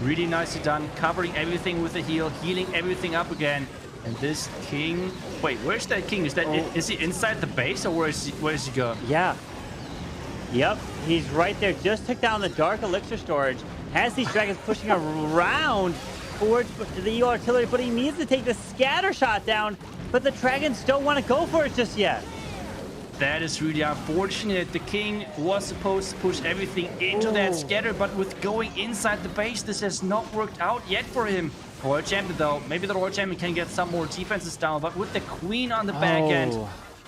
[SPEAKER 2] Really nicely done. Covering everything with the heal, healing everything up again. And this king... Wait, where's that king? Is he inside the base, or where is he going?
[SPEAKER 1] Yeah. Yep, he's right there. Just took down the Dark Elixir storage. Has these dragons pushing around towards the EU artillery, but he needs to take the scatter shot down, but the dragons don't want to go for it just yet.
[SPEAKER 2] That is really unfortunate. The king was supposed to push everything into that scatter, but with going inside the base, this has not worked out yet for him. Royal Champion, though, maybe the Royal Champion can get some more defenses down, but with the Queen on the back end,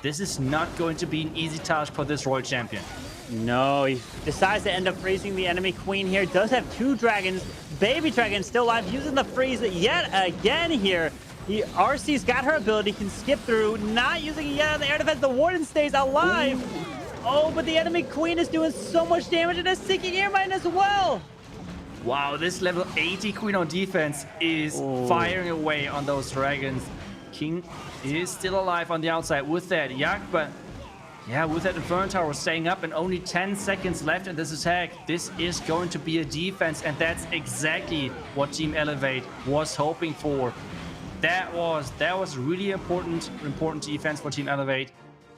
[SPEAKER 2] this is not going to be an easy task for this Royal Champion.
[SPEAKER 1] No, he decides to end up freezing the enemy Queen here. Does have two dragons. Baby dragon still alive, using the freeze yet again here. The RC's got her ability, can skip through, not using it yet on the air defense. The Warden stays alive. Oh, but the enemy Queen is doing so much damage, and a sinking air mine as well.
[SPEAKER 2] Wow, this level 80 Queen on defense is firing away on those dragons. King is still alive on the outside with that Yak, but yeah, with that Inferno Tower staying up and only 10 seconds left in this attack, this is going to be a defense, and that's exactly what Team Elevate was hoping for. That was really important defense for Team Elevate,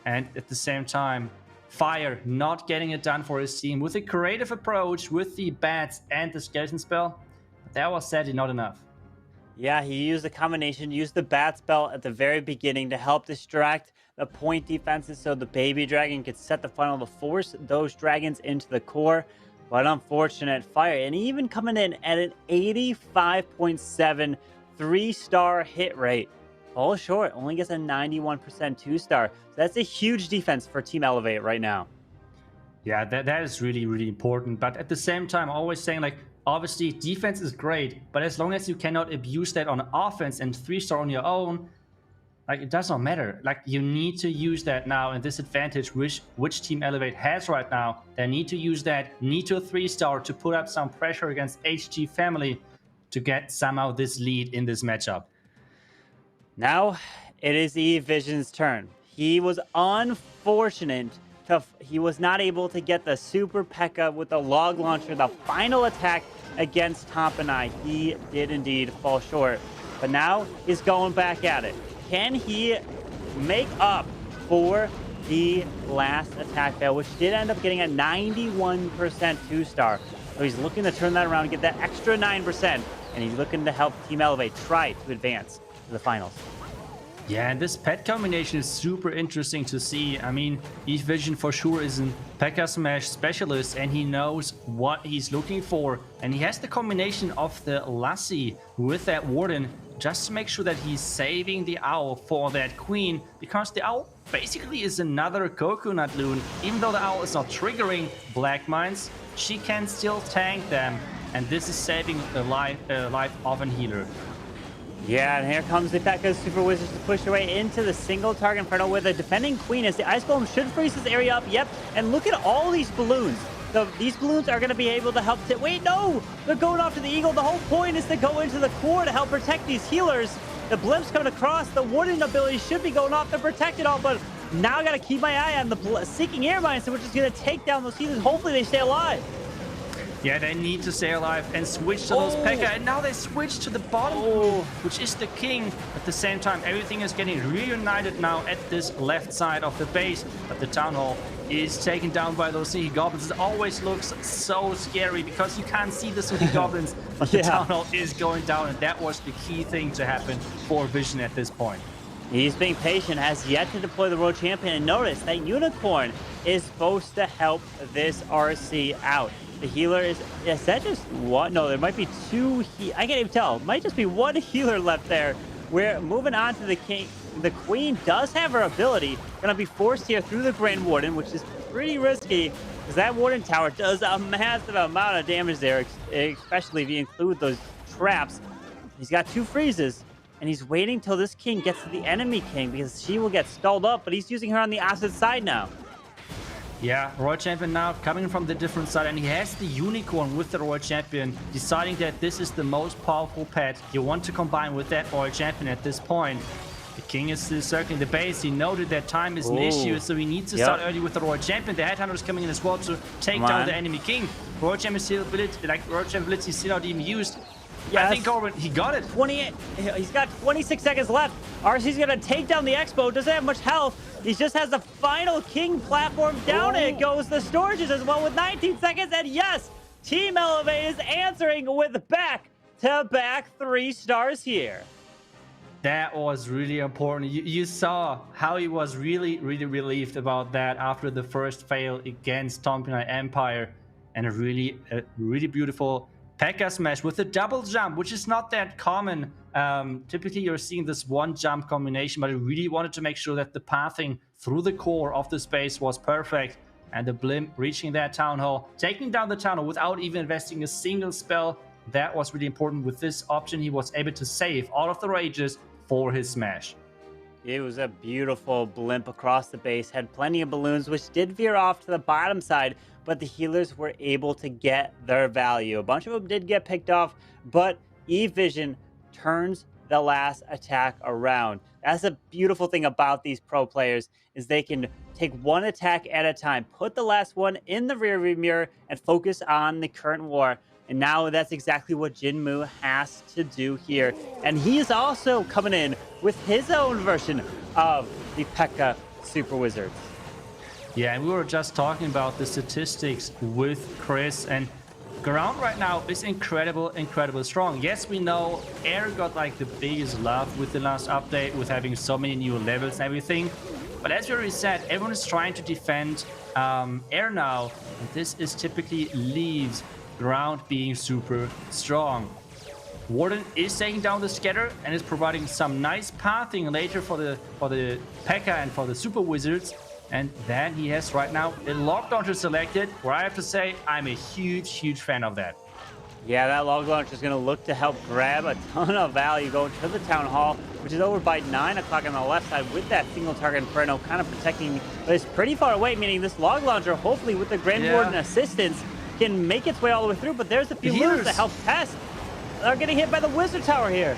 [SPEAKER 2] and at the same time, Fire not getting it done for his team with a creative approach with the bats and the skeleton spell, but that was sadly not enough.
[SPEAKER 1] Yeah, he used a combination, used the bat spell at the very beginning to help distract the point defenses so the baby dragon could set the funnel to force those dragons into the core. But unfortunate, Fire, and even coming in at an 85.7 3-star hit rate. Falls short, only gets a 91% 2-star. So that's a huge defense for Team Elevate right now.
[SPEAKER 2] Yeah, that is really, really important. But at the same time, always saying, like, obviously defense is great, but as long as you cannot abuse that on offense and 3-star on your own, like, it does not matter. Like, you need to use that now, and this advantage which Team Elevate has right now, they need to use that, need to 3-star to put up some pressure against HG Family to get somehow this lead in this matchup.
[SPEAKER 1] Now it is E-Vision's turn. He was unfortunate. He was not able to get the Super P.E.K.K.A with the log launcher, the final attack against Tomp and I. He did indeed fall short, but now he's going back at it. Can he make up for the last attack fail, which did end up getting a 91% 2-star? So he's looking to turn that around and get that extra 9%, and he's looking to help Team Elevate try to advance to the finals.
[SPEAKER 2] Yeah, and this pet combination is super interesting to see. I mean, E-Vision for sure is an P.E.K.K.A Smash specialist, and he knows what he's looking for. And he has the combination of the Lassie with that Warden just to make sure that he's saving the Owl for that Queen, because the Owl basically is another Coconut Loon. Even though the Owl is not triggering Black Mines, she can still tank them, and this is saving the life of an healer.
[SPEAKER 1] Yeah, and here comes the P.E.K.K.A Super Wizards to push their way into the single target Inferno where the defending Queen is. The Ice Golem should freeze this area up. Yep, and look at all these balloons. these balloons are going to be able to help. Wait, no! They're going off to the Eagle. The whole point is to go into the core to help protect these healers. The blimp's coming across. The wooden ability should be going off to protect it all, but now I got to keep my eye on the Seeking Air Mines, which is going to take down those healers. Hopefully they stay alive.
[SPEAKER 2] Yeah, they need to stay alive and switch to those P.E.K.K.A. And now they switch to the bottom blue, which is the king. At the same time, everything is getting reunited now at this left side of the base. But the Town Hall is taken down by those Sneaky Goblins. It always looks so scary because you can't see the Sneaky Goblins. But the Town Hall is going down, and that was the key thing to happen for Vision at this point.
[SPEAKER 1] He's being patient, has yet to deploy the World Champion. And notice that Unicorn is supposed to help this RC out. The healer is that just one? No, there might be two. I can't even tell. It might just be one healer left there. We're moving on to the king. The queen does have her ability. Gonna be forced here through the Grand Warden, which is pretty risky because that Warden Tower does a massive amount of damage there, especially if you include those traps. He's got 2 freezes, and he's waiting till this king gets to the enemy king because she will get stalled up, but he's using her on the opposite side now.
[SPEAKER 2] Yeah, Royal Champion now coming from the different side, and he has the Unicorn with the Royal Champion, deciding that this is the most powerful pet you want to combine with that Royal Champion at this point. The king is still circling the base. He noted that time is an issue, so he needs to start early with the Royal Champion. The Headhunter is coming in as well to take down the enemy king. Royal Champion still ability, Royal Champion ability is still not even used. Yeah, I think Corbin, he got it.
[SPEAKER 1] 28. He's got 26 seconds left. RC's gonna take down the Expo. Doesn't have much health. He just has the final king platform down. It goes the storages as well with 19 seconds. And yes, Team Elevate is answering with back-to-back 3 stars here.
[SPEAKER 2] That was really important. You saw how he was really relieved about that after the first fail against Tompkins Empire, and a really beautiful P.E.K.K.A. smash with a double jump, which is not that common. Typically, you're seeing this one jump combination, but I really wanted to make sure that the pathing through the core of the space was perfect. And the blimp reaching that Town Hall, taking down the Town Hall without even investing a single spell. That was really important. With this option, he was able to save all of the rages for his smash.
[SPEAKER 1] It was a beautiful blimp across the base, had plenty of balloons, which did veer off to the bottom side, but the healers were able to get their value. A bunch of them did get picked off, but E-Vision turns the last attack around. That's a beautiful thing about these pro players, is they can take one attack at a time, put the last one in the rearview mirror, and focus on the current war. And now that's exactly what Jinmu has to do here. And he is also coming in with his own version of the P.E.K.K.A. Super Wizards.
[SPEAKER 2] Yeah, and we were just talking about the statistics with Chris, and ground right now is incredible strong. Yes, we know Air got like the biggest love with the last update, with having so many new levels and everything. But as we already said, everyone is trying to defend Air now, and this is typically leaves ground being super strong. Warden is taking down the scatter and is providing some nice pathing later for the P.E.K.K.A. and for the Super Wizards. And then he has right now a lock launcher selected, where I have to say I'm a huge fan of that.
[SPEAKER 1] Yeah, that log launcher is going to look to help grab a ton of value going to the Town Hall, which is over by 9 o'clock on the left side with that single target Inferno kind of protecting, but it's pretty far away, meaning this log launcher, hopefully with the Grand Warden assistance, can make its way all the way through. But there's a few moves to help test. They're getting hit by the Wizard Tower here.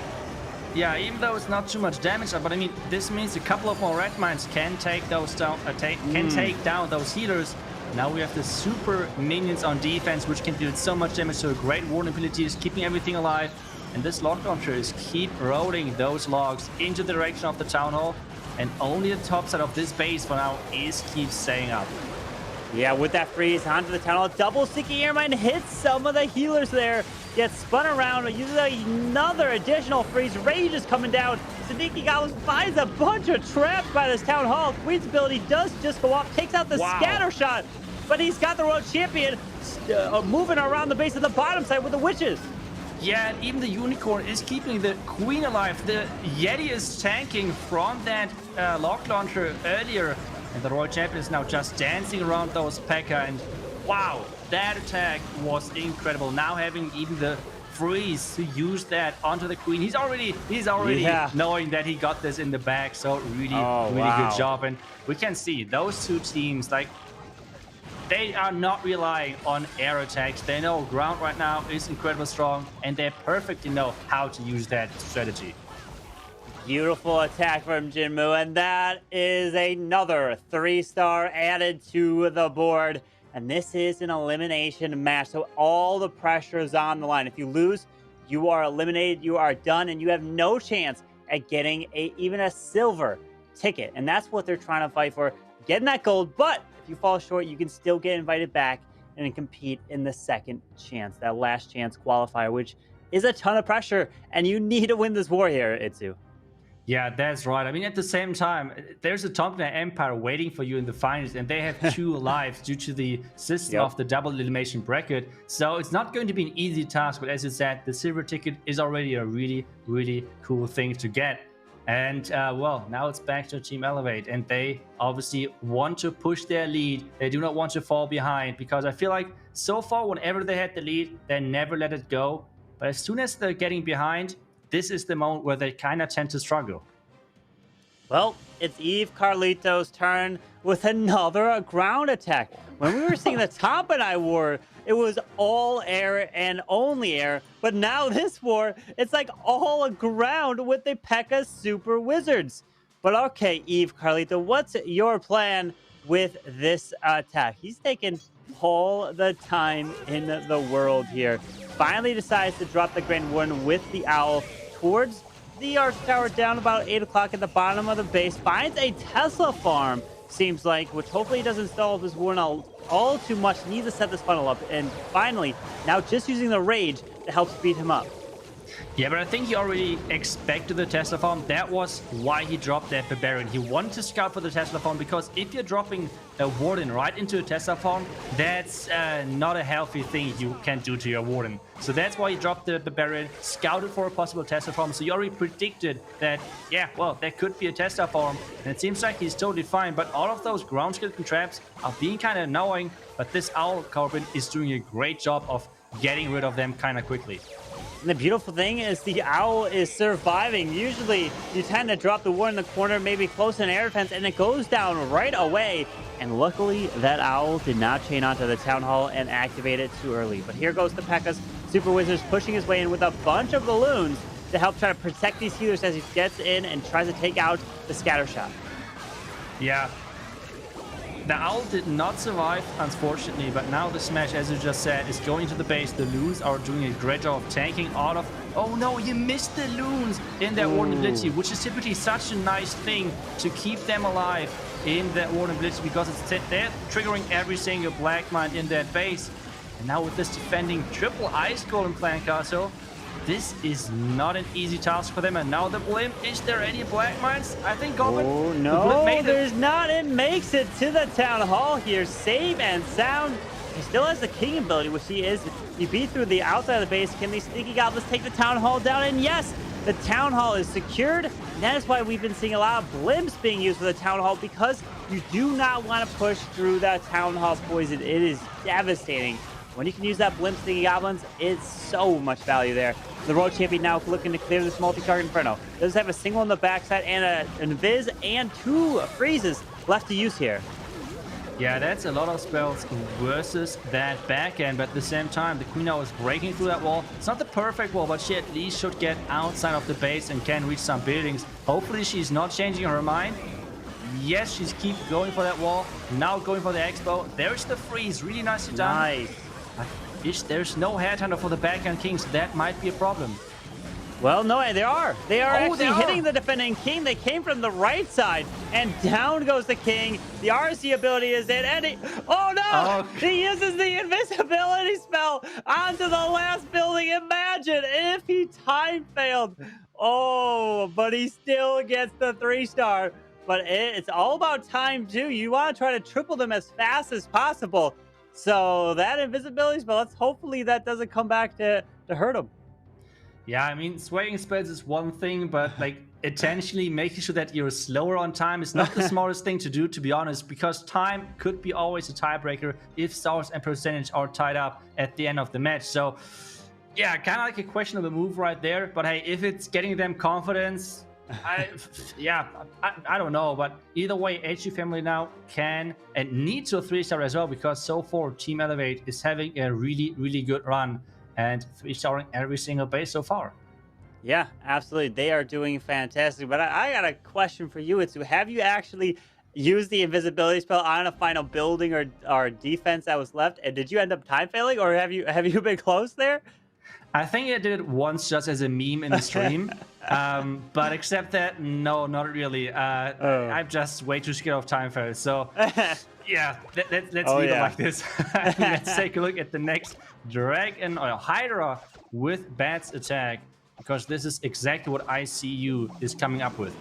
[SPEAKER 2] Yeah, even though it's not too much damage, but I mean, this means a couple of more red mines can take those down, take down those healers. Now we have the super minions on defense, which can deal so much damage. So a great warden ability is keeping everything alive, and this log launcher is keep rolling those logs into the direction of the Town Hall, and only the top side of this base for now is keep staying up.
[SPEAKER 1] Yeah, with that freeze onto the Town Hall, double Seeking Air Mine hits some of the healers there. Gets spun around, uses another additional freeze. Rage is coming down. Sneaky Goblins finds a bunch of traps by this Town Hall. Queen's ability does just go off, takes out the scatter shot, but he's got the World Champion moving around the base of the bottom side with the witches.
[SPEAKER 2] Yeah, and even the Unicorn is keeping the Queen alive. The Yeti is tanking from that lock launcher earlier, and the Royal Champion is now just dancing around those P.E.K.K.A. and wow, that attack was incredible. Now having even the freeze to use that onto the Queen. He's already knowing that he got this in the bag. So really good job. And we can see those two teams, like, they are not relying on air attacks. They know ground right now is incredibly strong, and they perfectly know how to use that strategy.
[SPEAKER 1] Beautiful attack from Jinmu, and that is another 3-star added to the board. And this is an elimination match, so all the pressure is on the line. If you lose, you are eliminated, you are done, and you have no chance at getting even a silver ticket. And that's what they're trying to fight for, getting that gold. But if you fall short, you can still get invited back and compete in the second chance, that last chance qualifier, which is a ton of pressure, and you need to win this war here, Itsu.
[SPEAKER 2] Yeah, that's right. I mean, at the same time, there's a Tonkin Empire waiting for you in the finals, and they have 2 lives due to the system of the double elimination bracket. So it's not going to be an easy task, but as you said, the silver ticket is already a really, really cool thing to get. And, well, now it's back to Team Elevate, and they obviously want to push their lead. They do not want to fall behind, because I feel like so far, whenever they had the lead, they never let it go. But as soon as they're getting behind, this is the moment where they kind of tend to struggle.
[SPEAKER 1] Well, it's Eve Carlito's turn with another ground attack. When we were seeing the Top and I war, it was all air and only air. But now this war, it's like all ground with the P.E.K.K.A Super Wizards. But okay, Eve Carlito, what's your plan with this attack? He's taken all the time in the world here. Finally decides to drop the Grand Warden with the Owl towards the Arch Tower, down about 8 o'clock at the bottom of the base. Finds a Tesla farm, seems like, which hopefully doesn't stall this Warden all too much. Needs to set this funnel up. And finally, now just using the Rage to help speed him up.
[SPEAKER 2] Yeah, but I think he already expected the Tesla farm. That was why he dropped that Barbarian. He wanted to scout for the Tesla farm, because if you're dropping a Warden right into a Tesla farm, that's not a healthy thing you can do to your Warden. So that's why he dropped the Barbarian, scouted for a possible Tesla farm. So he already predicted that, yeah, well, there could be a Tesla farm. And it seems like he's totally fine. But all of those ground skeleton traps are being kind of annoying. But this Owl Carbon is doing a great job of getting rid of them kind of quickly.
[SPEAKER 1] And the beautiful thing is the Owl is surviving. Usually, you tend to drop the war in the corner, maybe close to an air defense, and it goes down right away. And luckily, that Owl did not chain onto the Town Hall and activate it too early. But here goes the P.E.K.K.A's Super Wizards pushing his way in with a bunch of balloons to help try to protect these healers as he gets in and tries to take out the scatter shot.
[SPEAKER 2] Yeah. The Owl did not survive, unfortunately, but now the Smash, as you just said, is going to the base. The Loons are doing a great job of tanking out of... Oh no, you missed the Loons in their Warden Ability, which is typically such a nice thing to keep them alive in that Warden Ability, because they're triggering every single Black Mine in that base. And now with this defending triple Ice Golem Clan Castle, this is not an easy task for them. And now the Blimp, is there any Black Mines? I think Goblin...
[SPEAKER 1] Oh no, there's not. It makes it to the Town Hall here, safe and sound. He still has the King ability, which he is. He beat through the outside of the base. Can these sneaky goblins take the Town Hall down? And yes, the Town Hall is secured. And that is why we've been seeing a lot of blimps being used for the Town Hall, because you do not want to push through that Town Hall poison. It is devastating. When you can use that blimp sneaky goblins, it's so much value there. The Road Champion now looking to clear this multi-target Inferno. Does have a single on the backside and an Invis and 2 freezes left to use here.
[SPEAKER 2] Yeah, that's a lot of spells versus that back end, but at the same time, the Queen now is breaking through that wall. It's not the perfect wall, but she at least should get outside of the base and can reach some buildings. Hopefully she's not changing her mind. Yes, she's keep going for that wall. Now going for the Expo. There's the freeze. Really nicely done.
[SPEAKER 1] Nice.
[SPEAKER 2] There's no headhunter for the backhand king, so that might be a problem.
[SPEAKER 1] Well, no, they are. They are actually
[SPEAKER 2] they
[SPEAKER 1] hitting the defending king. They came from the right side, and down goes the king. The RC ability is in, and oh no! He uses the invisibility spell onto the last building. Imagine if he time failed. Oh, but he still gets the 3-star. But it's all about time, too. You want to try to triple them as fast as possible. So that invisibility spell, hopefully that doesn't come back to hurt him.
[SPEAKER 2] Yeah, I mean, swaying spells is one thing, but like intentionally making sure that you're slower on time is not the smartest thing to do, to be honest, because time could be always a tiebreaker if stars and percentage are tied up at the end of the match. So yeah, kind of like a questionable move right there, but hey, if it's getting them confidence, I don't know, but either way, HG Family now can and need to 3-star as well, because so far Team Elevate is having a really good run and 3-starring every single base so far.
[SPEAKER 1] Yeah, absolutely. They are doing fantastic. But I got a question for you. It's, have you actually used the invisibility spell on a final building or defense that was left? And did you end up time failing, or have you been close there?
[SPEAKER 2] I think I did it once just as a meme in the stream. But except that, no, not really. I'm just way too scared of time fail. So yeah, let's leave it like this. Let's take a look at the next Dragon or Hydra with Bat's attack, because this is exactly what ICU is coming up with.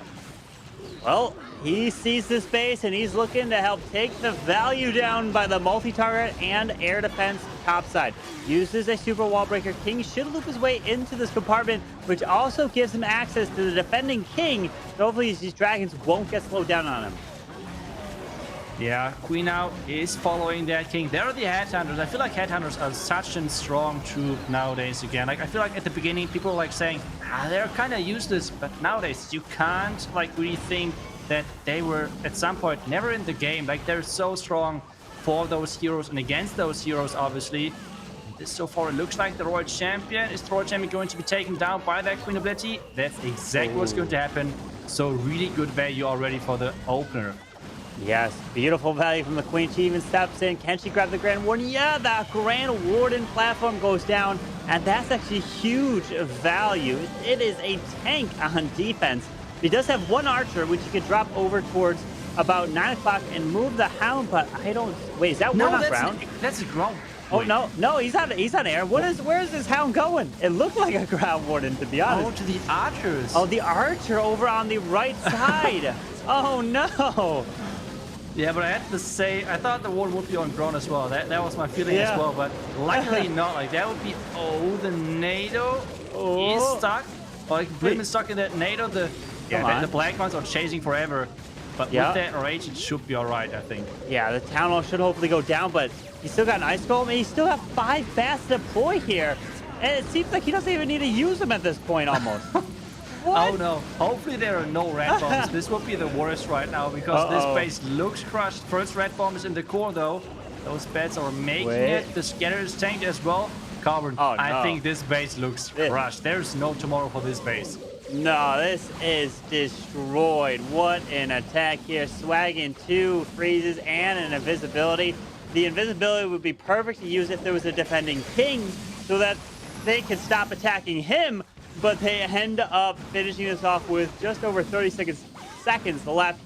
[SPEAKER 1] Well, he sees this base and he's looking to help take the value down by the multi-target and air defense topside. Uses a super wall breaker. King should loop his way into this compartment, which also gives him access to the defending King. So hopefully these dragons won't get slowed down on him.
[SPEAKER 2] Yeah, Queen now is following that King. There are the Headhunters. I feel like Headhunters are such a strong troop nowadays again. Like, I feel like at the beginning people were like saying, they're kind of useless, but nowadays you can't like really think that they were at some point never in the game. Like, they're so strong for those heroes and against those heroes, obviously. This so far it looks like the Royal Champion. Is the Royal Champion going to be taken down by that Queen ability? That's exactly what's going to happen. So really good value already for the opener.
[SPEAKER 1] Yes, beautiful value from the Queen. She even steps in. Can she grab the Grand Warden? Yeah, the Grand Warden platform goes down, and that's actually huge value. It is a tank on defense. He does have one archer, which he could drop over towards about 9 o'clock and move the Hound, but I don't... Wait, is that one on ground?
[SPEAKER 2] That's a ground.
[SPEAKER 1] Oh, no, he's on air. Where is this Hound going? It looked like a Ground Warden, to be honest.
[SPEAKER 2] Oh, to the archers.
[SPEAKER 1] Oh, the archer over on the right side. Oh, no.
[SPEAKER 2] Yeah, but I have to say, I thought the Warden would be on ground as well. That was my feeling as well, but luckily not. Like, that would be... Oh, the NATO is stuck. Like, Blim is stuck in that NATO. The black ones are chasing forever. But with that rage, it should be alright, I think. Yeah, the Town Hall should hopefully go down, but he's still got an Ice Golem, and he's still got 5 bats to deploy here. And it seems like he doesn't even need to use them at this point, almost. What? Oh no, hopefully there are no red bombs. This would be the worst right now, because this base looks crushed. First red bomb is in the core though. Those bats are making it. The scatter is tanked as well. Carbon, I think this base looks crushed. There's no tomorrow for this base.
[SPEAKER 1] No, this is destroyed. What an attack here. Swagging 2 freezes and an invisibility. The invisibility would be perfect to use if there was a defending King, so that they could stop attacking him. But they end up finishing this off with just over 30 seconds left.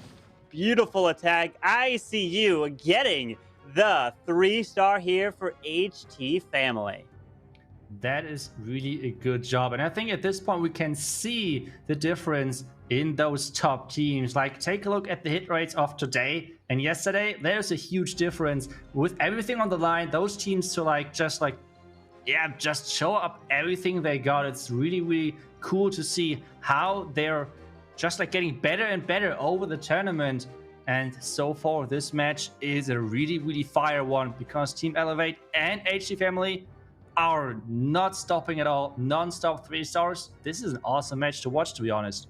[SPEAKER 1] Beautiful attack. ICU getting the 3-star here for HT Family.
[SPEAKER 2] That is really a good job. And I think at this point we can see the difference in those top teams. Like, take a look at the hit rates of today and yesterday. There's a huge difference with everything on the line. Those teams to just show up everything they got. It's really cool to see how they're just like getting better and better over the tournament. And so far this match is a really fire one, because Team Elevate and HT Family are not stopping at all. Non-stop 3 stars. This is an awesome match to watch, to be honest.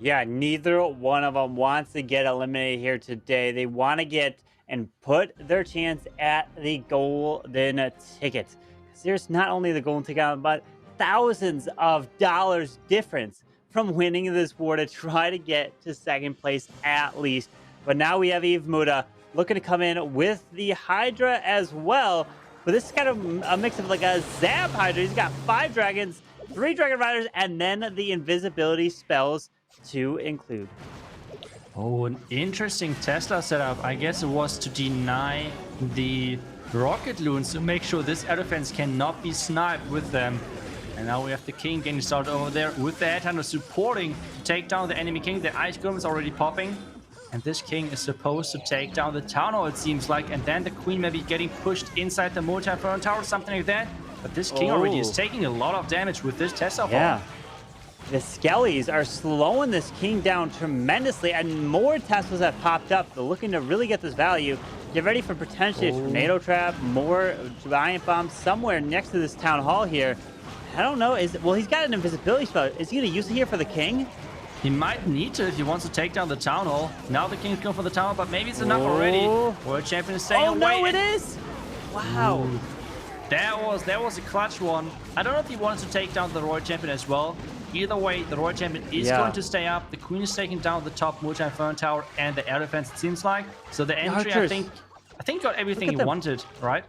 [SPEAKER 1] Yeah, neither one of them wants to get eliminated here today. They want to get and put their chance at the golden ticket. There's not only the golden ticket, but thousands of dollars difference from winning this war to try to get to second place at least. But now we have Eve Muda looking to come in with the Hydra as well. But this is kind of a mix of like a Zap Hydra. He's got 5 dragons, 3 Dragon Riders, and then the invisibility spells to include.
[SPEAKER 2] Oh, an interesting Tesla setup. I guess it was to deny the rocket loons to make sure this air defense cannot be sniped with them. And now we have the King getting started over there with the Headhunter supporting to take down the enemy King. The Ice Golem is already popping. And this King is supposed to take down the Town Hall, it seems like. And then the Queen maybe getting pushed inside the multi-throne tower, something like that. But this King already is taking a lot of damage with this Tesla fall.
[SPEAKER 1] Yeah. The Skellies are slowing this King down tremendously, and more Teslas have popped up. They're looking to really get this value. Get ready for potentially a tornado trap, more giant bombs somewhere next to this Town Hall here. I don't know. Well, he's got an invisibility spell. Is he going to use it here for the King?
[SPEAKER 2] He might need to if he wants to take down the Town Hall. Now the King's going for the Town Hall, but maybe it's enough already. World Champion is staying away.
[SPEAKER 1] Oh, no, it is! Wow.
[SPEAKER 2] Ooh. That was a clutch one. I don't know if he wanted to take down the Royal Champion as well. Either way, the Royal Champion is going to stay up. The Queen is taking down the top multi-inferno tower and the air defense, it seems like. So the entry, I think got everything he wanted, right?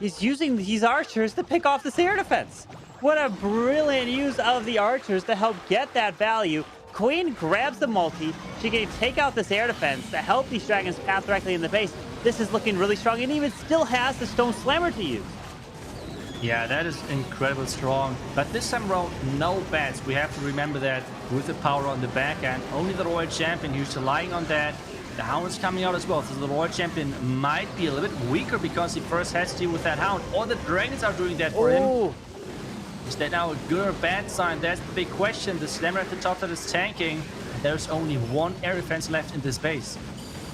[SPEAKER 1] He's using these archers to pick off this air defense. What a brilliant use of the archers to help get that value. Queen grabs the multi. She can take out this air defense to help these dragons path directly in the base. This is looking really strong, and even still has the Stone Slammer to use.
[SPEAKER 2] Yeah, that is incredibly strong. But this time around, no bats. We have to remember that with the power on the back end, only the Royal Champion who's relying on that. The Hound is coming out as well, so the Royal Champion might be a little bit weaker because he first has to deal with that Hound, or the Dragons are doing that for him. Is that now a good or bad sign? That's the big question. The Slammer at the top that is tanking, and there's only one air defense left in this base.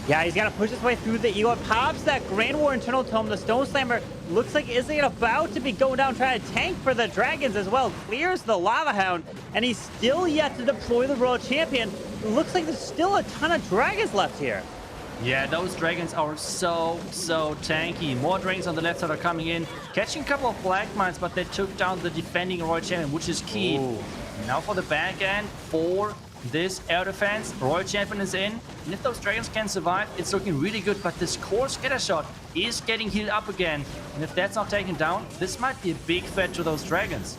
[SPEAKER 1] Yeah, he's got to push his way through the Eagle. Pops that Grand War Internal Tome. The Stone Slammer looks like isn't about to be going down trying to tank for the Dragons as well. Clears the Lava Hound, and he's still yet to deploy the Royal Champion. Looks like there's still a ton of Dragons left here.
[SPEAKER 2] Yeah, those Dragons are so tanky. More Dragons on the left side are coming in, catching a couple of Black Mines, but they took down the defending Royal Champion, which is key.
[SPEAKER 1] Ooh.
[SPEAKER 2] Now for the back end, for this air defense, Royal Champion is in, and if those Dragons can survive, it's looking really good, but this core scatter shot is getting healed up again, and if that's not taken down, this might be a big threat to those Dragons.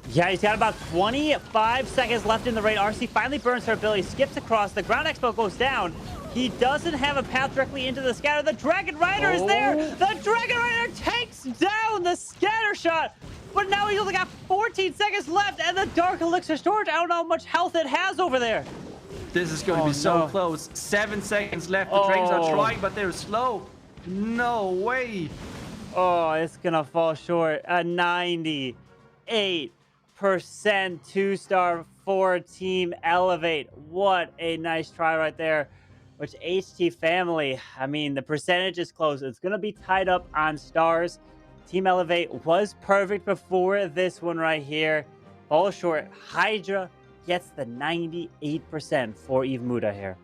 [SPEAKER 1] Yeah, he's got about 25 seconds left in the raid. RC finally burns her ability, skips across, the Ground Expo goes down. He doesn't have a path directly into the scatter. The Dragon Rider is there! The Dragon Rider takes down the scatter shot! But now he's only got 14 seconds left, and the Dark Elixir Storage, I don't know how much health it has over there.
[SPEAKER 2] This is going to be so close. 7 seconds left. The Dragons are trying, but they're slow. No way.
[SPEAKER 1] Oh, it's going to fall short. A 98% 2-star for Team Elevate. What a nice try right there. Which HT family, I mean, the percentage is close. It's going to be tied up on stars. Team Elevate was perfect before this one right here. Fall short. Hydra gets the 98% for Eve Muda here.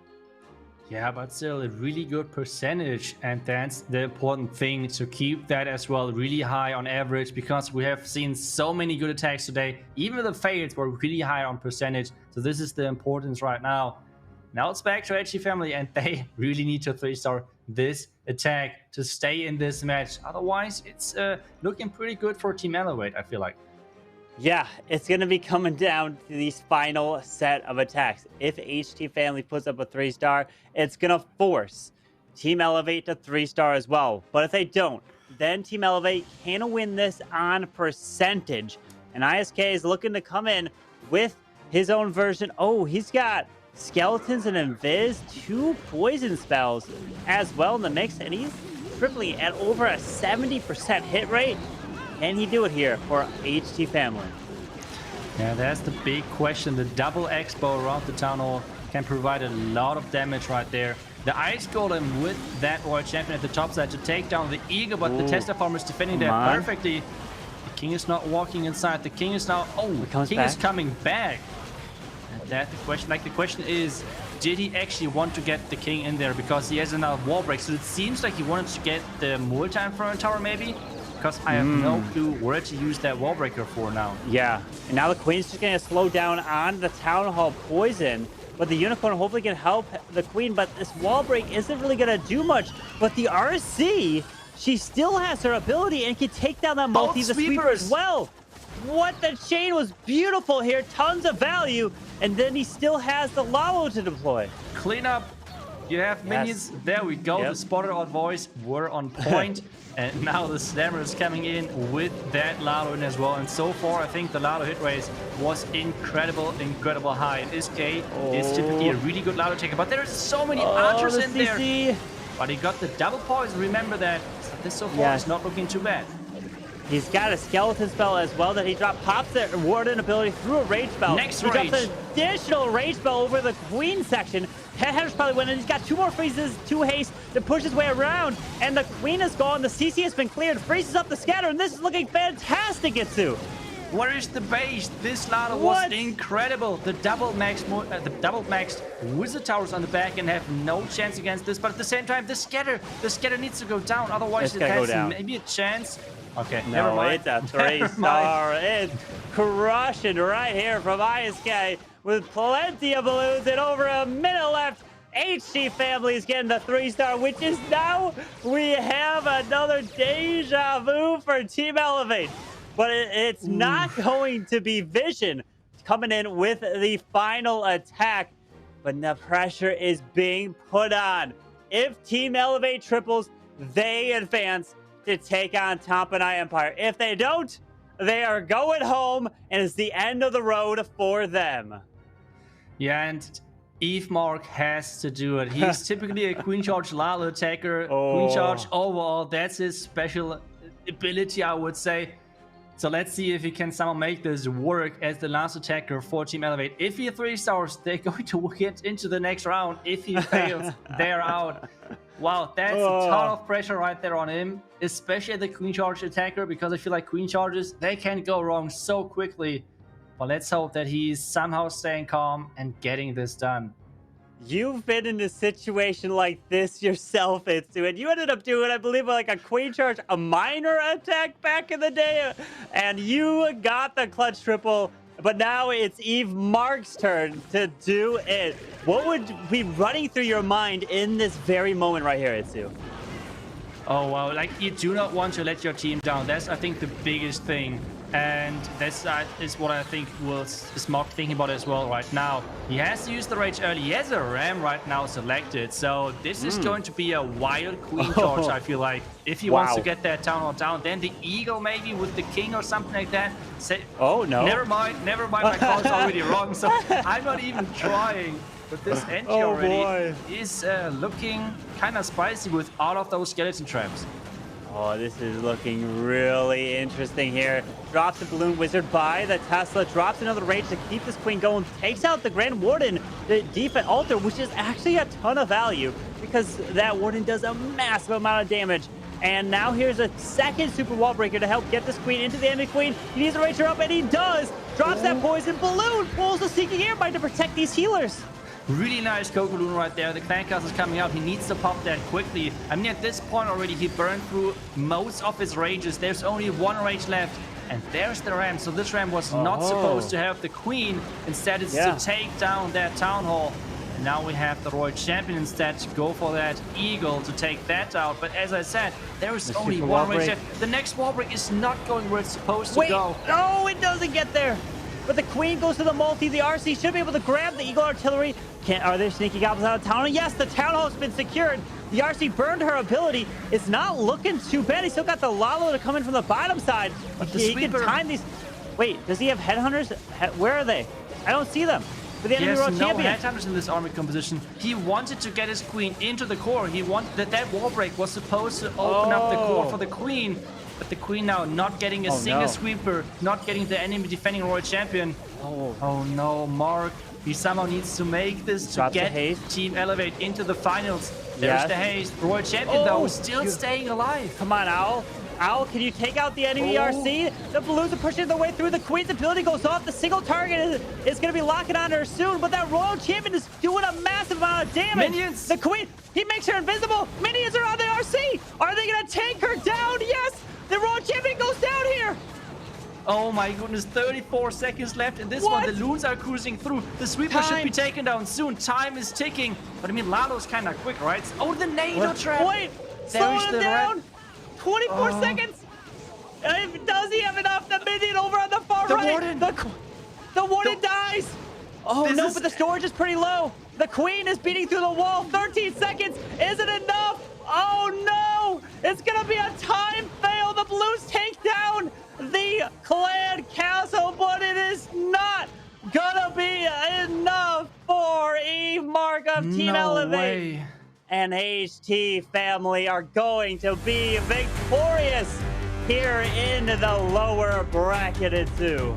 [SPEAKER 2] Yeah, but still a really good percentage, and that's the important thing, to keep that as well really high on average, because we have seen so many good attacks today. Even the fails were really high on percentage, so this is the importance right now. Now it's back to HT family, and they really need to 3-star this attack to stay in this match. Otherwise, it's looking pretty good for Team Elevate, I feel like.
[SPEAKER 1] Yeah, it's going to be coming down to these final set of attacks. If HT family puts up a 3-star, it's going to force Team Elevate to 3-star as well. But if they don't, then Team Elevate can win this on percentage. And ISK is looking to come in with his own version. Oh, he's got Skeletons and Invis, 2 poison spells as well in the mix, and he's tripling at over a 70% hit rate. Can he do it here for HT family?
[SPEAKER 2] Yeah, that's the big question. The double expo around the Town Hall can provide a lot of damage right there. The Ice Golem with that Royal Champion at the top side to take down the Eagle, but the Tester Farm is defending that perfectly. The King is not walking inside. The King is now... Oh, the King is coming back. That the question, the question is, did he actually want to get the King in there because he has another wall break? So it seems like he wanted to get the multi-inferno tower maybe, because I have no clue where to use that wall breaker for now.
[SPEAKER 1] Yeah, and now the Queen's just gonna slow down on the Town Hall poison, but the Unicorn hopefully can help the Queen, but this wall break isn't really gonna do much. But the RC, she still has her ability and can take down that multi, the sweeper as well. What the chain was beautiful here, tons of value, and then he still has the Lalo to deploy.
[SPEAKER 2] Clean up. You have minions. There we go. The spotter on voice were on point. And now the Slammer is coming in with that Lalo in as well. And so far, I think the Lalo hit rate was incredible high. And SK is typically a really good Lalo taker. But there's so many archers in there. But he got the double poison. Remember that. So this so far is not looking too bad.
[SPEAKER 1] He's got a skeleton spell as well that he dropped. Pops that Warden ability through a rage spell.
[SPEAKER 2] Next
[SPEAKER 1] he
[SPEAKER 2] rage.
[SPEAKER 1] drops an additional rage spell over the Queen section. Headhunter's probably winning. He's got 2 more freezes, 2 haste to push his way around. And the Queen is gone. The CC has been cleared. Freezes up the scatter. And this is looking fantastic, Itsu.
[SPEAKER 2] Where is the base? This ladder
[SPEAKER 1] What?
[SPEAKER 2] was incredible. The double maxed wizard towers on the back and have no chance against this. But at the same time, the scatter needs to go down. Otherwise,
[SPEAKER 1] It's
[SPEAKER 2] it
[SPEAKER 1] gotta go
[SPEAKER 2] has
[SPEAKER 1] down.
[SPEAKER 2] maybe a chance. Okay, never
[SPEAKER 1] No,
[SPEAKER 2] mind.
[SPEAKER 1] it's a
[SPEAKER 2] Never
[SPEAKER 1] 3-star.
[SPEAKER 2] mind.
[SPEAKER 1] It's crushing right here from ISK with plenty of balloons and over a minute left. HT family is getting the 3-star, which is now we have another deja vu for Team Elevate. But it's not going to be Vision coming in with the final attack. But the pressure is being put on. If Team Elevate triples, they advance to take on Tampanai Empire. If they don't, they are going home, and it's the end of the road for them.
[SPEAKER 2] Yeah, and Eve Mark has to do it. He's typically a Queen Charge Lalo attacker. Queen Charge overall, that's his special ability, I would say. So let's see if he can somehow make this work as the last attacker for Team Elevate. If he 3-stars, they're going to get into the next round. If he fails, they're out. Wow, that's a ton of pressure right there on him, especially the Queen Charge attacker, because I feel like Queen Charges, they can go wrong so quickly. But let's hope that he's somehow staying calm and getting this done.
[SPEAKER 1] You've been in a situation like this yourself, Itsu, and you ended up doing, I believe, like a Queen Charge, a minor attack back in the day, and you got the clutch triple, but now it's Eve Mark's turn to do it. What would be running through your mind in this very moment right here, Itsu?
[SPEAKER 2] Oh, wow. Like, you do not want to let your team down. That's, I think, the biggest thing. And that's is what I think is Mark thinking about as well right now. He has to use the rage early. He has a ram right now selected. So this is going to be a wild Queen Charge, I feel like. If he wants to get that Town Hall down, then the Eagle maybe with the King or something like that.
[SPEAKER 1] Oh, no.
[SPEAKER 2] Never mind. My call's already wrong. So I'm not even trying. But this entry already is looking kind of spicy with all of those skeleton traps.
[SPEAKER 1] Oh, this is looking really interesting here. Drops the Balloon Wizard by the Tesla. Drops another rage to keep this Queen going. Takes out the Grand Warden, the Defense Altar, which is actually a ton of value because that Warden does a massive amount of damage. And now here's a second Super Wall Breaker to help get this Queen into the enemy Queen. He needs to rage her up, and he does. Drops that Poison Balloon. Pulls the Seeking Airby to protect these healers.
[SPEAKER 2] Really nice Coco-Loon right there. The Clan Cast is coming out. He needs to pop that quickly. I mean, at this point already, he burned through most of his rages. There's only one rage left. And there's the Ram. So this Ram was not supposed to have the Queen. Instead, it's to take down that Town Hall. And now we have the Royal Champion instead to go for that Eagle to take that out. But as I said, there is only one rage left. The next wall break is not going where it's supposed to go.
[SPEAKER 1] No, it doesn't get there. But the Queen goes to the multi. The RC should be able to grab the Eagle Artillery. Are there sneaky goblins out of town? Yes, the Town Hall has been secured. The RC burned her ability. It's not looking too bad. He's still got the Lalo to come in from the bottom side.
[SPEAKER 2] But the
[SPEAKER 1] he can
[SPEAKER 2] sweeper...
[SPEAKER 1] time these. Wait, does he have headhunters? Where are they? I don't see them. For the enemy world champion.
[SPEAKER 2] Yes, no headhunters in this army composition. He wanted to get his Queen into the core. He wanted that wall break was supposed to open up the core for the Queen. But the Queen now not getting a single sweeper, not getting the enemy defending Royal Champion. Oh no, Mark. He somehow needs to make this to get Team Elevate into the finals. There's the haste. Royal Champion, though, still staying alive.
[SPEAKER 1] Come on, Owl. Owl, can you take out the enemy RC? The balloons are pushing their way through. The Queen's ability goes off. The single target is going to be locking on her soon, but that Royal Champion is doing a massive amount of damage.
[SPEAKER 2] Minions!
[SPEAKER 1] The Queen, he makes her invisible. Minions are on the RC. Are they going to take her down? Yes! The Royal Champion goes down here.
[SPEAKER 2] Oh my goodness, 34 seconds left in this one. The Loons are cruising through. The Sweeper should be taken down soon. Time is ticking. But I mean, Lalo's kind of quick, right? Oh, the NATO trap.
[SPEAKER 1] Wait, slow him down. 24 seconds. Does he have enough? The minion over on the far right.
[SPEAKER 2] Warden.
[SPEAKER 1] The Warden dies. Oh, no, but the storage is pretty low. The Queen is beating through the wall. 13 seconds. Isn't enough. Oh, no. It's going to be a time fail. The Blues take down the Clan Castle, but it is not gonna be enough for Eve Mark of Team Elevate. And HT family are going to be victorious here in the lower bracket too.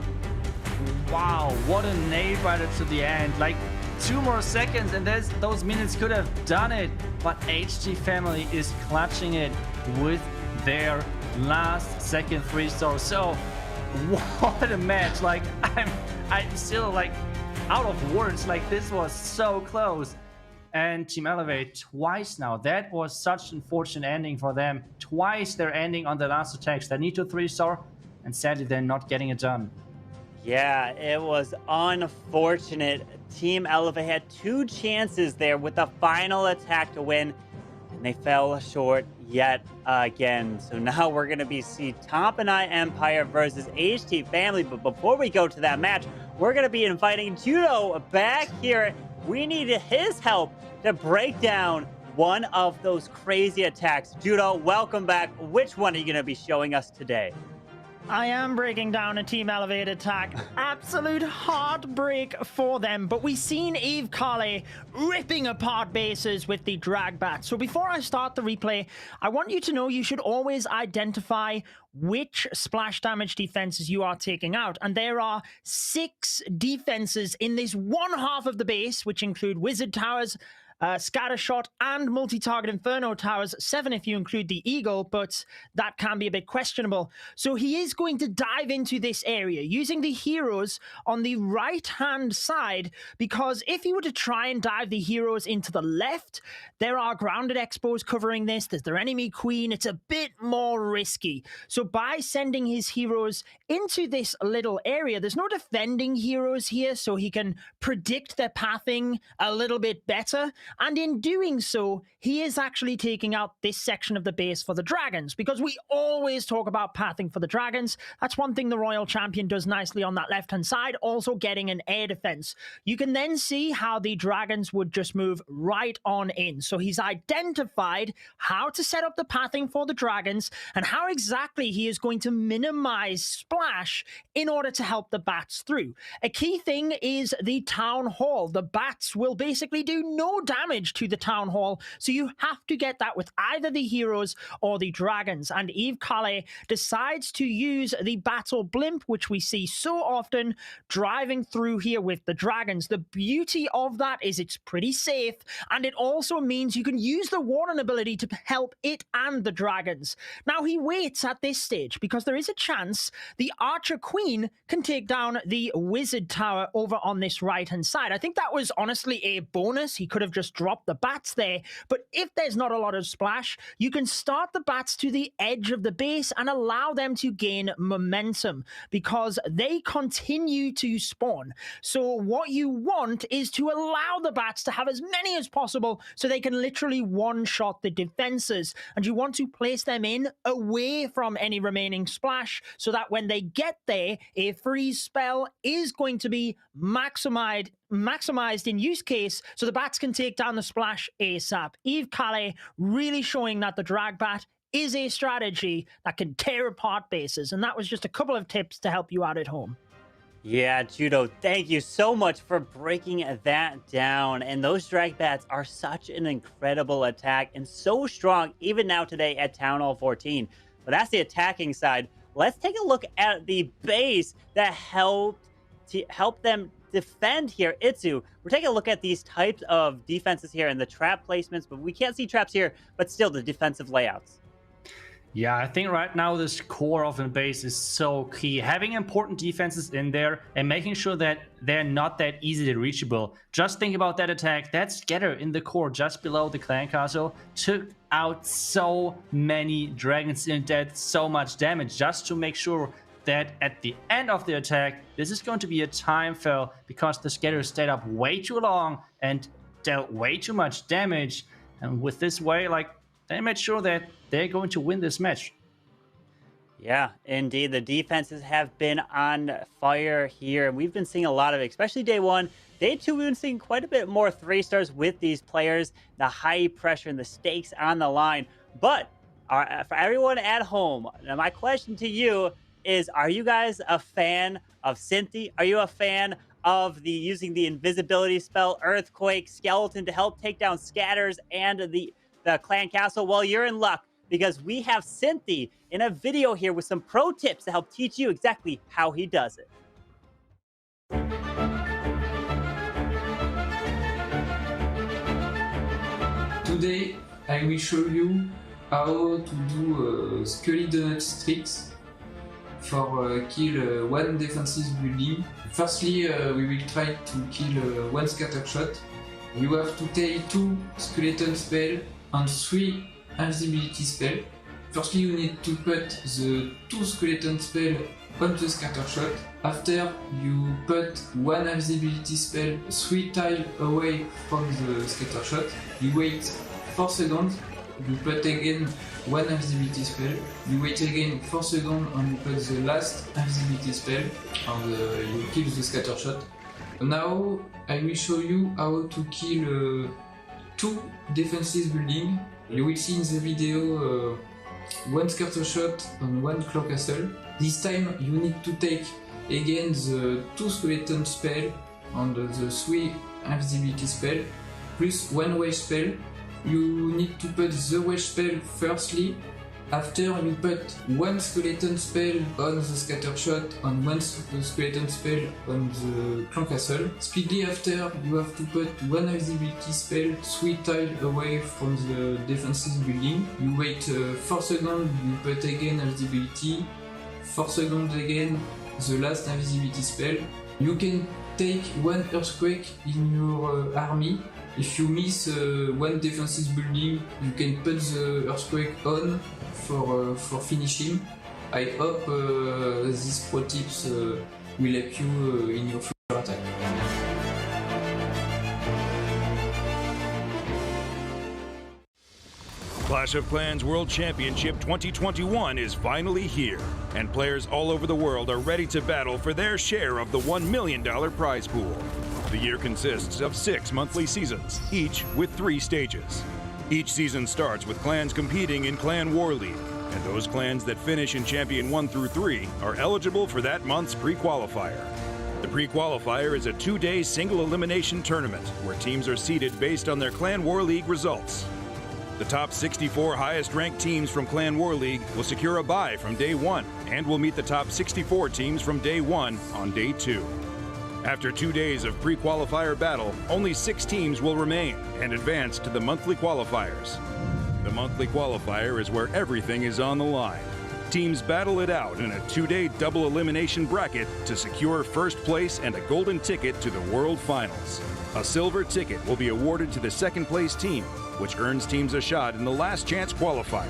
[SPEAKER 2] Wow, what a nail biter to the end. Like 2 more seconds and those minutes could have done it. But HT family is clutching it with their last second 3-star. So what a match! Like I'm still like out of words. Like this was so close. And Team Elevate twice now. That was such an unfortunate ending for them. Twice they're ending on the last attacks. They need to 3-star, and sadly they're not getting it done.
[SPEAKER 1] Yeah, it was unfortunate. Team Elevate had 2 chances there with the final attack to win, and they fell short yet again. So now we're going to see Top and I Empire versus HT Family. But before we go to that match, we're going to be inviting Judo back here. We need his help to break down one of those crazy attacks. Judo, welcome back. Which one are you going to be showing us today?
[SPEAKER 4] I am breaking down a Team Elevate attack. Absolute heartbreak for them. But we've seen Eve Carley ripping apart bases with the drag bat. So before I start the replay, I want you to know you should always identify which splash damage defenses you are taking out. And there are 6 defenses in this one half of the base, which include Wizard Towers, Scatter Shot, and Multi-Target Inferno Towers, 7 if you include the Eagle, but that can be a bit questionable. So he is going to dive into this area using the heroes on the right-hand side, because if you were to try and dive the heroes into the left, there are grounded expos covering this, there's their enemy queen, it's a bit more risky. So by sending his heroes into this little area, there's no defending heroes here, so he can predict their pathing a little bit better. And in doing so, he is actually taking out this section of the base for the dragons, because we always talk about pathing for the dragons. That's one thing the Royal Champion does nicely on that left-hand side, also getting an air defense. You can then see how the dragons would just move right on in. So he's identified how to set up the pathing for the dragons and how exactly he is going to minimize splash in order to help the bats through. A key thing is the town hall. The bats will basically do no damage to the town hall, so you have to get that with either the heroes or the dragons. And Eve Carley decides to use the battle blimp, which we see so often driving through here with the dragons. The beauty of that is it's pretty safe, and it also means you can use the Warden ability to help it and the dragons. Now he waits at this stage because there is a chance the Archer Queen can take down the Wizard Tower over on this right hand side. I think that was honestly a bonus. He could have just dropped the bats there, but if there's not a lot of splash, you can start the bats to the edge of the base and allow them to gain momentum because they continue to spawn. So what you want is to allow the bats to have as many as possible so they can literally one-shot the defenses, and you want to place them in away from any remaining splash so that when they get there, a freeze spell is going to be maximized in use case so the bats can take down the splash ASAP. Eve Carley really showing that the drag bat is a strategy that can tear apart bases, and that was just a couple of tips to help you out at home.
[SPEAKER 1] Yeah, Judo, thank you so much for breaking that down. And those drag bats are such an incredible attack and so strong even now today at Town Hall 14. But that's the attacking side. Let's take a look at the base that helped them defend here. Itsu, we're taking a look at these types of defenses here and the trap placements, but we can't see traps here, but still the defensive layouts.
[SPEAKER 2] Yeah, I think right now this core of the base is so key. Having important defenses in there and making sure that they're not that easily reachable. Just think about that attack. That scatter in the core just below the clan castle took out so many dragons and did so much damage just to make sure that at the end of the attack, this is going to be a time fail because the scatter stayed up way too long and dealt way too much damage. And with this way, like, they made sure that they're going to win this match.
[SPEAKER 1] Yeah, indeed. The defenses have been on fire here. We've been seeing a lot of it, especially day one. Day two, we've been seeing quite a bit more 3-stars with these players, the high pressure and the stakes on the line. But for everyone at home, now my question to you is, are you guys a fan of Cynthia? Are you a fan of using the invisibility spell, Earthquake, Skeleton to help take down scatters and the clan castle? Well, you're in luck because we have Cynthia in a video here with some pro tips to help teach you exactly how he does it.
[SPEAKER 6] Today I will show you how to do Scully Donuts tricks for kill one defensive building. Firstly, we will try to kill one scatter shot. You have to take 2 skeleton spell and 3 invisibility spell. Firstly, you need to put the 2 skeleton spell on the scatter shot. After you put 1 invisibility spell 3 tiles away from the scatter shot. You wait 4 seconds. You put again 1 invisibility spell. You wait again 4 seconds and you put the last invisibility spell and you kill the scatter shot. Now I will show you how to kill 2 defensive buildings. You will see in the video 1 scatter shot and 1 claw castle. This time you need to take again the 2 skeleton spell and the 3 invisibility spell plus 1 wedge spell. You need to put the wedge spell firstly. After you put 1 skeleton spell on the scatter shot and 1 skeleton spell on the clan castle. Speedily after you have to put 1 invisibility spell 3 tiles away from the defensive building. You wait 4 seconds, you put again invisibility. 4 seconds again, the last invisibility spell. You can take 1 earthquake in your army. If you miss 1 defensive building, you can put the earthquake on for finishing. I hope these pro tips will help you in your future attack.
[SPEAKER 7] Clash of Clans World Championship 2021 is finally here, and players all over the world are ready to battle for their share of the $1 million prize pool. The year consists of 6 monthly seasons, each with 3 stages. Each season starts with clans competing in Clan War League, and those clans that finish in Champion 1 through 3 are eligible for that month's pre-qualifier. The pre-qualifier is a 2-day single elimination tournament where teams are seeded based on their Clan War League results. The top 64 highest-ranked teams from Clan War League will secure a bye from day 1 and will meet the top 64 teams from day 1 on day 2. After 2 days of pre-qualifier battle, only 6 teams will remain and advance to the monthly qualifiers. The monthly qualifier is where everything is on the line. Teams battle it out in a 2-day double elimination bracket to secure first place and a golden ticket to the World Finals. A silver ticket will be awarded to the second place team, which earns teams a shot in the Last Chance Qualifier.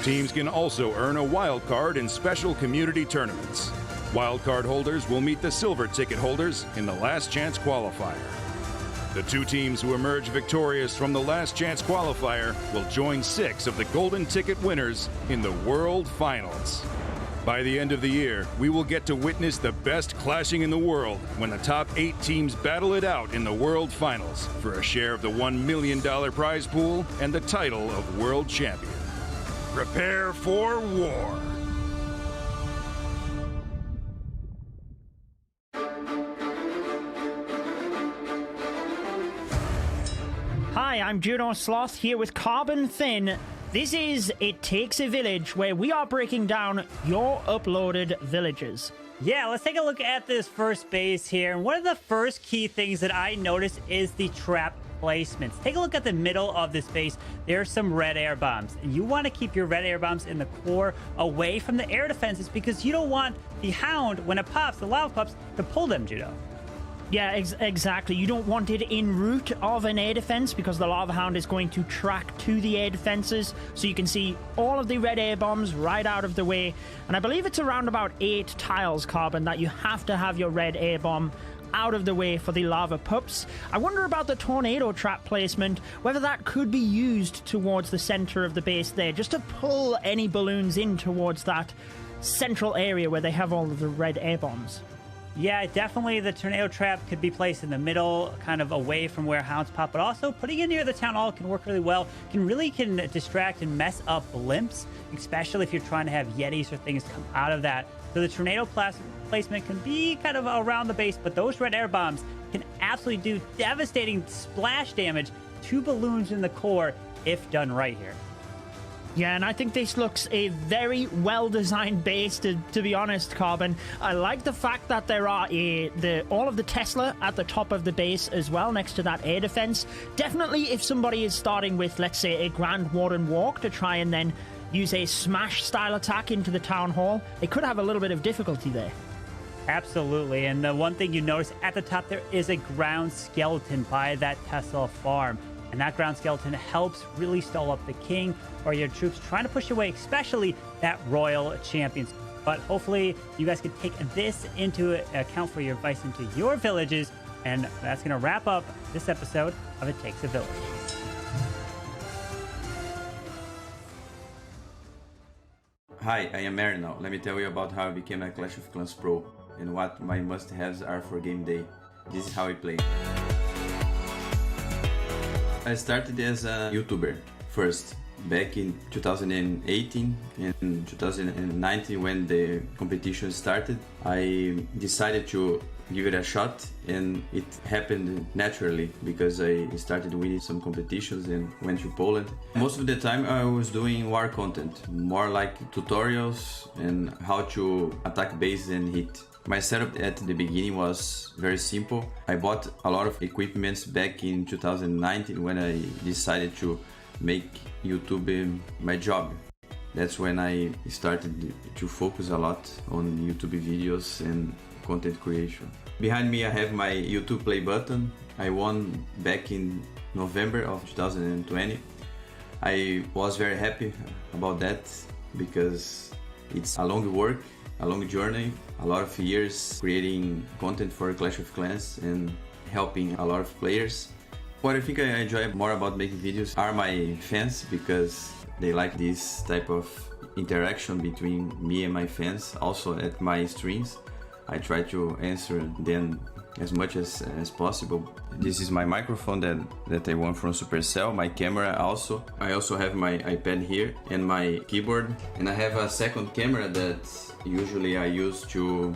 [SPEAKER 7] Teams can also earn a wild card in special community tournaments. Wildcard holders will meet the silver ticket holders in the Last Chance Qualifier. The 2 teams who emerge victorious from the Last Chance Qualifier will join 6 of the golden ticket winners in the World Finals. By the end of the year, we will get to witness the best clashing in the world when the top 8 teams battle it out in the World Finals for a share of the $1 million prize pool and the title of World Champion. Prepare for war!
[SPEAKER 4] Hi, I'm Juno Sloth here with Carbon Thin. This is It Takes a Village, where we are breaking down your uploaded villages.
[SPEAKER 1] Yeah, let's take a look at this first base here. And one of the first key things that I noticed is the trap placements. Take a look at the middle of this base. There's some red air bombs. And you want to keep your red air bombs in the core away from the air defenses because you don't want the hound, when it pops, the lava pups, to pull them, Judo.
[SPEAKER 4] Yeah, exactly. You don't want it in route of an air defense because the lava hound is going to track to the air defenses. So you can see all of the red air bombs right out of the way. And I believe it's around about 8 tiles, Carbon, that you have to have your red air bomb out of the way for the lava pups. I wonder about the tornado trap placement, whether that could be used towards the center of the base there, just to pull any balloons in towards that central area where they have all of the red air bombs.
[SPEAKER 1] Yeah, definitely the tornado trap could be placed in the middle, kind of away from where hounds pop, but also putting it near the town hall can work really well. Can distract and mess up blimps, especially if you're trying to have yetis or things come out of that. So the tornado placement can be kind of around the base, but those red air bombs can absolutely do devastating splash damage to balloons in the core if done right here.
[SPEAKER 4] Yeah, and I think this looks a very well-designed base, to be honest, Carbon. I like the fact that there are all of the Tesla at the top of the base as well, next to that air defense. Definitely, if somebody is starting with, let's say, a Grand Warden Walk to try and then, use a smash style attack into the town hall, they could have a little bit of difficulty there.
[SPEAKER 1] Absolutely, and the one thing you notice at the top, there is a ground skeleton by that Tesla farm. And that ground skeleton helps really stall up the king or your troops trying to push away, especially that royal champions. But hopefully you guys can take this into account for your advice into your villages. And that's going to wrap up this episode of It Takes a Village.
[SPEAKER 8] Hi, I am Mary now. Let me tell you about how I became a Clash of Clans Pro and what my must-haves are for game day. This is how I play. I started as a YouTuber first, back in 2018 and 2019 when the competition started. I decided to give it a shot and it happened naturally because I started winning some competitions and went to Poland. Most of the time I was doing war content, more like tutorials and how to attack bases and hit. My setup at the beginning was very simple. I bought a lot of equipments back in 2019 when I decided to make YouTube my job. That's when I started to focus a lot on YouTube videos and content creation. Behind me I have my YouTube play button. I won back in November of 2020. I was very happy about that because it's a long work, a long journey, a lot of years creating content for Clash of Clans and helping a lot of players. What I think I enjoy more about making videos are my fans because they like this type of interaction between me and my fans. Also at my streams, I try to answer them as much as possible. This is my microphone that I won from Supercell, my camera also. I also have my iPad here and my keyboard. And I have a second camera that usually I use to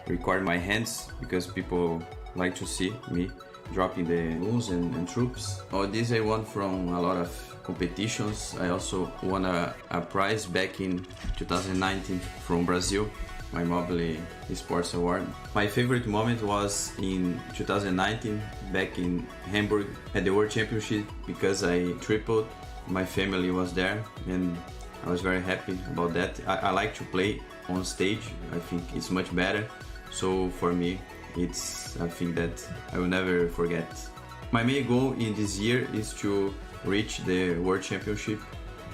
[SPEAKER 8] record my hands because people like to see me dropping the moves and troops. All this I won from a lot of competitions. I also won a prize back in 2019 from Brazil, my mobile Esports award. My favorite moment was in 2019 back in Hamburg at the World Championship because I tripled. My family was there and I was very happy about that. I like to play on stage. I think it's much better. So for me, it's a thing that I will never forget. My main goal in this year is to reach the World Championship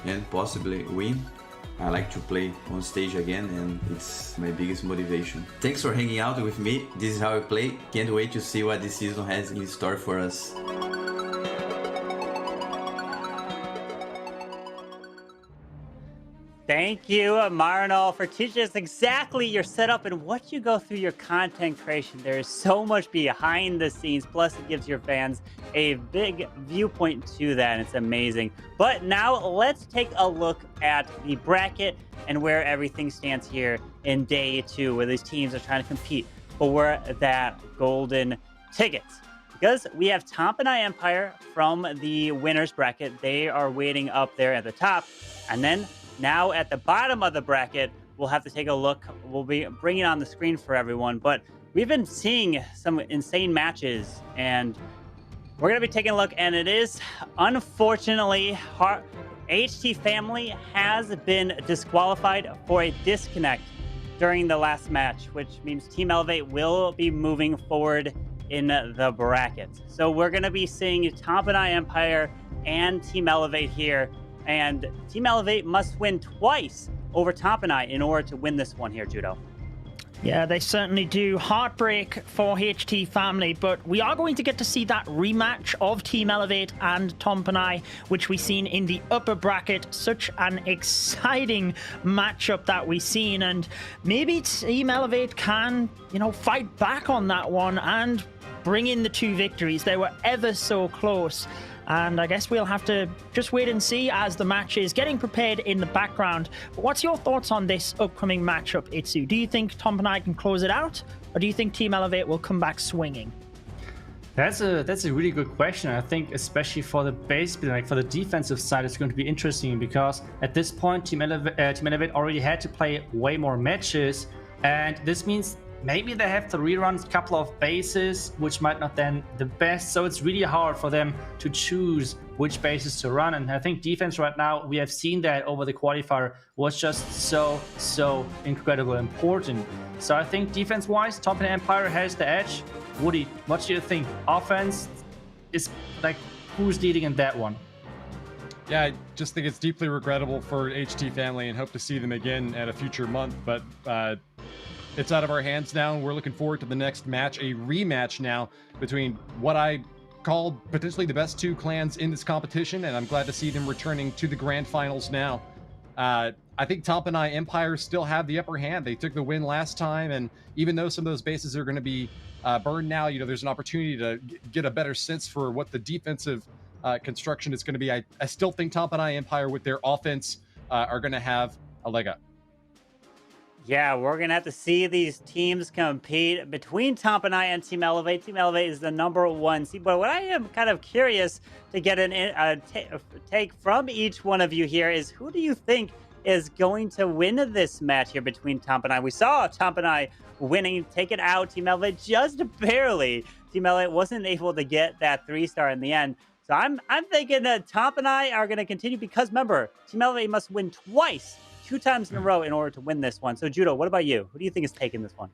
[SPEAKER 8] and possibly win. I like to play on stage again and it's my biggest motivation. Thanks for hanging out with me. This is how I play. Can't wait to see what this season has in store for us.
[SPEAKER 1] Thank you, Marinol, for teaching us exactly your setup and what you go through your content creation. There is so much behind the scenes, plus it gives your fans a big viewpoint to that, and it's amazing. But now let's take a look at the bracket and where everything stands here in day 2, where these teams are trying to compete for that golden tickets. Because we have Tompanai Empire from the winners bracket. They are waiting up there at the top, and then now at the bottom of the bracket, we'll have to take a look. We'll be bringing it on the screen for everyone, but we've been seeing some insane matches and we're going to be taking a look, and it is unfortunately HT Family has been disqualified for a disconnect during the last match, which means Team Elevate will be moving forward in the bracket. So we're going to be seeing Tompanai Empire and Team Elevate here. And Team Elevate must win twice over Tompanai in order to win this one here, Judo.
[SPEAKER 4] Yeah, they certainly do. Heartbreak for HT Family, but we are going to get to see that rematch of Team Elevate and Tompanai, which we've seen in the upper bracket. Such an exciting matchup that we've seen, and maybe Team Elevate can, fight back on that one and bring in the 2 victories. They were ever so close. And I guess we'll have to just wait and see as the match is getting prepared in the background. But what's your thoughts on this upcoming matchup, Itsu? Do you think Tompanai can close it out? Or do you think Team Elevate will come back swinging?
[SPEAKER 2] That's a really good question. I think especially for the base, like for the defensive side, it's going to be interesting because at this point, Team Elevate already had to play way more matches. And this means maybe they have to rerun a couple of bases, which might not then the best. So it's really hard for them to choose which bases to run. And I think defense right now, we have seen that over the qualifier, was just so incredibly important. So I think defense-wise, Top and Empire has the edge. Woody, what do you think? Offense is like, who's leading in that one?
[SPEAKER 3] Yeah, I just think it's deeply regrettable for HT family and hope to see them again at a future month. But it's out of our hands now. We're looking forward to the next match, a rematch now between what I call potentially the best two clans in this competition, and I'm glad to see them returning to the grand finals now. I think Tompanai Empire still have the upper hand. They took the win last time, and even though some of those bases are going to be burned now, there's an opportunity to get a better sense for what the defensive construction is going to be. I still think Tompanai Empire with their offense are going to have a leg up.
[SPEAKER 1] Yeah, we're going to have to see these teams compete between Tompanai and Team Elevate. Team Elevate is the #1 seed. But what I am kind of curious to get a take from each one of you here is, who do you think is going to win this match here between Tompanai? We saw Tompanai winning, taking out Team Elevate just barely. Team Elevate wasn't able to get that 3-star in the end. So I'm thinking that Tompanai are going to continue, because remember, Team Elevate must win twice, 2 times in a row in order to win this one. So Judo, what about you? Who do you think is taking this one?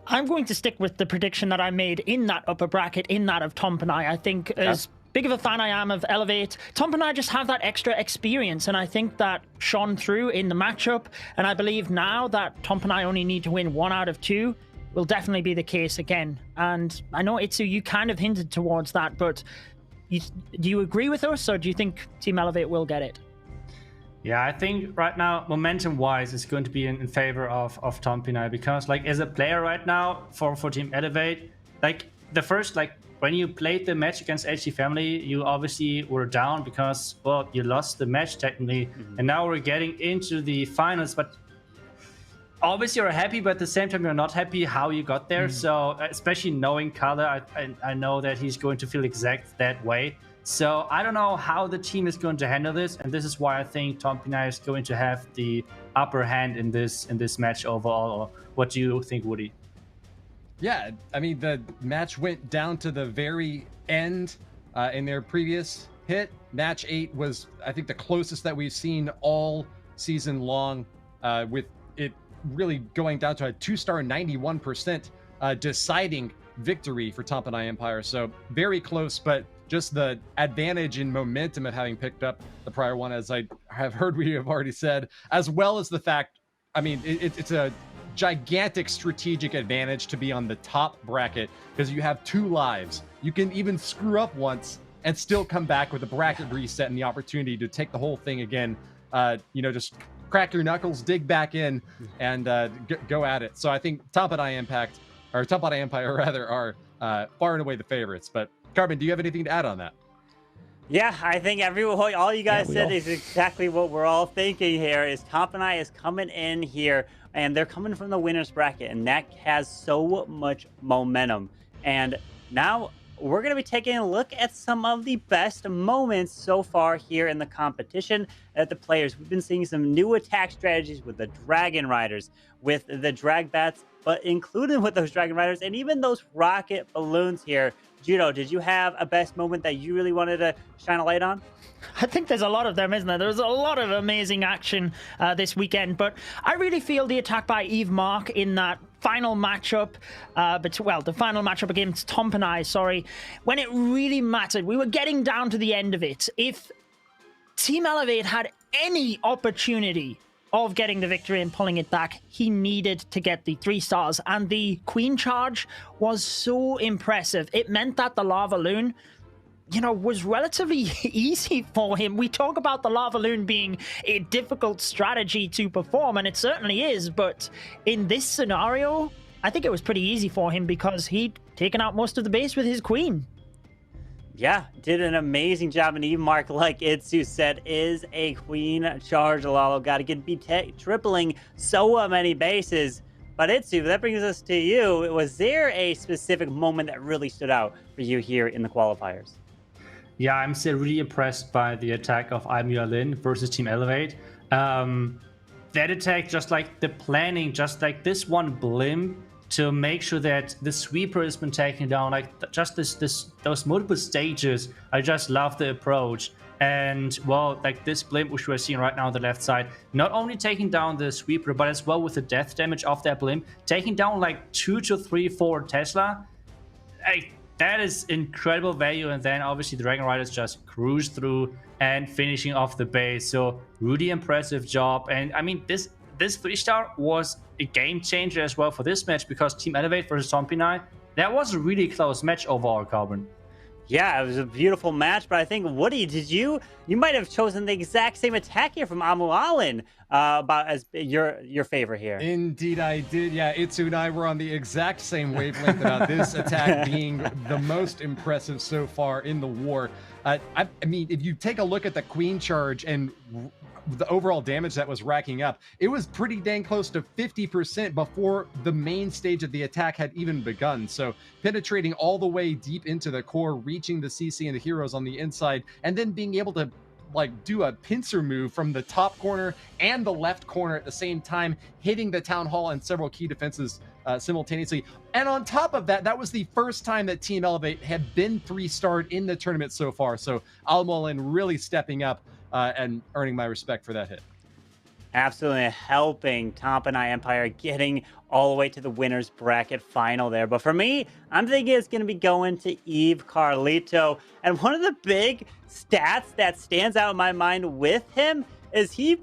[SPEAKER 4] I'm going to stick with the prediction that I made in that upper bracket, in that of Tompanai. I think as big of a fan I am of Elevate, Tompanai just have that extra experience, and I think that shone through in the matchup. And I believe now that Tompanai only need to win 1 out of 2 will definitely be the case again. And I know, Itsu, you kind of hinted towards that, but do you agree with us, or do you think Team Elevate will get it?
[SPEAKER 2] Yeah, I think right now, momentum-wise, it's going to be in favor of Tompanai, because, like, as a player right now for Team Elevate, like, the first, like, when you played the match against HT Family, you obviously were down because, well, you lost the match technically, and now we're getting into the finals, but obviously you're happy, but at the same time you're not happy how you got there. So, especially knowing Color, I know that he's going to feel exact that way. So I don't know how the team is going to handle this, and this is why I think Tompanai is going to have the upper hand in this match overall. What do you think, Woody?
[SPEAKER 3] Yeah, I mean, the match went down to the very end in their previous hit. Match 8 was, I think, the closest that we've seen all season long, with it really going down to a 2-star 91% deciding victory for Tompanai Empire. So very close, but just the advantage in momentum of having picked up the prior one, as I have heard we have already said, as well as the fact, I mean, it's a gigantic strategic advantage to be on the top bracket, because you have 2 lives. You can even screw up once and still come back with a bracket reset and the opportunity to take the whole thing again. Just crack your knuckles, dig back in, and go at it. So I think Tompanai Empire rather are far and away the favorites. But Carbon, do you have anything to add on that?
[SPEAKER 1] Yeah, I think all you guys said is exactly what we're all thinking here. Is Tompanai is coming in here, and they're coming from the winner's bracket, and that has so much momentum. And now we're going to be taking a look at some of the best moments so far here in the competition at the players. We've been seeing some new attack strategies with the Dragon Riders, with the Drag Bats, but included with those Dragon Riders and even those rocket balloons here. Judo, did you have a best moment that you really wanted to shine a light on?
[SPEAKER 4] I think there's a lot of them, isn't there? There's a lot of amazing action this weekend, but I really feel the attack by Eve Mark in that final matchup, the final matchup against Tompanai, when it really mattered. We were getting down to the end of it. If Team Elevate had any opportunity of getting the victory and pulling it back, he needed to get the 3 stars, and the Queen charge was so impressive. It meant that the Lava Loon, was relatively easy for him. We talk about the Lava Loon being a difficult strategy to perform, and it certainly is, but in this scenario, I think it was pretty easy for him because he'd taken out most of the base with his Queen.
[SPEAKER 1] Yeah, did an amazing job. And Eve Mark, like Itsu said, is a Queen charge. Lalo got to be tripling so many bases. But Itsu, that brings us to you. Was there a specific moment that really stood out for you here in the qualifiers?
[SPEAKER 2] Yeah, I'm still really impressed by the attack of Almira Lin versus Team Elevate. That attack, just like the planning, just like this one blimp to make sure that the sweeper has been taken down. Like just those multiple stages, I just love the approach. And well, like this blimp which we're seeing right now on the left side, not only taking down the sweeper, but as well with the death damage of that blimp, taking down like 2 to 3, 4 Tesla. That is incredible value. And then obviously the Dragon Riders just cruise through and finishing off the base. So really impressive job. And I mean, this 3-star was a game changer as well for this match, because Team Elevate versus Tompinai, that was a really close match overall, Carbon.
[SPEAKER 1] Yeah, it was a beautiful match, but I think, Woody, you might have chosen the exact same attack here from Amualin about as your favorite here.
[SPEAKER 3] Indeed I did. Yeah, Itsu and I were on the exact same wavelength about this attack being the most impressive so far in the war. I mean, if you take a look at the Queen charge and the overall damage that was racking up, it was pretty dang close to 50% before the main stage of the attack had even begun. So penetrating all the way deep into the core, reaching the CC and the heroes on the inside, and then being able to like do a pincer move from the top corner and the left corner at the same time, hitting the town hall and several key defenses simultaneously. And on top of that, that was the first time that Team Elevate had been 3-starred in the tournament so far. So Almolin really stepping up and earning my respect for that hit.
[SPEAKER 1] Absolutely helping Tompinai Empire getting all the way to the winner's bracket final there. But for me, I'm thinking it's going to be going to Eve Carlito. And one of the big stats that stands out in my mind with him is he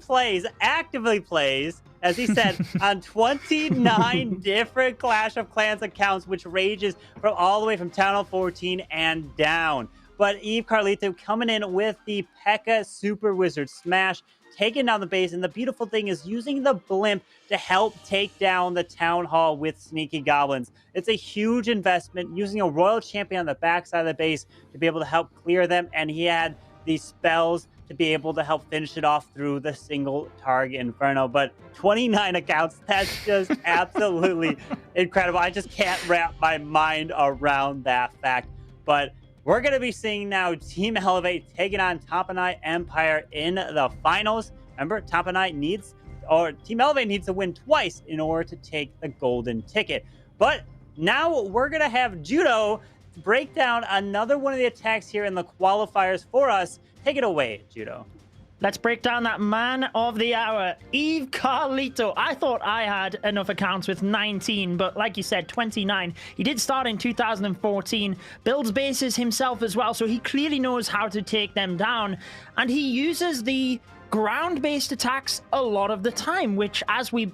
[SPEAKER 1] actively plays, as he said, on 29 different Clash of Clans accounts, which ranges from all the way from Town Hall 14 and down. But Eve Carlito coming in with the P.E.K.K.A. Super Wizard Smash, taking down the base. And the beautiful thing is using the blimp to help take down the Town Hall with Sneaky Goblins. It's a huge investment, using a Royal Champion on the backside of the base to be able to help clear them. And he had these spells to be able to help finish it off through the single target Inferno. But 29 accounts, that's just absolutely incredible. I just can't wrap my mind around that fact. But we're going to be seeing now Team Elevate taking on Tompinai Empire in the finals. Remember, Team Elevate needs to win twice in order to take the golden ticket. But now we're going to have Judo break down another one of the attacks here in the qualifiers for us. Take it away, Judo.
[SPEAKER 4] Let's break down that man of the hour, Eve Carlito. I thought I had enough accounts with 19, but like you said, 29. He did start in 2014, builds bases himself as well, so he clearly knows how to take them down. And he uses the ground-based attacks a lot of the time, which, as we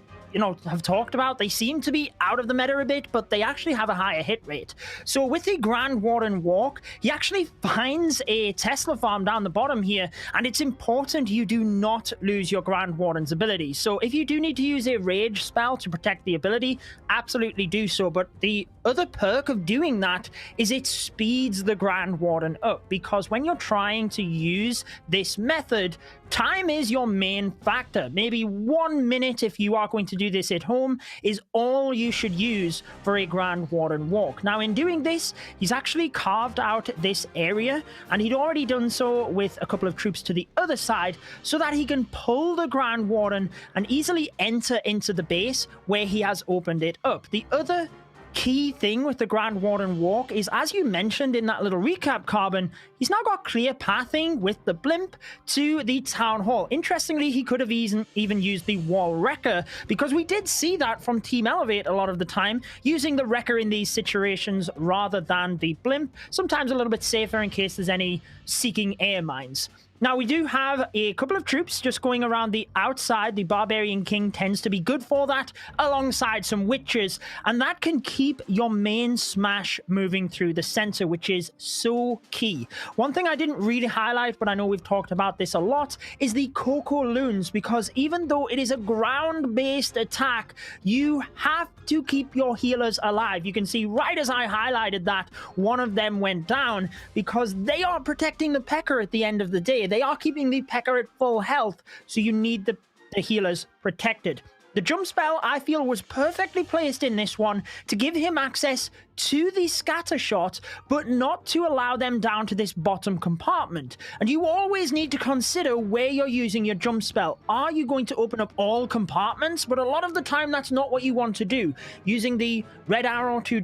[SPEAKER 4] have talked about, they seem to be out of the meta a bit, but they actually have a higher hit rate. So with the Grand Warden Walk, he actually finds a Tesla farm down the bottom here, and it's important you do not lose your Grand Warden's ability. So if you do need to use a rage spell to protect the ability, absolutely do so. But the other perk of doing that is it speeds the Grand Warden up, because when you're trying to use this method, time is your main factor. Maybe 1 minute, if you are going to do this at home, is all you should use for a Grand Warden Walk. Now, in doing this, he's actually carved out this area, and he'd already done so with a couple of troops to the other side, so that he can pull the Grand Warden and easily enter into the base where he has opened it up. The other key thing with the Grand Warden Walk is, as you mentioned in that little recap, Carbon, he's now got clear pathing with the blimp to the town hall. Interestingly, he could have even used the wall wrecker, because we did see that from Team Elevate a lot of the time, using the wrecker in these situations rather than the blimp. Sometimes a little bit safer in case there's any seeking air mines. Now, we do have a couple of troops just going around the outside. The Barbarian King tends to be good for that, alongside some witches, and that can keep your main smash moving through the center, which is so key. One thing I didn't really highlight, but I know we've talked about this a lot, is the Coco Loons, because even though it is a ground-based attack, you have to keep your healers alive. You can see right as I highlighted that, one of them went down, because they are protecting the P.E.K.K.A. at the end of the day. They are keeping the P.E.K.K.A. at full health, so you need the healers protected. The jump spell, I feel, was perfectly placed in this one to give him access to the scatter shot, but not to allow them down to this bottom compartment. And you always need to consider where you're using your jump spell. Are you going to open up all compartments? But a lot of the time, that's not what you want to do. Using the red arrow to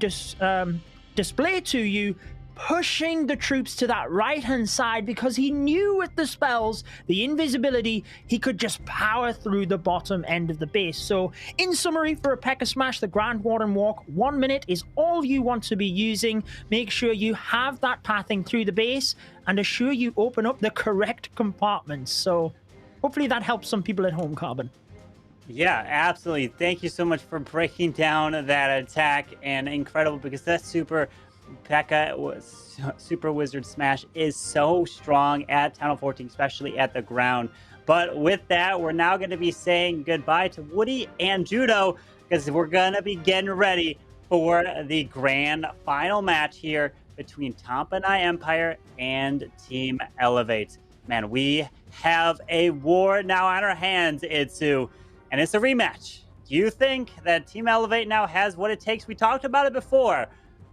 [SPEAKER 4] display to you, pushing the troops to that right-hand side, because he knew with the spells, the invisibility, he could just power through the bottom end of the base. So, in summary, for a P.E.K.K.A. Smash, the Grand Warden Walk, 1 minute is all you want to be using. Make sure you have that pathing through the base, and assure you open up the correct compartments. So, hopefully that helps some people at home, Carbon.
[SPEAKER 1] Yeah, absolutely. Thank you so much for breaking down that attack, and incredible, because that P.E.K.K.A. was Super Wizard Smash is so strong at Town Hall 14, especially at the ground. But with that, we're now going to be saying goodbye to Woody and Judo, because we're going to be getting ready for the grand final match here between Tompanai Empire and Team Elevate. Man, we have a war now on our hands, Itsu, and it's a rematch. Do you think that Team Elevate now has what it takes? We talked about it before,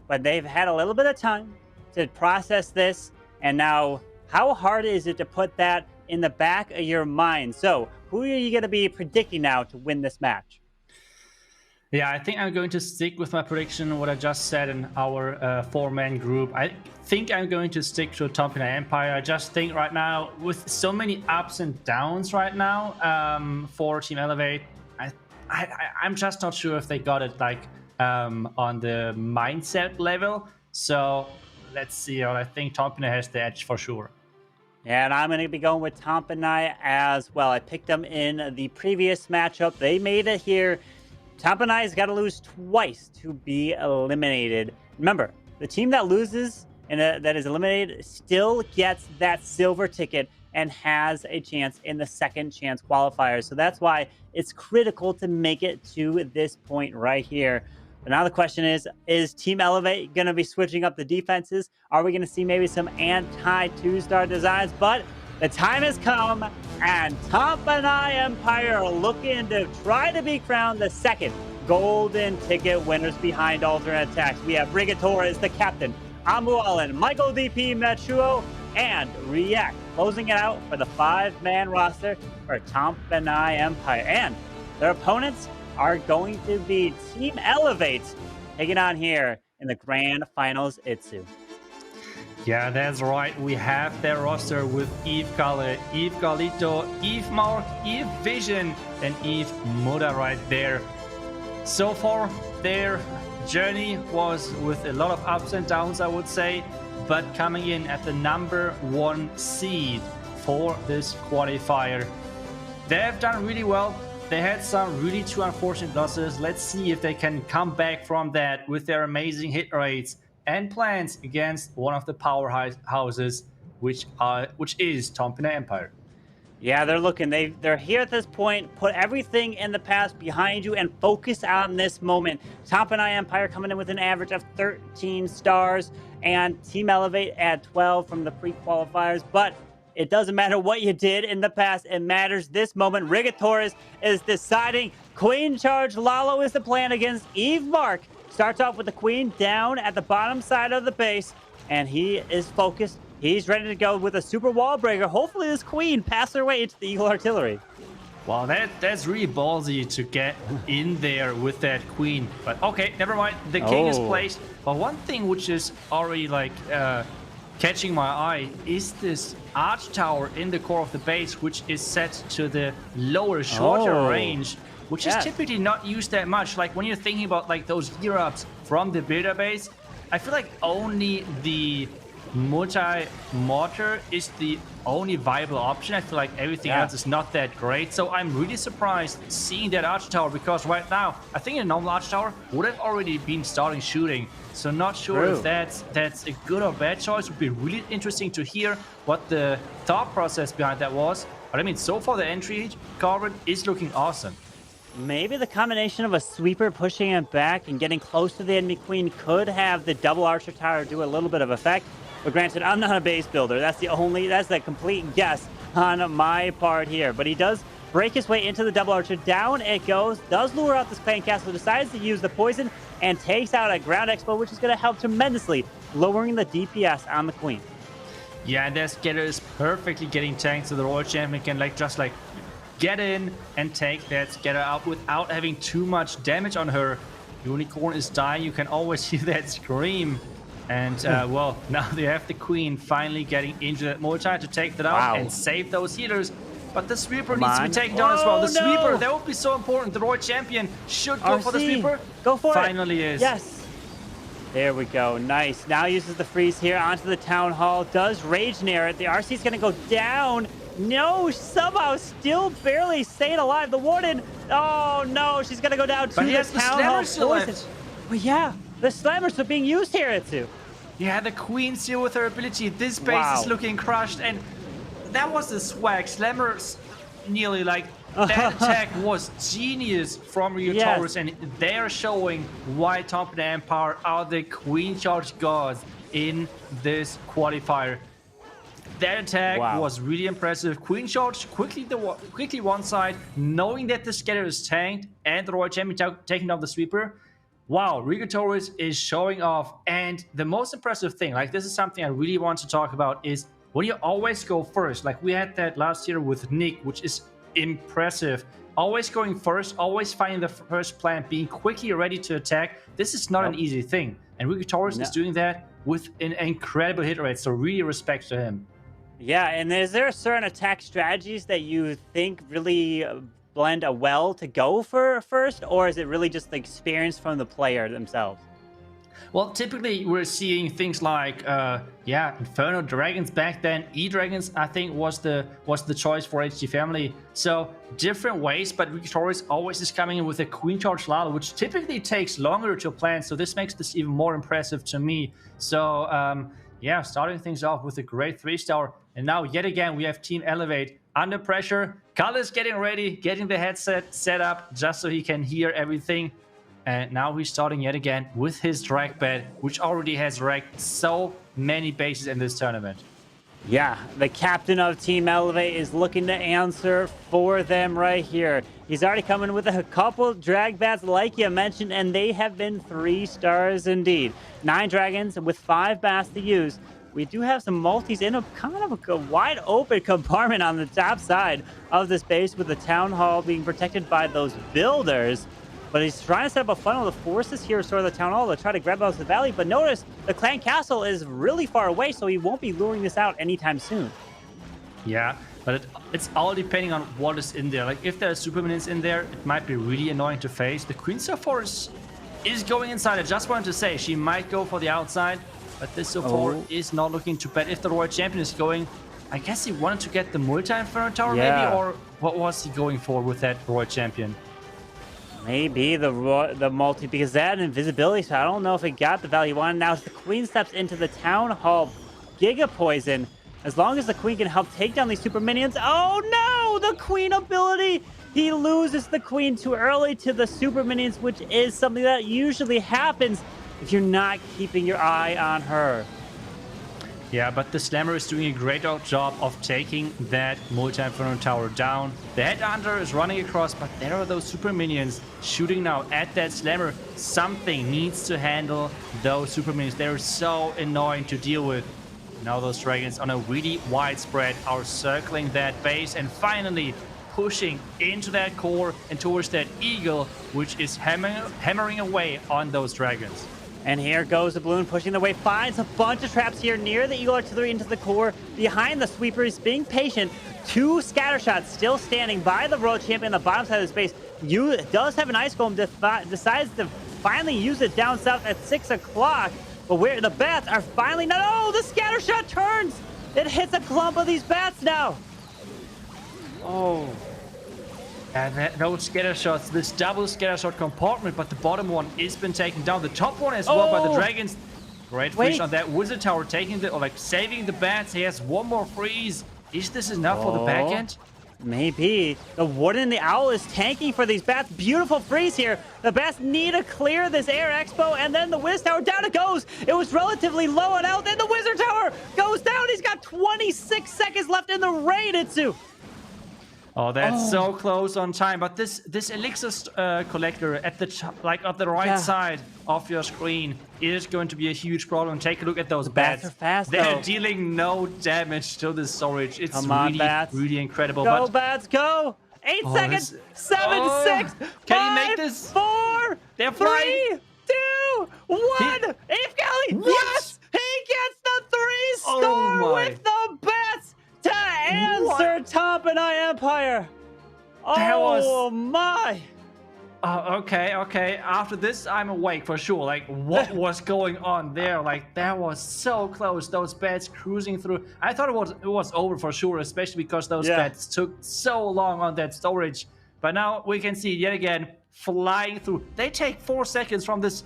[SPEAKER 1] but they've had a little bit of time to process this, and now how hard is it to put that in the back of your mind? So who are you going to be predicting now to win this match?
[SPEAKER 2] Yeah, I think I'm going to stick with my prediction, what I just said in our four-man group. I think I'm going to stick to Tompanai Empire. I just think right now, with so many ups and downs right now for Team Elevate, I'm just not sure if they got it like on the mindset level. So let's see. I think Tompanai has the edge for sure.
[SPEAKER 1] And I'm going to be going with Tompanai as well. I picked them in the previous matchup. They made it here. Tompanai's got to lose twice to be eliminated. Remember, the team that loses and that is eliminated still gets that silver ticket and has a chance in the second chance qualifier. So that's why it's critical to make it to this point right here. But now the question is Team Elevate going to be switching up the defenses? Are we going to see maybe some anti-two-star designs? But the time has come, and Tompanai Empire are looking to try to be crowned the second golden ticket winners behind alternate attacks. We have Rigatores, the captain, Amu Allen, Michael DP Machuo, and React closing it out for the five-man roster for Tompanai Empire. And their opponents are going to be Team Elevate taking on here in the grand finals, Itsu.
[SPEAKER 2] Yeah, that's right. We have their roster with Eve Kale, Eve Galito, Eve Mark, Eve Vision, and Eve Muda right there. So far, their journey was with a lot of ups and downs, I would say, but coming in at the #1 seed for this qualifier. They have done really well. They had some really two unfortunate losses. Let's see if they can come back from that with their amazing hit rates and plans against one of the powerhouses, which is Tompanai Empire.
[SPEAKER 1] Yeah, they're looking. They're here at this point. Put everything in the past behind you and focus on this moment. Tompanai Empire coming in with an average of 13 stars, and Team Elevate at 12 from the pre-qualifiers. But it doesn't matter what you did in the past. It matters this moment. Rigatores is deciding. Queen charge Lalo is the plan against Eve Mark. Starts off with the Queen down at the bottom side of the base, and he is focused. He's ready to go with a super wall breaker. Hopefully this Queen passes her way into the Eagle Artillery.
[SPEAKER 2] Wow, that's really ballsy to get in there with that Queen. But okay, never mind. The King is placed. But one thing which is already like catching my eye is this arch tower in the core of the base, which is set to the lower, shorter range, which is typically not used that much. Like when you're thinking about like those gear ups from the builder base, I feel like only the multi-mortar is the only viable option. I feel like everything else is not that great. So I'm really surprised seeing that arch tower, because right now I think a normal arch tower would have already been starting shooting. So not sure if that's a good or bad choice. Would be really interesting to hear what the thought process behind that was. But I mean, so far the entry Carbon is looking awesome.
[SPEAKER 1] Maybe the combination of a sweeper pushing it back and getting close to the enemy Queen could have the double archer tower do a little bit of effect. But granted, I'm not a base builder. That's the complete guess on my part here. But he does break his way into the double archer. Down it goes. Does lure out this clan castle. Decides to use the poison and takes out a ground expo, which is going to help tremendously, lowering the DPS on the queen.
[SPEAKER 2] Yeah, and their Scatter is perfectly getting tanked, so the Royal Champion can just get in and take that Scatter out without having too much damage on her. Unicorn is dying. You can always hear that scream. And, well, now they have the Queen finally getting into that multi to take that out and save those healers. But the Sweeper needs to be taken down as well. The Sweeper, that would be so important. The Royal Champion should go for the Sweeper.
[SPEAKER 1] Go for it.
[SPEAKER 2] Finally is.
[SPEAKER 1] Yes. There we go. Nice. Now uses the freeze here onto the Town Hall. Does rage near it. The RC is going to go down. No, somehow still barely staying alive. The Warden. Oh, no. She's going to go down to the Town Hall. Well, yeah. The Slammers are being used here, Itsu.
[SPEAKER 2] Yeah, the Queen's here with her ability. This base is looking crushed, and that was the swag. Slammers nearly that attack was genius from Rio Taurus, and they're showing why Top and Empire are the Queen Charge gods in this qualifier. That attack was really impressive. Queen Charge quickly one side, knowing that the Scatter is tanked and the Royal Champion taking down the Sweeper. Wow, Rigo Torres is showing off. And the most impressive thing, this is something I really want to talk about, is when you always go first. We had that last year with Nick, which is impressive. Always going first, always finding the first plant, being quickly ready to attack. This is not an easy thing. And Rigo Torres is doing that with an incredible hit rate. So really respect to him. Yeah,
[SPEAKER 1] and is there certain attack strategies that you think really blend well to go for first, or is it really just the experience from the player themselves?
[SPEAKER 2] Well, typically we're seeing things like Inferno Dragons back then. E-Dragons, I think, was the choice for HT Family. So different ways, but Victorious always is coming in with a Queen Charge Lala, which typically takes longer to plan. So this makes this even more impressive to me. So starting things off with a great 3-star, and now yet again we have Team Elevate under pressure. Carlos getting ready, getting the headset set up just so he can hear everything. And now he's starting yet again with his drag bed, which already has wrecked so many bases in this tournament.
[SPEAKER 1] Yeah, the captain of Team Elevate is looking to answer for them right here. He's already coming with a couple drag bats like you mentioned, and they have been 3 stars indeed. 9 dragons with 5 bats to use. We do have some multis in a kind of a wide open compartment on the top side of this base, with the Town Hall being protected by those builders. But he's trying to set up a funnel to force us here sort of the Town Hall to try to grab out the valley. But notice the Clan Castle is really far away, so he won't be luring this out anytime soon.
[SPEAKER 2] Yeah, but it's all depending on what is in there. Like, if there are super minions in there, it might be really annoying to face. The Queen Force is going inside. I just wanted to say she might go for the outside, but this Sophor is not looking too bad. If the Royal Champion is going, I guess he wanted to get the multi-inferno tower maybe, or what was he going for with that Royal Champion?
[SPEAKER 1] Maybe the multi, because that invisibility, so I don't know if it got the value on. Now as the Queen steps into the Town Hall, Giga Poison, as long as the Queen can help take down these super minions. Oh no, the Queen ability! He loses the Queen too early to the super minions, which is something that usually happens if you're not keeping your eye on her.
[SPEAKER 2] Yeah, but the Slammer is doing a great job of taking that multi-inferno tower down. The Headhunter is running across, but there are those super minions shooting now at that Slammer. Something needs to handle those super minions. They're so annoying to deal with. Now those dragons on a really wide spread are circling that base and finally pushing into that core and towards that eagle, which is hammering away on those dragons.
[SPEAKER 1] And here goes the balloon pushing the way, finds a bunch of traps here near the Eagle Artillery into the core. Behind the Sweeper is being patient. 2 scatter shots still standing by the Royal Champion on the bottom side of the space. Does have an Ice Golem, decides to finally use it down south at 6 o'clock. But where the bats are finally not. Oh, the scatter shot turns! It hits a clump of these bats now. Oh.
[SPEAKER 2] And those scatter shots, this double scatter shot compartment, but the bottom one is been taken down. The top one as well by the dragons. Great freeze on that wizard tower, taking the, saving the bats. He has one more freeze. Is this enough for the back end?
[SPEAKER 1] Maybe. The Warden and the Owl is tanking for these bats. Beautiful freeze here. The bats need to clear this air expo, and then the Wiz Tower, down it goes. It was relatively low on out, then the Wizard Tower goes down. He's got 26 seconds left in the raid, Itsu.
[SPEAKER 2] Oh, that's so close on time. But this elixir collector at the like on the right side of your screen is going to be a huge problem. Take a look at those
[SPEAKER 1] bats
[SPEAKER 2] bats.
[SPEAKER 1] are fast,
[SPEAKER 2] They're
[SPEAKER 1] though.
[SPEAKER 2] dealing no damage to the storage. It's
[SPEAKER 1] Come on,
[SPEAKER 2] really,
[SPEAKER 1] bats.
[SPEAKER 2] really incredible.
[SPEAKER 1] Go,
[SPEAKER 2] but
[SPEAKER 1] bats, go! 8 seconds! 7, 6, 5,
[SPEAKER 2] can he make this?
[SPEAKER 1] 4,
[SPEAKER 2] They're
[SPEAKER 1] 3,
[SPEAKER 2] flying.
[SPEAKER 1] 2, 1! Eve Kelly! Yes! He gets the 3-star
[SPEAKER 2] Oh my.
[SPEAKER 1] with the bats to answer Top and I Empire!
[SPEAKER 2] That was-
[SPEAKER 1] Oh my!
[SPEAKER 2] Okay. After this, I'm awake for sure. Like, what was going on there? Like, that was so close. Those bats cruising through. I thought it was over for sure, especially because those bats took so long on that storage. But now we can see yet again flying through. They take 4 seconds from this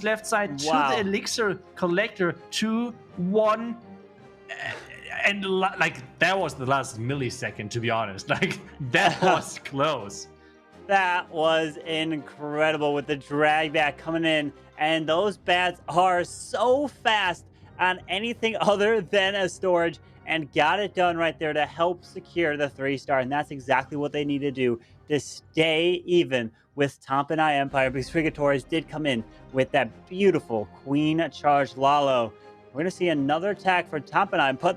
[SPEAKER 2] left side to the elixir collector. 2, 1. And like that was the last millisecond, to be honest. Like that was close.
[SPEAKER 1] That was incredible with the drag back coming in, and those bats are so fast on anything other than a storage, and got it done right there to help secure the 3-star, and that's exactly what they need to do to stay even with Top and I Empire, because Frigatores did come in with that beautiful Queen Charge Lalo. We're going to see another attack for Top and I, but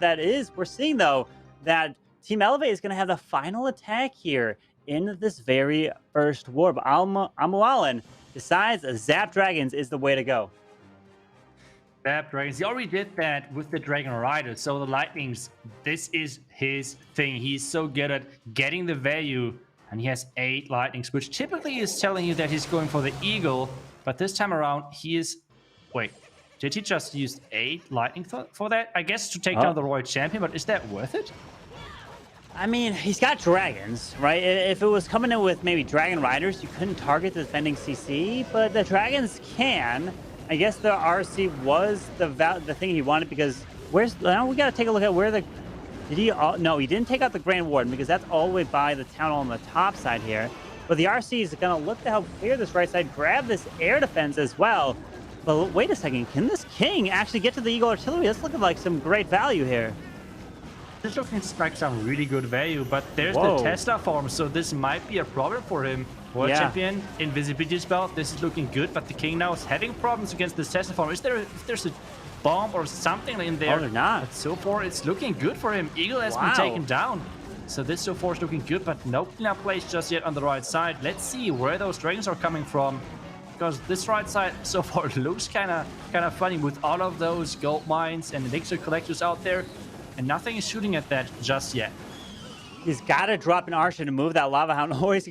[SPEAKER 1] we're seeing though that Team Elevate is going to have the final attack here in this very first warp. Amualan decides Zap Dragons is the way to go.
[SPEAKER 2] Zap Dragons, he already did that with the Dragon Rider, so the Lightnings, this is his thing. He's so good at getting the value, and he has 8 Lightnings, which typically is telling you that he's going for the Eagle, but this time around he is... Wait, did he just use 8 Lightning for that? I guess to take down the Royal Champion, but is that worth it?
[SPEAKER 1] I mean, he's got dragons, right? If it was coming in with maybe Dragon Riders, you couldn't target the defending CC, but the dragons can. I guess the RC was the thing he wanted, because now we got to take a look at where the... No, he didn't take out the Grand Warden, because that's all the way by the town hall on the top side here. But the RC is going to look to help clear this right side, grab this air defense as well. But wait a second, can this King actually get to the Eagle Artillery? That's looking like some great value here.
[SPEAKER 2] This looking like some really good value, but there's the Tesla form, so this might be a problem for him. World Champion, Invisibility Spell, this is looking good, but the King now is having problems against this Tesla form. If there's a bomb or something in there?
[SPEAKER 1] Oh, they're not.
[SPEAKER 2] But so far, it's looking good for him. Eagle has been taken down. So this so far is looking good, but no cleanup place just yet on the right side. Let's see where those dragons are coming from, because this right side so far looks kind of funny with all of those gold mines and elixir collectors out there, and nothing is shooting at that just yet.
[SPEAKER 1] He's got to drop an Archer to move that Lava Hound. Oh, wait,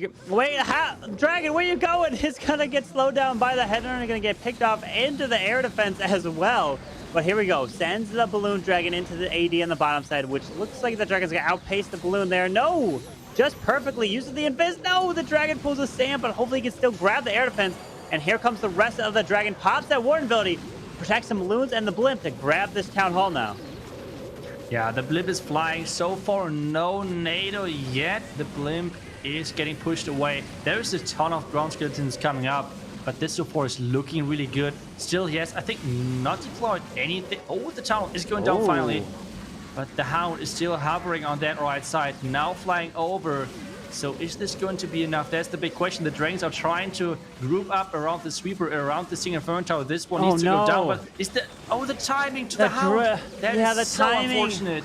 [SPEAKER 1] Dragon, where you going? He's going to get slowed down by the header and going to get picked off into the air defense as well. But here we go. Sends the Balloon Dragon into the AD on the bottom side, which looks like the Dragon's going to outpace the Balloon there. No! Just perfectly uses the Invis. No! The Dragon pulls a Sand, but hopefully he can still grab the air defense. And here comes the rest of the Dragon. Pops that Warden ability. Protects some Balloons and the Blimp to grab this Town Hall now.
[SPEAKER 2] Yeah, the Blimp is flying. So far, no NATO yet. The Blimp is getting pushed away. There's a ton of ground skeletons coming up, but this so far is looking really good. Still, he has, I think, not deployed anything. Oh, the tunnel is going down finally. But the Hound is still hovering on that right side, now flying over. So is this going to be enough? That's the big question. The Dragons are trying to group up around the Sweeper, around the Single Inferno Tower. This one needs to go down, but is the timing to the Hound? That is so unfortunate.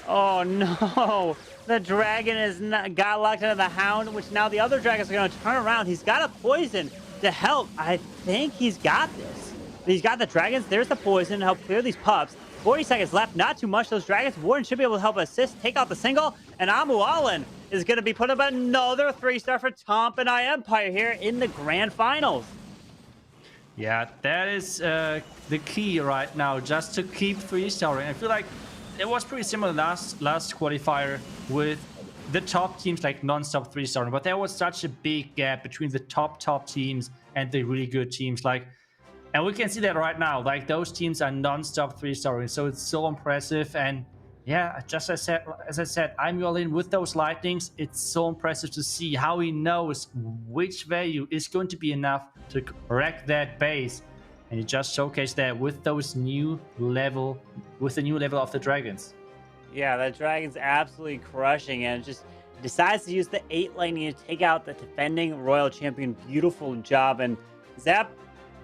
[SPEAKER 1] Oh no, the Dragon is got locked into the Hound, which now the other Dragons are going to turn around. He's got a poison to help. I think he's got this. He's got the Dragons. There's the poison to help clear these pups. 40 seconds left, not too much. Those Dragons, Warden should be able to help assist, take out the single, and Amu Allen is going to be putting up another 3-star for Tomp and I Empire here in the grand finals.
[SPEAKER 2] Yeah, that is the key right now, just to keep 3-starring. I feel like it was pretty similar last qualifier with the top teams like non-stop 3-starring, but there was such a big gap between the top teams and the really good teams. And we can see that right now, like those teams are non-stop 3-starring, so it's so impressive. And yeah, just as I said, I'm all in with those lightnings. It's so impressive to see how he knows which value is going to be enough to wreck that base. And he just showcased that with those new level, with the new level of the Dragons.
[SPEAKER 1] Yeah, the Dragon's absolutely crushing, and just decides to use the 8 lightning to take out the defending royal champion. Beautiful job. And Zap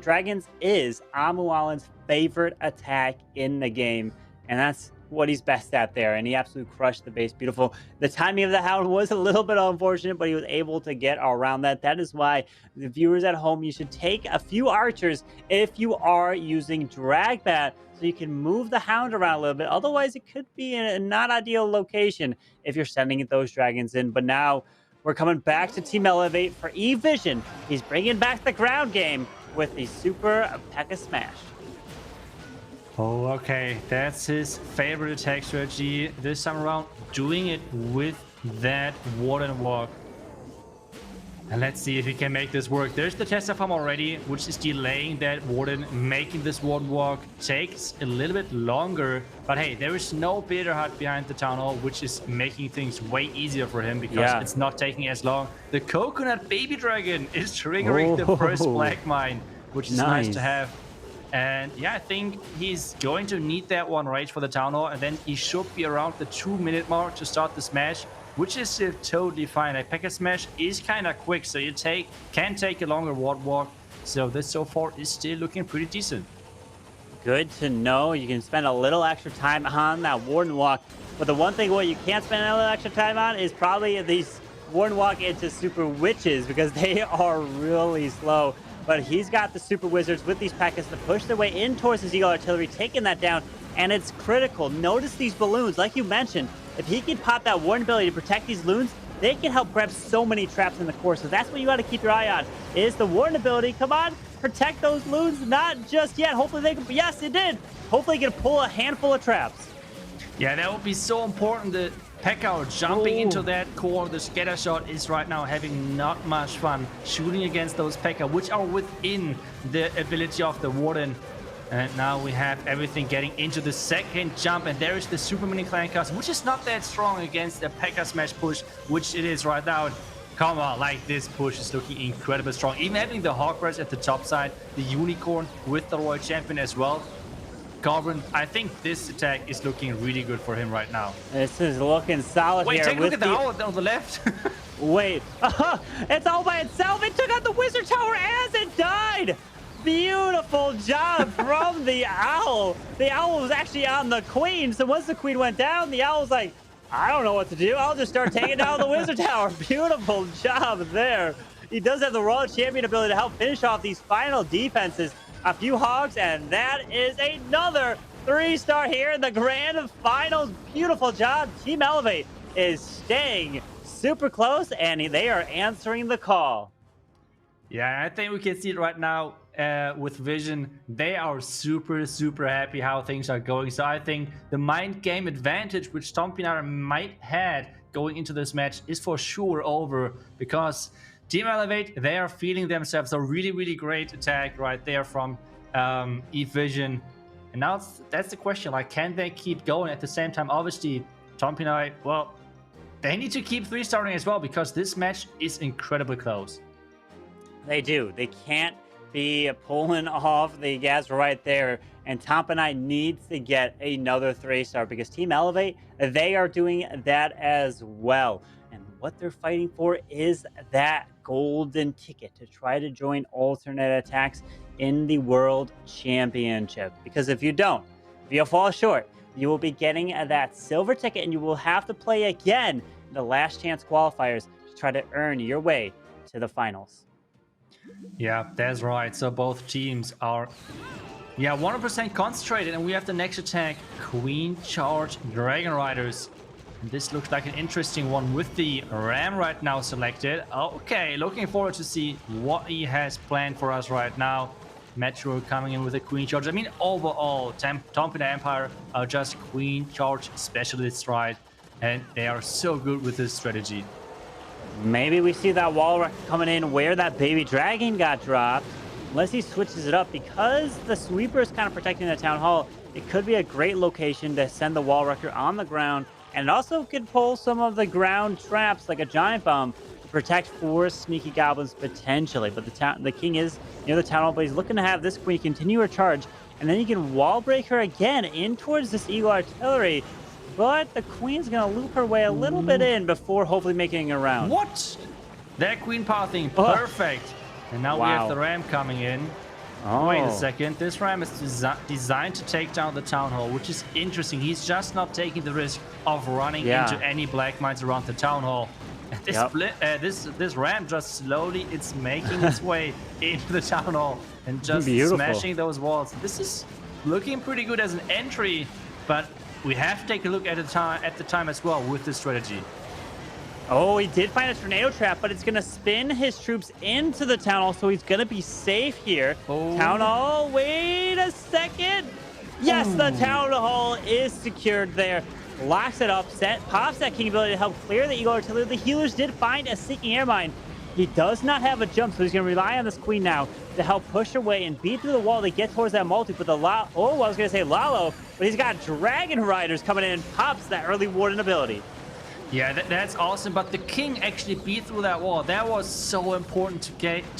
[SPEAKER 1] Dragons is Amualin's favorite attack in the game, and that's what he's best at there, and he absolutely crushed the base. Beautiful. The timing of the Hound was a little bit unfortunate, but he was able to get around that. That is why the viewers at home, you should take a few archers if you are using Dragbat, so you can move the Hound around a little bit. Otherwise, it could be in a not ideal location if you're sending those dragons in. But now we're coming back to Team Elevate for E-Vision. He's bringing back the ground game with the Super P.E.K.K.A. Smash.
[SPEAKER 2] Oh, okay. That's his favorite attack strategy this time around, doing it with that Warden Walk. And let's see if he can make this work. There's the Tesla Farm already, which is delaying that Warden. Making this Warden Walk takes a little bit longer. But hey, there is no Bitter Hut behind the Town Hall, which is making things way easier for him because it's not taking as long. The Coconut Baby Dragon is triggering the first Black Mine, which is nice to have. And yeah, I think he's going to need that one rage for the Town Hall, and then he should be around the 2-minute mark to start the smash, which is still totally fine. A P.E.K.K.A. Smash is kind of quick, so you can take a longer ward walk. So this so far is still looking pretty decent.
[SPEAKER 1] Good to know. You can spend a little extra time on that Warden Walk, but the one thing what you can't spend a little extra time on is probably these Warden Walk into Super Witches, because they are really slow. But he's got the Super Wizards with these P.E.K.K.A.s to push their way in towards his Eagle Artillery, taking that down, and it's critical. Notice these balloons, like you mentioned. If he can pop that Warden ability to protect these loons, they can help grab so many traps in the core. So that's what you got to keep your eye on, is the Warden ability. Come on, protect those loons. Not just yet. Hopefully they can, yes, it did. Hopefully he can pull a handful of traps.
[SPEAKER 2] Yeah, that would be so important. The P.E.K.K.A. jumping into that core. The scatter shot is right now having not much fun shooting against those P.E.K.K.A., which are within the ability of the Warden. And now we have everything getting into the second jump, and there is the Super Mini Clan Cast, which is not that strong against the P.E.K.K.A. Smash push, which it is right now. Come on, like this push is looking incredibly strong. Even having the Hawk Rush at the top side, the Unicorn with the Royal Champion as well. Goblin, I think this attack is looking really good for him right now.
[SPEAKER 1] This is looking solid.
[SPEAKER 2] Wait,
[SPEAKER 1] here.
[SPEAKER 2] Take a look at the owl on the left.
[SPEAKER 1] Wait, it's all by itself. It took out the Wizard Tower as it died. Beautiful job from the owl. The owl was actually on the queen. So once the queen went down, the owl was like, I don't know what to do. I'll just start taking down the Wizard Tower. Beautiful job there. He does have the Royal Champion ability to help finish off these final defenses. A few hogs, and that is another 3-star here in the grand finals. Beautiful job. Team Elevate is staying super close, and they are answering the call.
[SPEAKER 2] Yeah, I think we can see it right now with Vision. They are super, super happy how things are going. So I think the mind game advantage which Tompinar might had going into this match is for sure over, because Team Elevate, they are feeling themselves a really, really great attack right there from E-Vision. And now that's the question, like, can they keep going at the same time? Obviously, Tompinar, well, they need to keep 3-starring as well, because this match is incredibly close.
[SPEAKER 1] They do. They can't be pulling off the gas right there. And Tompinar needs to get another 3-star, because Team Elevate, they are doing that as well. And what they're fighting for is that golden ticket to try to join alternate attacks in the World Championship. Because if you don't, if you fall short, you will be getting that silver ticket, and you will have to play again in the Last Chance Qualifiers to try to earn your way to the finals.
[SPEAKER 2] Yeah, that's right. So both teams are 100% concentrated, and we have the next attack, Queen Charge Dragon Riders. And this looks like an interesting one with the Ram right now selected. Okay, looking forward to see what he has planned for us right now. Metro coming in with a Queen Charge. I mean, overall, Tompinar Empire are just Queen Charge specialists, right? And they are so good with this strategy.
[SPEAKER 1] Maybe we see that wall wreck coming in where that baby dragon got dropped. Unless he switches it up, because the sweeper is kind of protecting the town hall, it could be a great location to send the wall wrecker on the ground. And it also could pull some of the ground traps like a giant bomb to protect 4 sneaky goblins potentially. But the king is near the town hall, but he's looking to have this queen continue her charge, and then he can wall break her again in towards this eagle artillery. but the queen's gonna loop her way a little bit in before hopefully making it around.
[SPEAKER 2] What? That queen pathing,
[SPEAKER 1] Oh.
[SPEAKER 2] perfect. And now we have the ram coming in.
[SPEAKER 1] Oh.
[SPEAKER 2] Wait a second, this ram is designed to take down the town hall, which is interesting. He's just not taking the risk of running into any black mines around the town hall. And this ram just slowly, it's making its way into the town hall and just smashing those walls. This is looking pretty good as an entry, but we have to take a look at the time as well with this strategy.
[SPEAKER 1] Oh, he did find a tornado trap, but it's going to spin his troops into the town hall, so he's going to be safe here.
[SPEAKER 2] Oh.
[SPEAKER 1] Town hall, wait a second. Yes, the town hall is secured there. Locks it up, pops that king ability to help clear the eagle artillery. The healers did find a seeking air mine. He does not have a jump, so he's going to rely on this queen now to help push away and beat through the wall to get towards that multi. But I was going to say Lalo, but he's got Dragon Riders coming in and pops that early warden ability.
[SPEAKER 2] Yeah, that's awesome, but the king actually beat through that wall. That was so important to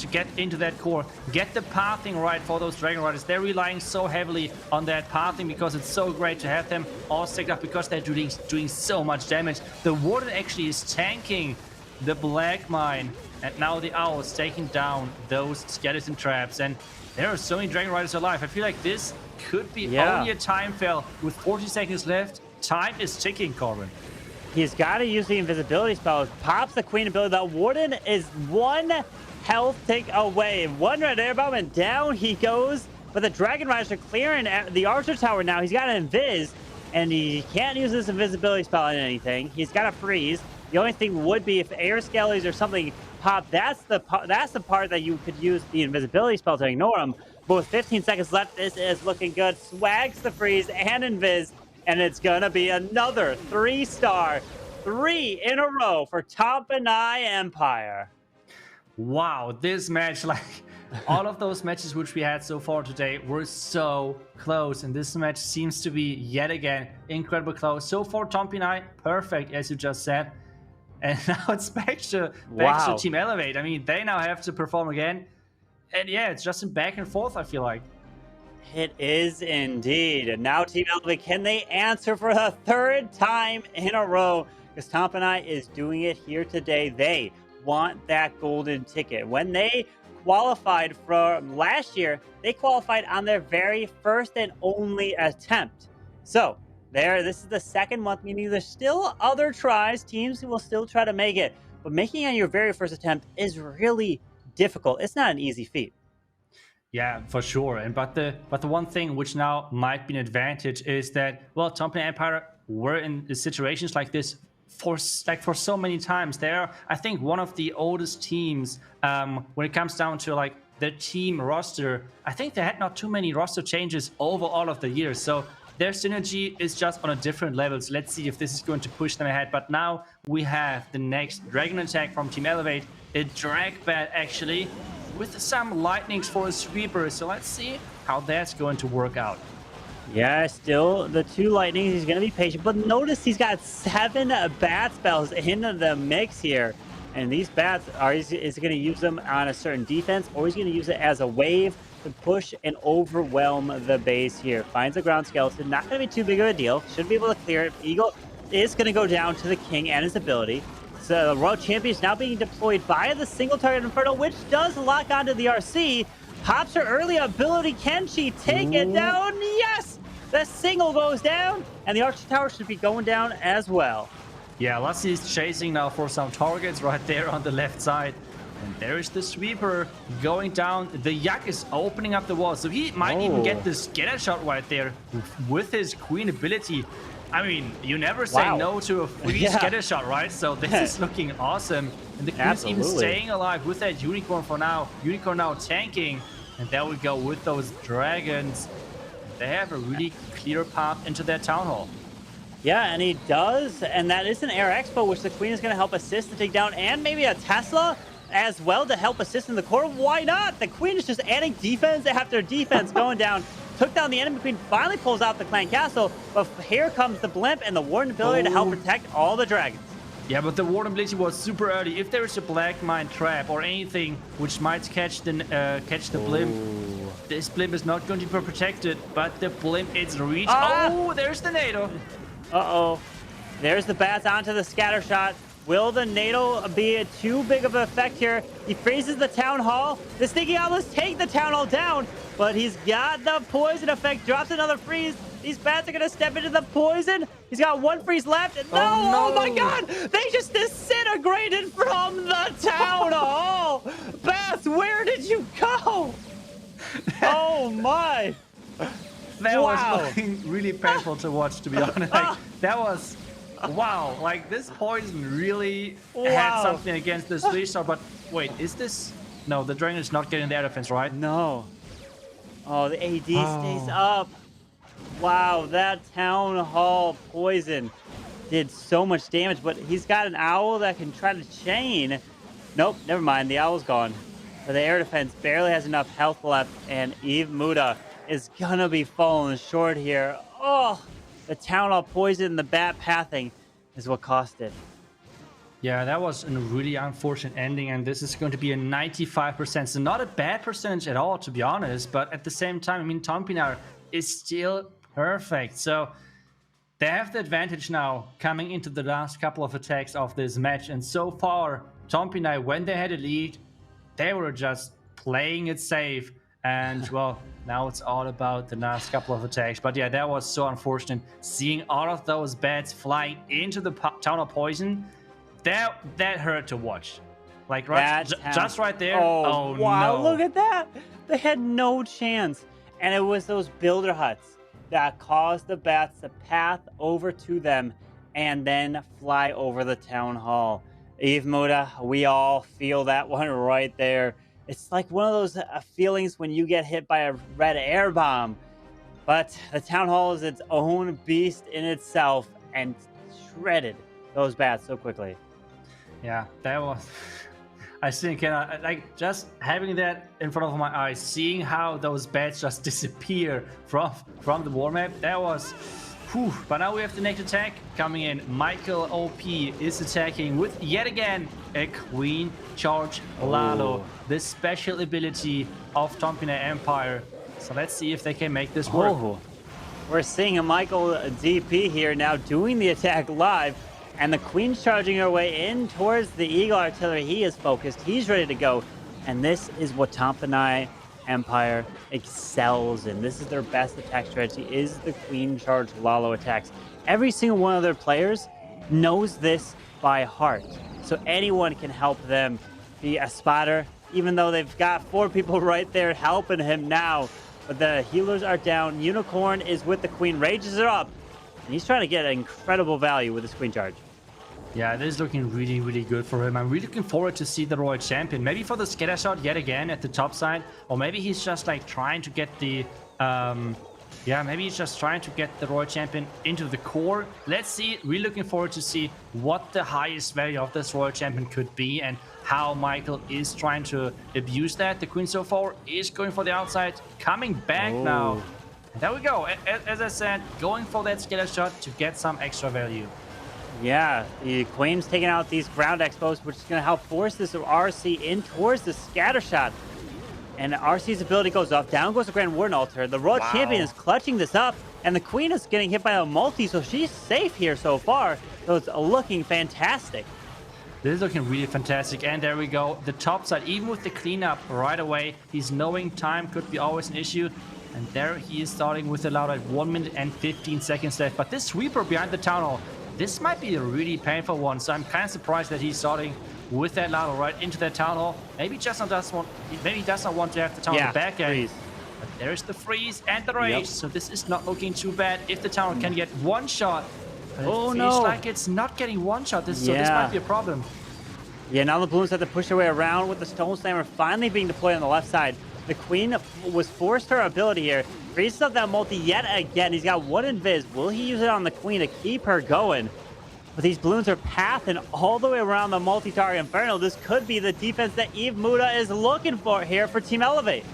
[SPEAKER 2] get into that core. Get the pathing right for those Dragon Riders. They're relying so heavily on that pathing because it's so great to have them all stacked up because they're doing so much damage. The warden actually is tanking the black mine, and now the owl is taking down those skeleton traps. And there are so many Dragon Riders alive. I feel like this could be only a time fail with 40 seconds left. Time is ticking, Corbin.
[SPEAKER 1] He's got to use the invisibility spell. Pops the queen ability. The warden is one health tick away. One red air bomb, and down he goes. But the Dragon Riders are clearing the archer tower now. He's got an invis, and he can't use this invisibility spell on anything. He's got a freeze. The only thing would be if air skellies or something pop. That's the part that you could use the invisibility spell to ignore him. But with 15 seconds left, this is looking good. Swags the freeze and invis. And it's going to be another 3-star, 3 in a row for Top and I Empire.
[SPEAKER 2] Wow, this match, like all of those matches which we had so far today were so close. And this match seems to be yet again incredible close. So far, Tompi and I, perfect, as you just said. And now it's back to Team Elevate. I mean, they now have to perform again. And yeah, it's just back and forth, I feel like.
[SPEAKER 1] It is indeed. And now Team Elevate, can they answer for the 3rd time in a row? Because Tom and I is doing it here today. They want that golden ticket. When they qualified from last year, they qualified on their very first and only attempt. So this is the 2nd month, meaning there's still other tries. Teams will still try to make it. But making it on your very first attempt is really difficult. It's not an easy feat.
[SPEAKER 2] Yeah, for sure. And but the one thing which now might be an advantage is that, well, Tompi and Empire were in situations like this for so many times. They're, I think, one of the oldest teams when it comes down to like the team roster. I think they had not too many roster changes over all of the years. So their synergy is just on a different level. So let's see if this is going to push them ahead. But now we have the next Dragon attack from Team Elevate, a drag bat actually, with some lightnings for a sweeper. So let's see how that's going to work out.
[SPEAKER 1] Yeah, still the 2 lightnings. He's going to be patient. But notice he's got 7 bat spells into the mix here. And these bats, is he going to use them on a certain defense, or he's going to use it as a wave to push and overwhelm the base here. Finds a ground skeleton. Not going to be too big of a deal. Should be able to clear it. Eagle is going to go down to the king and his ability. So the World Champion is now being deployed by the single target Inferno, which does lock onto the RC. Pops her early ability. Can she take it down? Yes! The single goes down, and the Archer Tower should be going down as well.
[SPEAKER 2] Yeah, Lassie is chasing now for some targets right there on the left side. And there is the sweeper going down. The Yak is opening up the wall, so he might even get the scatter shot right there with his queen ability. I mean, you never say no to a free scatter shot, right? So this is looking awesome. And the queen's even staying alive with that unicorn for now. Unicorn now tanking. And there we go with those dragons. They have a really clear path into their town hall.
[SPEAKER 1] Yeah, and he does. And that is an Air Expo, which the queen is going to help assist to take down. And maybe a Tesla as well to help assist in the core. Why not? The queen is just adding defense after defense going down. Took down the enemy queen, finally pulls out the clan castle, but here comes the blimp and the warden ability to help protect all the dragons.
[SPEAKER 2] Yeah, but the warden ability was super early. If there is a black mine trap or anything which might catch the blimp, this blimp is not going to be protected, but the blimp is reached. Oh, there's the NATO.
[SPEAKER 1] Uh-oh. There's the bats onto the scatter shot. Will the Natal be too big of an effect here? He freezes the Town Hall. The Sneaky Almost take the Town Hall down, but he's got the poison effect. Drops another freeze. These bats are going to step into the poison. He's got one freeze left. No! Oh my God! They just disintegrated from the Town Hall! Bats, where did you go? Oh my!
[SPEAKER 2] That was looking really painful to watch, to be honest. Like, that was, wow. Like, this poison really had something against this Swedish star. But wait, is this? No, the Dragon is not getting the air defense, right?
[SPEAKER 1] No. Oh, the AD stays up. Wow, that Town Hall poison did so much damage, but he's got an owl that can try to chain. Nope, never mind. The owl's gone. But the air defense barely has enough health left, and Eve Muda is gonna be falling short here. Oh, the Town Hall poison, the bat pathing is what cost it.
[SPEAKER 2] Yeah, that was a really unfortunate ending, and this is going to be a 95%. So not a bad percentage at all, to be honest, but at the same time, I mean, Tompinar is still perfect. So they have the advantage now coming into the last couple of attacks of this match, and so far, Tompinar, when they had a lead, they were just playing it safe, and well, now it's all about the last couple of attacks. But yeah, that was so unfortunate, seeing all of those bats flying into the Town of Poison. That hurt to watch. Like, right, just right there.
[SPEAKER 1] Oh wow, no. Look at that. They had no chance. And it was those builder huts that caused the bats to path over to them and then fly over the Town Hall. Eve Muda, we all feel that one right there. It's like one of those feelings when you get hit by a red air bomb. But the Town Hall is its own beast in itself and shredded those bats so quickly.
[SPEAKER 2] Yeah, that was... I still cannot... Like, just having that in front of my eyes, seeing how those bats just disappear from the war map, that was... Whew. But now we have the next attack coming in. Michael OP is attacking with, yet again, a Queen Charge Lalo. This special ability of Tompinar Empire. So let's see if they can make this work.
[SPEAKER 1] We're seeing a Michael DP here now doing the attack live. And the Queen's charging her way in towards the Eagle Artillery. He is focused. He's ready to go. And this is what Tompinar Empire excels in. This is their best attack strategy, is the Queen Charge Lalo attacks. Every single one of their players knows this by heart. So anyone can help them be a spotter, even though they've got 4 people right there helping him now. But the healers are down. Unicorn is with the Queen, rages it up. And he's trying to get incredible value with his Queen Charge.
[SPEAKER 2] Yeah, this is looking really, really good for him. I'm really looking forward to see the Royal Champion. Maybe for the scatter shot yet again at the top side. Or maybe he's just like trying to get the... maybe he's just trying to get the Royal Champion into the core. Let's see. Really looking forward to see what the highest value of this Royal Champion could be. And how Michael is trying to abuse that. The Queen so far is going for the outside. Coming back now. And there we go. As I said, going for that scatter shot to get some extra value.
[SPEAKER 1] Yeah, the Queen's taking out these ground expos, which is going to help force this RC in towards the scatter shot. And RC's ability goes off. Down goes the Grand Warden Altar. The Royal Champion is clutching this up. And the Queen is getting hit by a multi, so she's safe here so far. So it's looking fantastic.
[SPEAKER 2] This is looking really fantastic. And there we go. The top side, even with the cleanup right away, he's knowing time could be always an issue. And there he is starting with a loud at 1 minute and 15 seconds left. But this sweeper behind the Town Hall, this might be a really painful one. So I'm kind of surprised that he's starting with that Lalo right into that Town Hall. Maybe he does not want to have the Town Hall back end. But there's the freeze and the rage. So this is not looking too bad if the Town Hall can get one shot. But it feels like it's not getting one shot. So this might be a problem.
[SPEAKER 1] Yeah, now the Balloons have to push their way around with the Stone Slammer finally being deployed on the left side. The Queen was forced her ability here. Freezes up that multi yet again. He's got one invis. Will he use it on the Queen to keep her going? But these balloons are pathing all the way around the multi-target Inferno. This could be the defense that Eve Muda is looking for here for Team Elevate.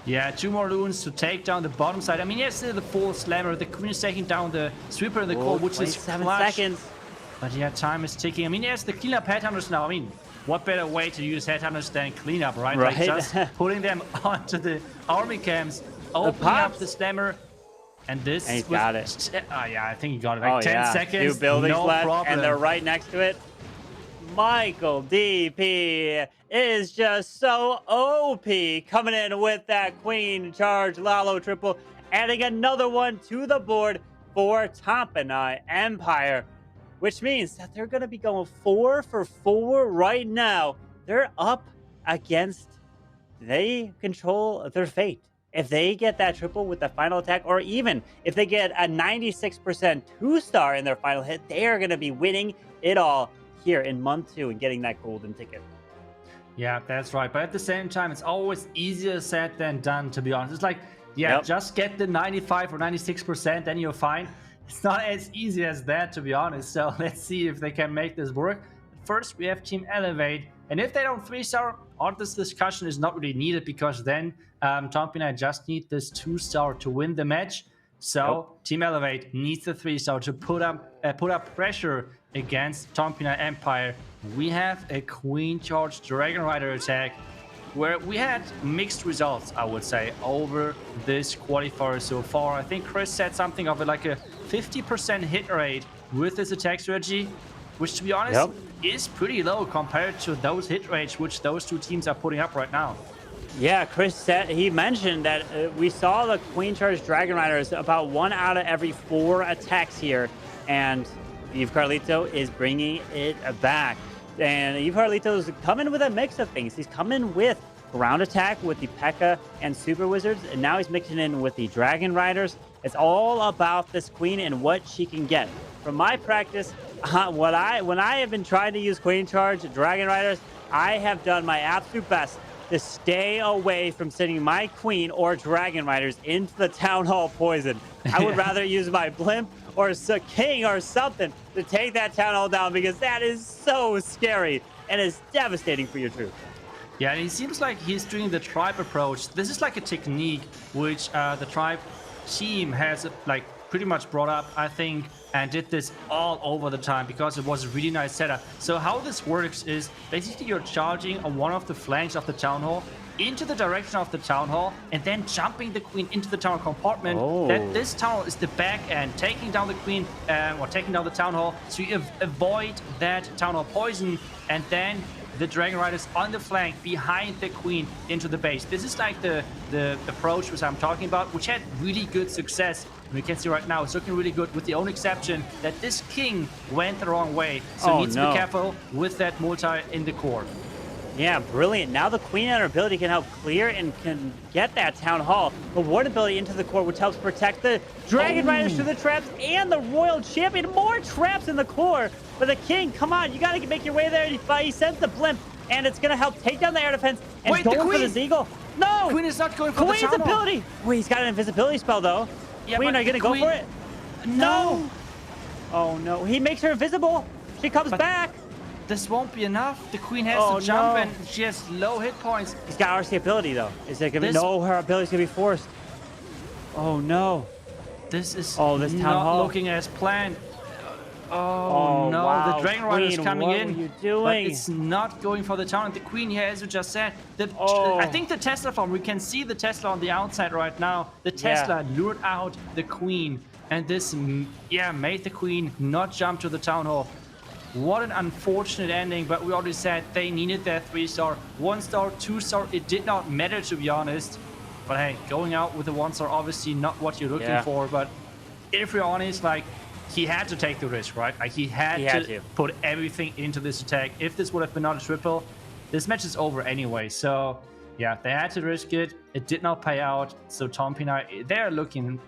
[SPEAKER 2] Yeah, 2 more loons to take down the bottom side. I mean, yes, the full slammer. The Queen is taking down the sweeper in the core, which is
[SPEAKER 1] 7 seconds.
[SPEAKER 2] But yeah, time is ticking. I mean, yes, the cleanup headhunters now. I mean, what better way to use headhunters than cleanup, right? Like just putting them onto the army camps, opening up the slammer. And this
[SPEAKER 1] And he's got it.
[SPEAKER 2] Yeah, I think he got it. Like 10 seconds.
[SPEAKER 1] 2 buildings
[SPEAKER 2] no
[SPEAKER 1] left,
[SPEAKER 2] problem.
[SPEAKER 1] and they're right next to it. Michael DP is just so OP coming in with that queen charge Lalo triple, adding another one to the board for Tompanai Empire, which means that they're going to be going 4 for 4 right now. They're up against, they control their fate. If they get that triple with the final attack, or even if they get a 96% 2-star in their final hit, they are going to be winning it all here in month 2 and getting that golden ticket.
[SPEAKER 2] Yeah, that's right. But at the same time, it's always easier said than done, to be honest. It's like, yeah, just get the 95 or 96%, then you're fine. It's not as easy as that, to be honest. So let's see if they can make this work. First, we have Team Elevate. And if they don't 3-star, all this discussion is not really needed, because then Tompanai just need this 2-star to win the match. So Team Elevate needs the 3-star to put up pressure against Tompanai Empire. We have a Queen Charge Dragon Rider attack where we had mixed results, I would say, over this qualifier so far. I think Chris said something of like a 50% hit rate with this attack strategy, which, to be honest, is pretty low compared to those hit rates which those two teams are putting up right now.
[SPEAKER 1] Yeah, Chris said, he mentioned that we saw the Queen Charge Dragon Riders about 1 out of every 4 attacks here, and Eve Carlito is bringing it back. And Eve Carlito is coming with a mix of things. He's coming with ground attack with the P.E.K.K.A. and Super Wizards, and now he's mixing in with the Dragon Riders. It's all about this queen and what she can get. From my practice, when I have been trying to use Queen Charge Dragon Riders, I have done my absolute best to stay away from sending my Queen or Dragon Riders into the Town Hall poison. I would rather use my Blimp or King or something to take that Town Hall down, because that is so scary and is devastating for your troops.
[SPEAKER 2] Yeah, and it seems like he's doing the tribe approach. This is like a technique which the tribe team has like pretty much brought up, I think, and did this all over the time because it was a really nice setup. So how this works is basically you're charging on one of the flanks of the Town Hall into the direction of the Town Hall and then jumping the Queen into the Town Hall compartment. That this Town Hall is the back end, taking down the Queen or taking down the Town Hall, so you avoid that Town Hall poison, and then the Dragon Riders on the flank behind the Queen into the base. This is like the approach which I'm talking about, which had really good success. And we can see right now it's looking really good, with the only exception that this King went the wrong way. So needs to be careful with that multi in the core.
[SPEAKER 1] Yeah, brilliant. Now the Queen and her ability can help clear and can get that Town Hall. The Ward ability into the core, which helps protect the Dragon Riders through the traps and the Royal Champion. More traps in the core. But the King, come on, you got to make your way there. He sends the Blimp, and it's going to help take down the air defense. And
[SPEAKER 2] wait,
[SPEAKER 1] going for the Eagle. No!
[SPEAKER 2] Queen is not going for
[SPEAKER 1] Queen's
[SPEAKER 2] the Town Hall.
[SPEAKER 1] ability. Wait, he's got an invisibility spell, though.
[SPEAKER 2] Yeah,
[SPEAKER 1] Queen, are you going to go for it?
[SPEAKER 2] No.
[SPEAKER 1] Oh, no. He makes her invisible. She comes back.
[SPEAKER 2] This won't be enough. The Queen has to jump, and she has low hit points.
[SPEAKER 1] He's got RC ability, though. Is it gonna be? No, her ability's gonna be forced. Oh no.
[SPEAKER 2] This is
[SPEAKER 1] this Town
[SPEAKER 2] not
[SPEAKER 1] Hall
[SPEAKER 2] looking as planned. Oh no,
[SPEAKER 1] wow.
[SPEAKER 2] the Dragon Rider is coming
[SPEAKER 1] what
[SPEAKER 2] in.
[SPEAKER 1] What are you doing?
[SPEAKER 2] But it's not going for the Town. And the Queen here, as you just said, I think the Tesla farm, we can see the Tesla on the outside right now. The Tesla lured out the Queen, and this made the Queen not jump to the Town Hall. What an unfortunate ending, but we already said they needed that 3-star. 1-star, 2-star, it did not matter, to be honest. But hey, going out with a 1-star, obviously not what you're looking for. But if we're honest, like, he had to take the risk, right? Like, he had to put everything into this attack. If this would have been not a triple, this match is over anyway. So yeah, they had to risk it. It did not pay out. So Tompanai, they're looking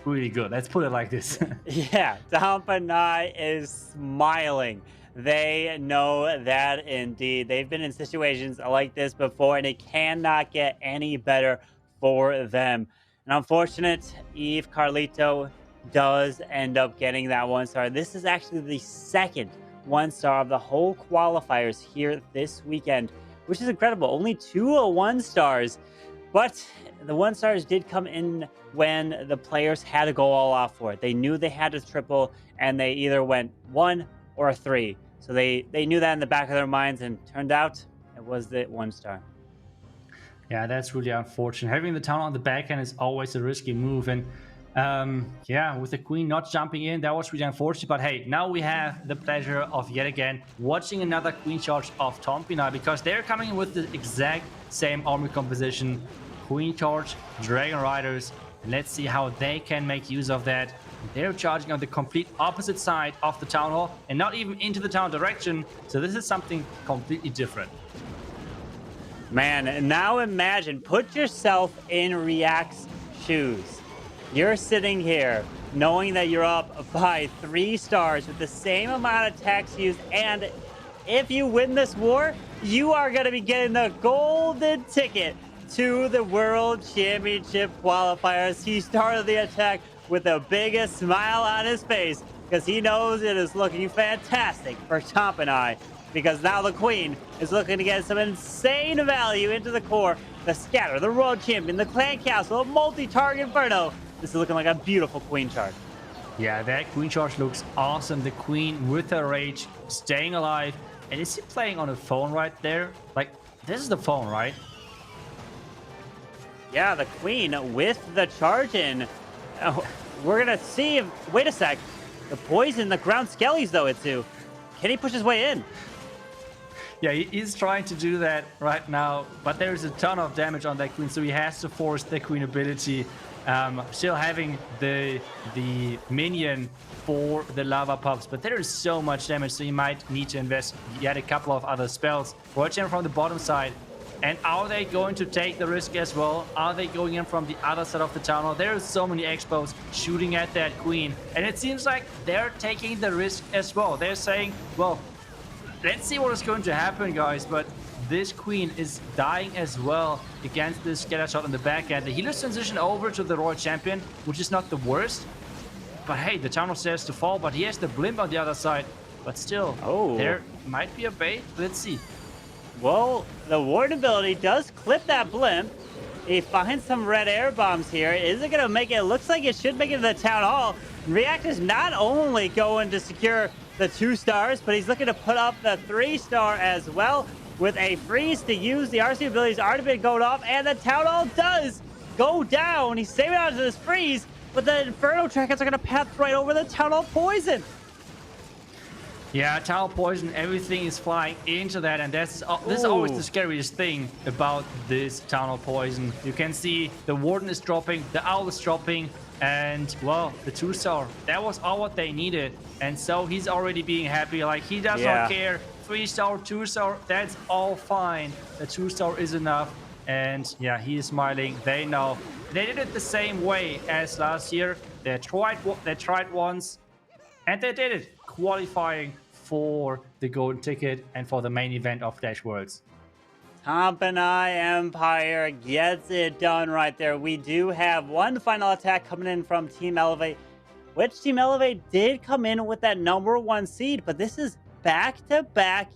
[SPEAKER 2] really good. Let's put it like this.
[SPEAKER 1] Yeah, Tompanai is smiling. They know that indeed. They've been in situations like this before, and it cannot get any better for them. And unfortunate, Eve Carlito does end up getting that 1-star. This is actually the second 1-star of the whole qualifiers here this weekend, which is incredible. Only 2 1-stars. But the 1-stars did come in when the players had to go all off for it. They knew they had to triple, and they either went 1 or 3. So they knew that in the back of their minds, and turned out it was the 1-star.
[SPEAKER 2] Yeah, that's really unfortunate. Having the Town on the back end is always a risky move, and Yeah, with the queen not jumping in, that was really unfortunate. But hey, now we have the pleasure of yet again watching another queen charge of Tompina, because they're coming with the exact same army composition. Queen charge, dragon riders. Let's see how they can make use of that. They're charging on the complete opposite side of the town hall and not even into the town direction. So this is something completely different.
[SPEAKER 1] Man, now imagine, put yourself in React's shoes. You're sitting here knowing that you're up by 3 stars with the same amount of tax used, and if you win this war, you are going to be getting the golden ticket to the World Championship qualifiers. He started the attack with the biggest smile on his face because he knows it is looking fantastic for Tomp and I, because now the Queen is looking to get some insane value into the core. The Scatter, the World Champion, the Clan Castle, a multi-target Inferno. This is looking like a beautiful Queen charge.
[SPEAKER 2] Yeah, that Queen charge looks awesome. The Queen with her rage, staying alive. And is he playing on a phone right there? Like, this is the phone, right?
[SPEAKER 1] Yeah, the Queen with the charge in. Oh, we're going to see if... Wait a sec. The poison, the ground skellies, though, Itsu. Can he push his way in?
[SPEAKER 2] Yeah, he is trying to do that right now, but there's a ton of damage on that Queen, so he has to force the Queen ability. Still having the minion for the lava pups, but there is so much damage, so you might need to invest yet a couple of other spells. Watch him from the bottom side. And are they going to take the risk as well? Are they going in from the other side of the town hall? There are so many expos shooting at that Queen, and it seems like they're taking the risk as well. They're saying, well, let's see what is going to happen, guys, but this Queen is dying as well against this scatter shot on the back end. The healer's transition over to the Royal Champion, which is not the worst. But hey, the town hall starts to fall, but he has the blimp on the other side. But still, there might be a bait. Let's see.
[SPEAKER 1] Well, the Warden ability does clip that blimp. He finds some red air bombs here. Is it going to make it? Looks like it should make it to the town hall. React is not only going to secure the 2 stars, but he's looking to put up the 3-star as well with a freeze to use. The RC ability has already been going off, and the town hall does go down. He's saving out to this freeze, but the Inferno trackers are going to path right over the town hall poison.
[SPEAKER 2] Yeah, town hall poison, everything is flying into that, and this is always the scariest thing about this town hall poison. You can see the Warden is dropping, the Owl is dropping, and well, the 2-star, that was all what they needed. And so he's already being happy, like he does not care. 3-star, 2-star, that's all fine. The 2-star is enough. And yeah, he is smiling. They know. They did it the same way as last year. They tried once, and they did it, qualifying for the golden ticket and for the main event of Dash Worlds.
[SPEAKER 1] Tomp and I Empire gets it done right there. We do have one final attack coming in from Team Elevate, which Team Elevate did come in with that #1 seed, but this is back-to-back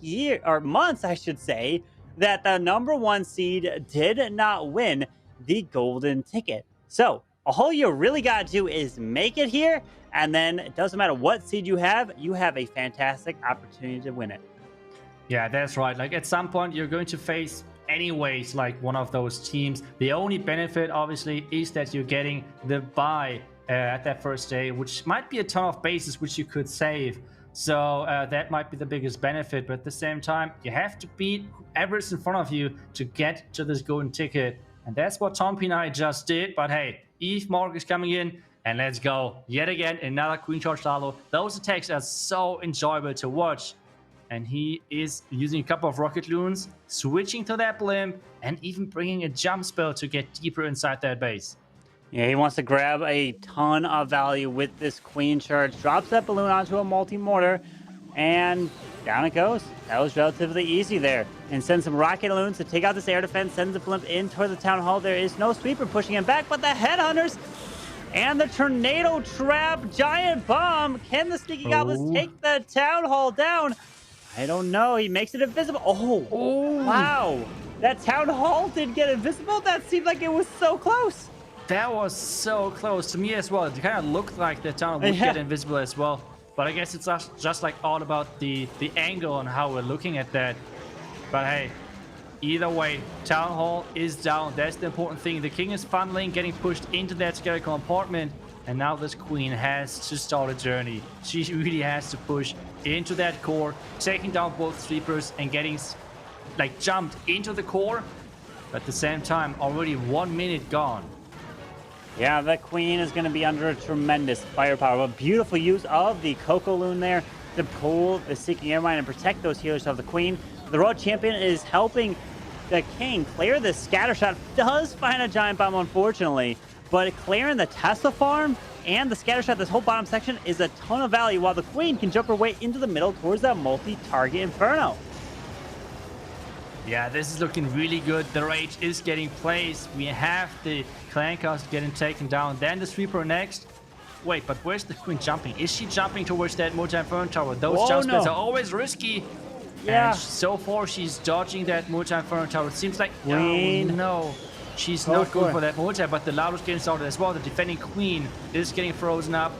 [SPEAKER 1] months, I should say, that the #1 seed did not win the golden ticket. So all you really got to do is make it here, and then it doesn't matter what seed you have a fantastic opportunity to win it.
[SPEAKER 2] Yeah, that's right. Like at some point you're going to face anyways like one of those teams. The only benefit obviously is that you're getting the bye at that first day, which might be a ton of bases which you could save. So that might be the biggest benefit, but at the same time you have to beat whoever's in front of you to get to this golden ticket, and that's what Tompina just did. But hey, Eve Mark is coming in, and let's go yet again, another Queen Charge Lalo. Those attacks are so enjoyable to watch. And he is using a couple of rocket loons, switching to that blimp, and even bringing a jump spell to get deeper inside that base.
[SPEAKER 1] Yeah, he wants to grab a ton of value with this Queen Charge. Drops that balloon onto a multi-mortar, and down it goes. That was relatively easy there. And sends some rocket loons to take out this air defense, sends the blimp in toward the town hall. There is no sweeper pushing him back, but the headhunters and the tornado trap giant bomb. Can the sneaky goblins take the town hall down? I don't know. He makes it invisible. Oh, wow. That town hall did get invisible. That seemed like it was so close.
[SPEAKER 2] That was so close to me as well. It kind of looked like the town would get invisible as well. But I guess it's just like all about the angle and how we're looking at that. But hey, either way, town hall is down. That's the important thing. The king is funneling, getting pushed into that scary compartment. And now this queen has to start a journey. She really has to push into that core, taking down both sweepers and getting like jumped into the core. But at the same time, already 1 minute gone.
[SPEAKER 1] Yeah, the queen is going to be under tremendous firepower. A beautiful use of the Coco Loon there to pull the Seeking Airmine and protect those healers of the queen. The Royal Champion is helping the king clear this scatter shot. Does find a giant bomb, unfortunately, but clearing the Tesla farm and the scatter shot, this whole bottom section, is a ton of value, while the queen can jump her way into the middle towards that multi-target inferno.
[SPEAKER 2] Yeah, this is looking really good. The rage is getting placed. We have the clan cast getting taken down. Then the sweeper next. Wait, but where's the queen jumping? Is she jumping towards that multi-inferno tower? Those jump splits are always risky.
[SPEAKER 1] Yeah.
[SPEAKER 2] And so far, she's dodging that multi-inferno tower. It seems like,
[SPEAKER 1] queen.
[SPEAKER 2] oh no. She's not good for that multi, but the Lado's getting started as well. The defending queen is getting frozen up.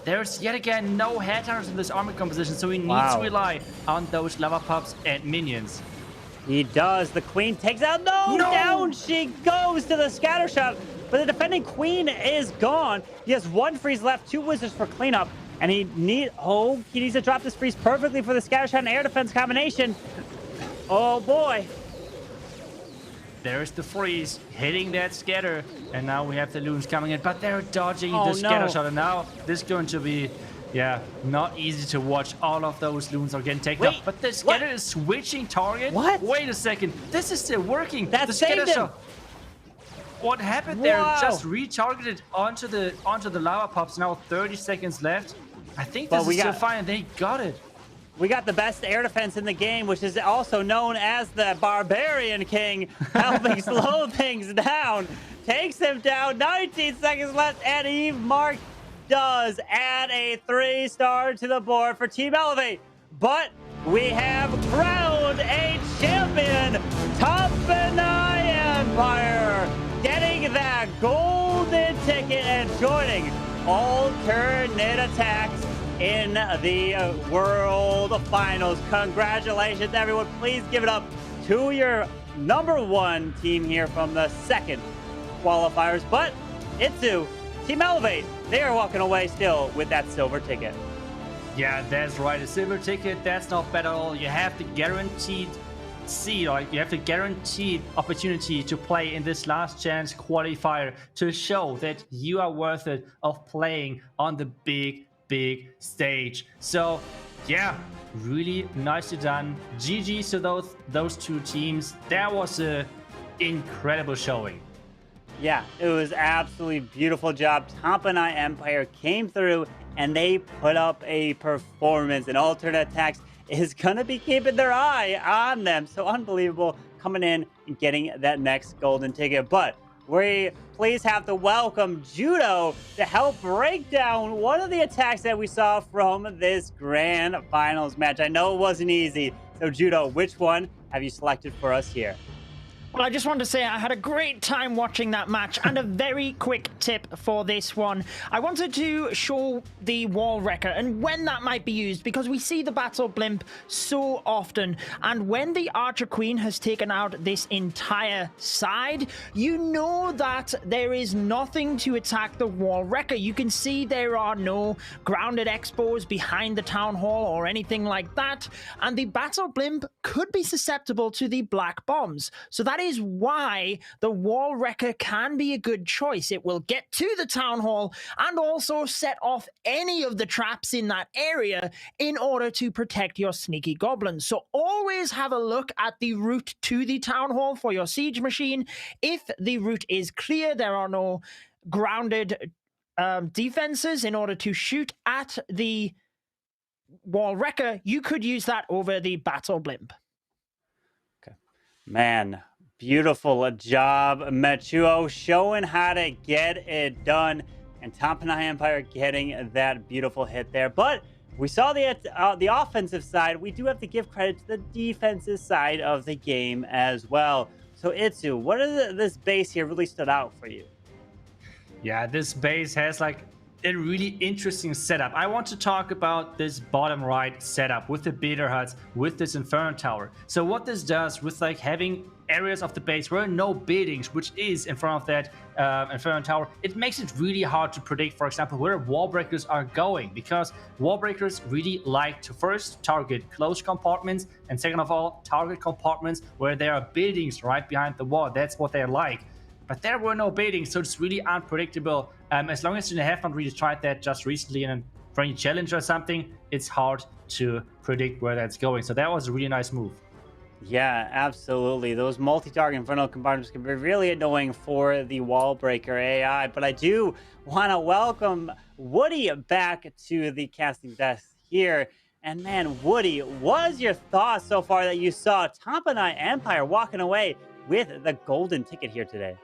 [SPEAKER 2] There's yet again no headhunters in this army composition, so we need to rely on those lava pups and minions.
[SPEAKER 1] He does. The queen takes out. No! Down she goes to the scatter shot. But the defending queen is gone. He has 1 freeze left, 2 wizards for cleanup. And he needs to drop this freeze perfectly for the scatter shot and air defense combination. Oh boy.
[SPEAKER 2] There's the freeze hitting that scatter. And now we have the loons coming in, but they're dodging the scatter shot. And now this is going to be, not easy to watch. All of those loons are getting taken up. But the scatter is switching target.
[SPEAKER 1] What?
[SPEAKER 2] Wait a second. This is still working.
[SPEAKER 1] That
[SPEAKER 2] the scatter
[SPEAKER 1] saved him.
[SPEAKER 2] shot. What happened there? Just retargeted onto the lava pops. Now 30 seconds left. I think this is still fine. They got it.
[SPEAKER 1] We got the best air defense in the game, which is also known as the Barbarian King, helping slow things down. Takes him down. 19 seconds left, and Eve Mark does add a 3-star to the board for Team Elevate. But we have crowned a champion, Tampanai Empire, getting that golden ticket and joining alternate attacks in the World Finals. Congratulations, everyone. Please give it up to your #1 team here from the second qualifiers. But Itsu, Team Elevate, they are walking away still with that silver ticket.
[SPEAKER 2] Yeah, that's right. A silver ticket, that's not bad at all. You have the guaranteed seed, or you have the guaranteed opportunity to play in this last chance qualifier to show that you are worth it of playing on the big stage. So yeah, really nicely done. GG to those 2 teams. That was a incredible showing.
[SPEAKER 1] Yeah, it was absolutely beautiful job. Tampanai Empire came through and they put up a performance, and alternate attacks is gonna be keeping their eye on them. So unbelievable, coming in and getting that next golden ticket. But we please have to welcome Judo to help break down one of the attacks that we saw from this grand finals match. I know it wasn't easy. So Judo, which one have you selected for us here?
[SPEAKER 4] Well, I just wanted to say I had a great time watching that match, and a very quick tip for this one. I wanted to show the wall wrecker and when that might be used, because we see the battle blimp so often, and when the archer queen has taken out this entire side, you know that there is nothing to attack the wall wrecker. You can see there are no grounded expos behind the town hall or anything like that, and the battle blimp could be susceptible to the black bombs. So that is why the wall wrecker can be a good choice. It will get to the town hall and also set off any of the traps in that area in order to protect your sneaky goblins. So always have a look at the route to the town hall for your siege machine. If the route is clear, there are no grounded defenses in order to shoot at the wall wrecker, you could use that over the battle blimp.
[SPEAKER 1] Okay, man. Beautiful job, Mechuo, showing how to get it done, and Tampanai Empire getting that beautiful hit there. But we saw the offensive side. We do have to give credit to the defensive side of the game as well. So Itsu, what is this base here really stood out for you?
[SPEAKER 2] Yeah, this base has like a really interesting setup. I want to talk about this bottom right setup with the builder huts, with this Inferno Tower. So what this does with like having areas of the base where no buildings, which is in front of that Inferno Tower, it makes it really hard to predict, for example, where wall breakers are going, because wall breakers really like to first target closed compartments, and second of all, target compartments where there are buildings right behind the wall. That's what they like. But there were no buildings, so it's really unpredictable. As long as you have not really tried that just recently in a friendly challenge or something, it's hard to predict where that's going. So that was a really nice move.
[SPEAKER 1] Yeah, absolutely. Those multi-target Inferno compartments can be really annoying for the wall breaker AI. But I do want to welcome Woody back to the casting desk here. And man, Woody, what is your thoughts so far that you saw Tompanai Empire walking away with the golden ticket here today?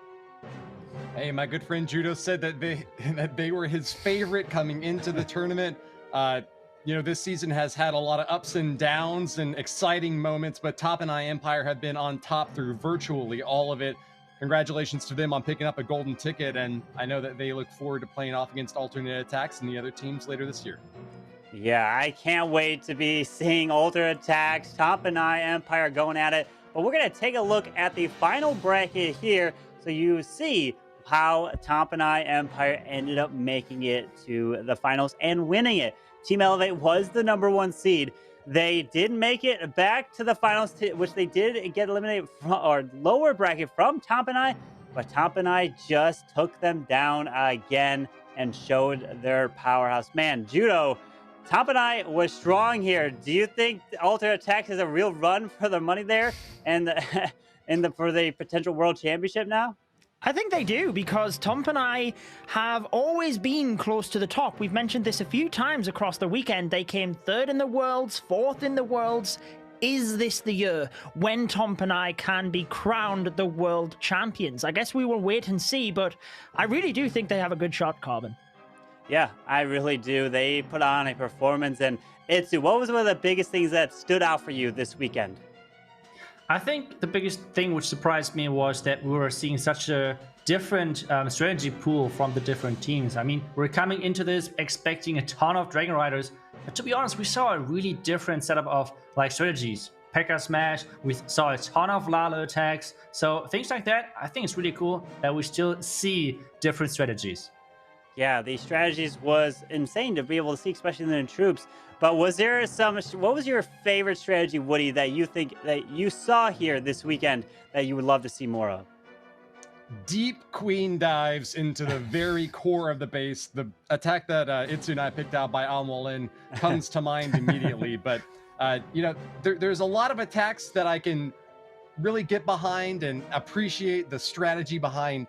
[SPEAKER 3] Hey, my good friend Judo said that they were his favorite coming into the tournament. You know, this season has had a lot of ups and downs and exciting moments, but Tompanai Empire have been on top through virtually all of it. Congratulations to them on picking up a golden ticket, and I know that they look forward to playing off against Alternate Attacks and the other teams later this year.
[SPEAKER 1] Yeah, I can't wait to be seeing Alternate Attacks, Tompanai Empire going at it. But we're going to take a look at the final bracket here so you see how Tompanai Empire ended up making it to the finals and winning it. Team Elevate was the #1 seed. They did make it back to the finals, which they did get eliminated from, or lower bracket from Tompanai, but Tompanai just took them down again and showed their powerhouse. Man, Judo, Tompanai was strong here. Do you think Alternate Attacks has a real run for the money there and for the potential world championship now?
[SPEAKER 4] I think they do, because Tompanai have always been close to the top. We've mentioned this a few times across the weekend. They came 3rd in the Worlds, 4th in the Worlds. Is this the year when Tompanai can be crowned the world champions? I guess we will wait and see, but I really do think they have a good shot, Carbon.
[SPEAKER 1] Yeah, I really do. They put on a performance. And Itsu, what was one of the biggest things that stood out for you this weekend?
[SPEAKER 2] I think the biggest thing which surprised me was that we were seeing such a different strategy pool from the different teams. I mean, we're coming into this expecting a ton of Dragon Riders, but to be honest, we saw a really different setup of like strategies. P.E.K.K.A Smash, we saw a ton of Lalo attacks, so things like that, I think it's really cool that we still see different strategies.
[SPEAKER 1] Yeah, the strategies was insane to be able to see, especially in the troops. But was there what was your favorite strategy, Woody, that you think that you saw here this weekend that you would love to see more of?
[SPEAKER 3] Deep queen dives into the very core of the base. The attack that Itsu and I picked out by Amwalin comes to mind immediately. But, you know, there's a lot of attacks that I can really get behind and appreciate the strategy behind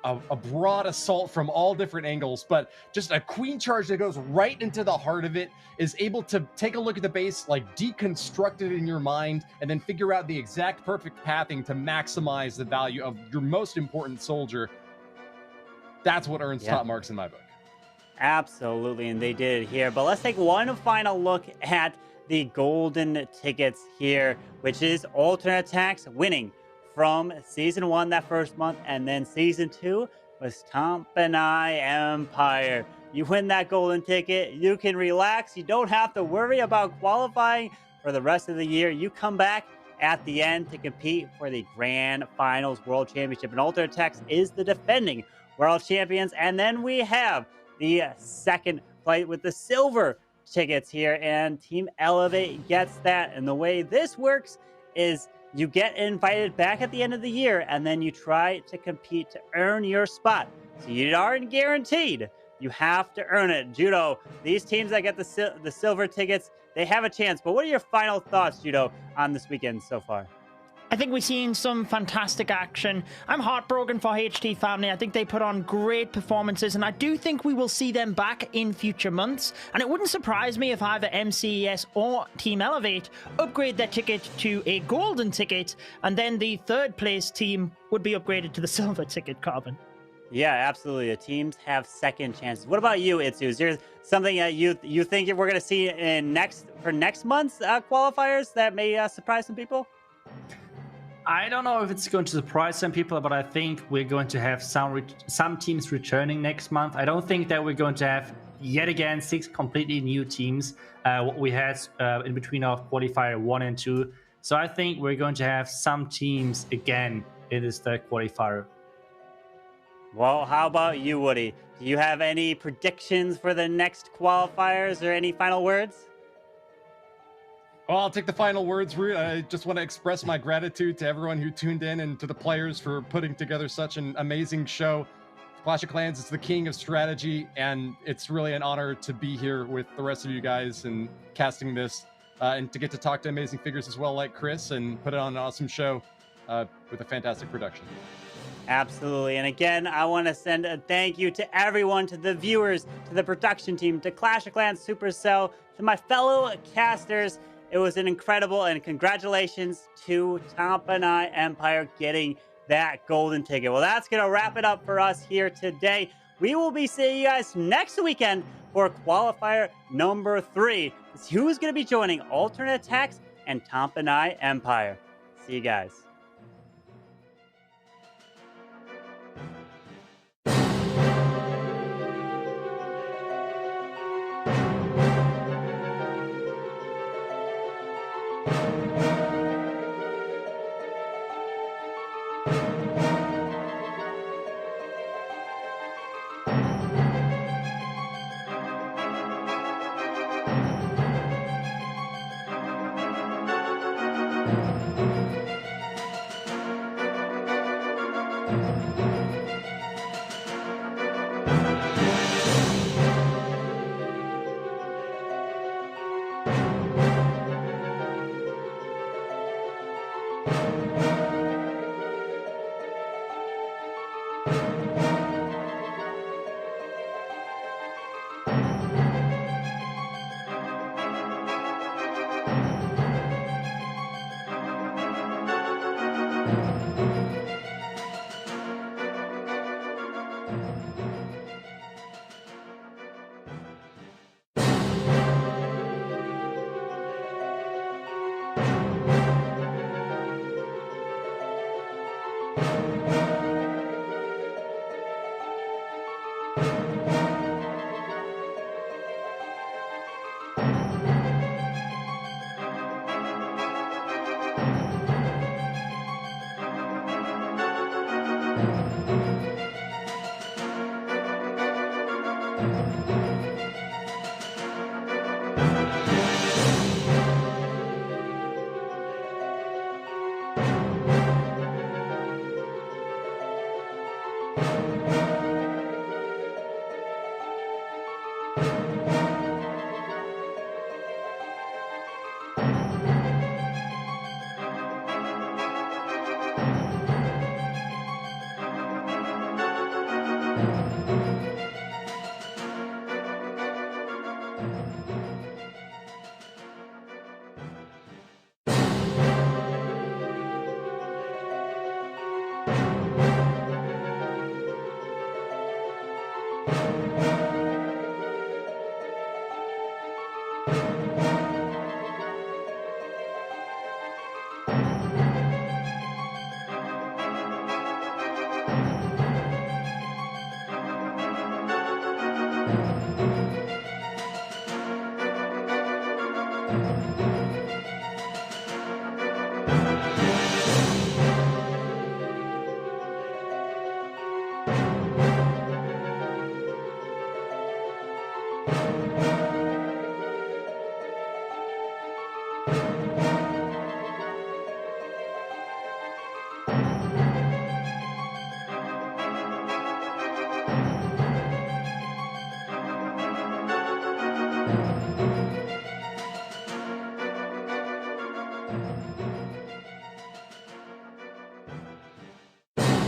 [SPEAKER 3] a broad assault from all different angles, but just a queen charge that goes right into the heart of it is able to take a look at the base, like deconstruct it in your mind, and then figure out the exact perfect pathing to maximize the value of your most important soldier. That's what earns top marks in my book.
[SPEAKER 1] Absolutely, and they did it here. But let's take one final look at the golden tickets here, which is Alternate Attacks winning from Season 1 that first month, and then Season 2 was Tompanai Empire. You win that golden ticket, you can relax. You don't have to worry about qualifying for the rest of the year. You come back at the end to compete for the Grand Finals World Championship. And Alternate Attacks is the defending world champions. And then we have the second place with the silver tickets here, and Team Elevate gets that. And the way this works is you get invited back at the end of the year, and then you try to compete to earn your spot. So you aren't guaranteed. You have to earn it. Judo, these teams that get the silver tickets, they have a chance. But what are your final thoughts, Judo, on this weekend so far?
[SPEAKER 4] I think we've seen some fantastic action. I'm heartbroken for HT Family. I think they put on great performances, and I do think we will see them back in future months. And it wouldn't surprise me if either MCES or Team Elevate upgrade their ticket to a golden ticket, and then the third place team would be upgraded to the silver ticket, Carbon.
[SPEAKER 1] Yeah, absolutely. The teams have second chances. What about you, Itsu? Is there something that you think we're going to see in next month's qualifiers that may surprise some people?
[SPEAKER 2] I don't know if it's going to surprise some people, but I think we're going to have some teams returning next month. I don't think that we're going to have yet again 6 completely new teams. What we had in between of qualifier 1 and 2. So I think we're going to have some teams again in this third qualifier.
[SPEAKER 1] Well, how about you, Woody? Do you have any predictions for the next qualifiers or any final words?
[SPEAKER 3] Well, I'll take the final words, Root. I just want to express my gratitude to everyone who tuned in and to the players for putting together such an amazing show. Clash of Clans is the king of strategy, and it's really an honor to be here with the rest of you guys and casting this, and to get to talk to amazing figures as well, like Chris, and put it on an awesome show with a fantastic production.
[SPEAKER 1] Absolutely. And again, I want to send a thank you to everyone, to the viewers, to the production team, to Clash of Clans Supercell, to my fellow casters. It was an incredible, and congratulations to Tampa and I Empire getting that golden ticket. Well, that's going to wrap it up for us here today. We will be seeing you guys next weekend for qualifier number 3. Who's going to be joining Alternate Attacks and Tampa and I Empire. See you guys.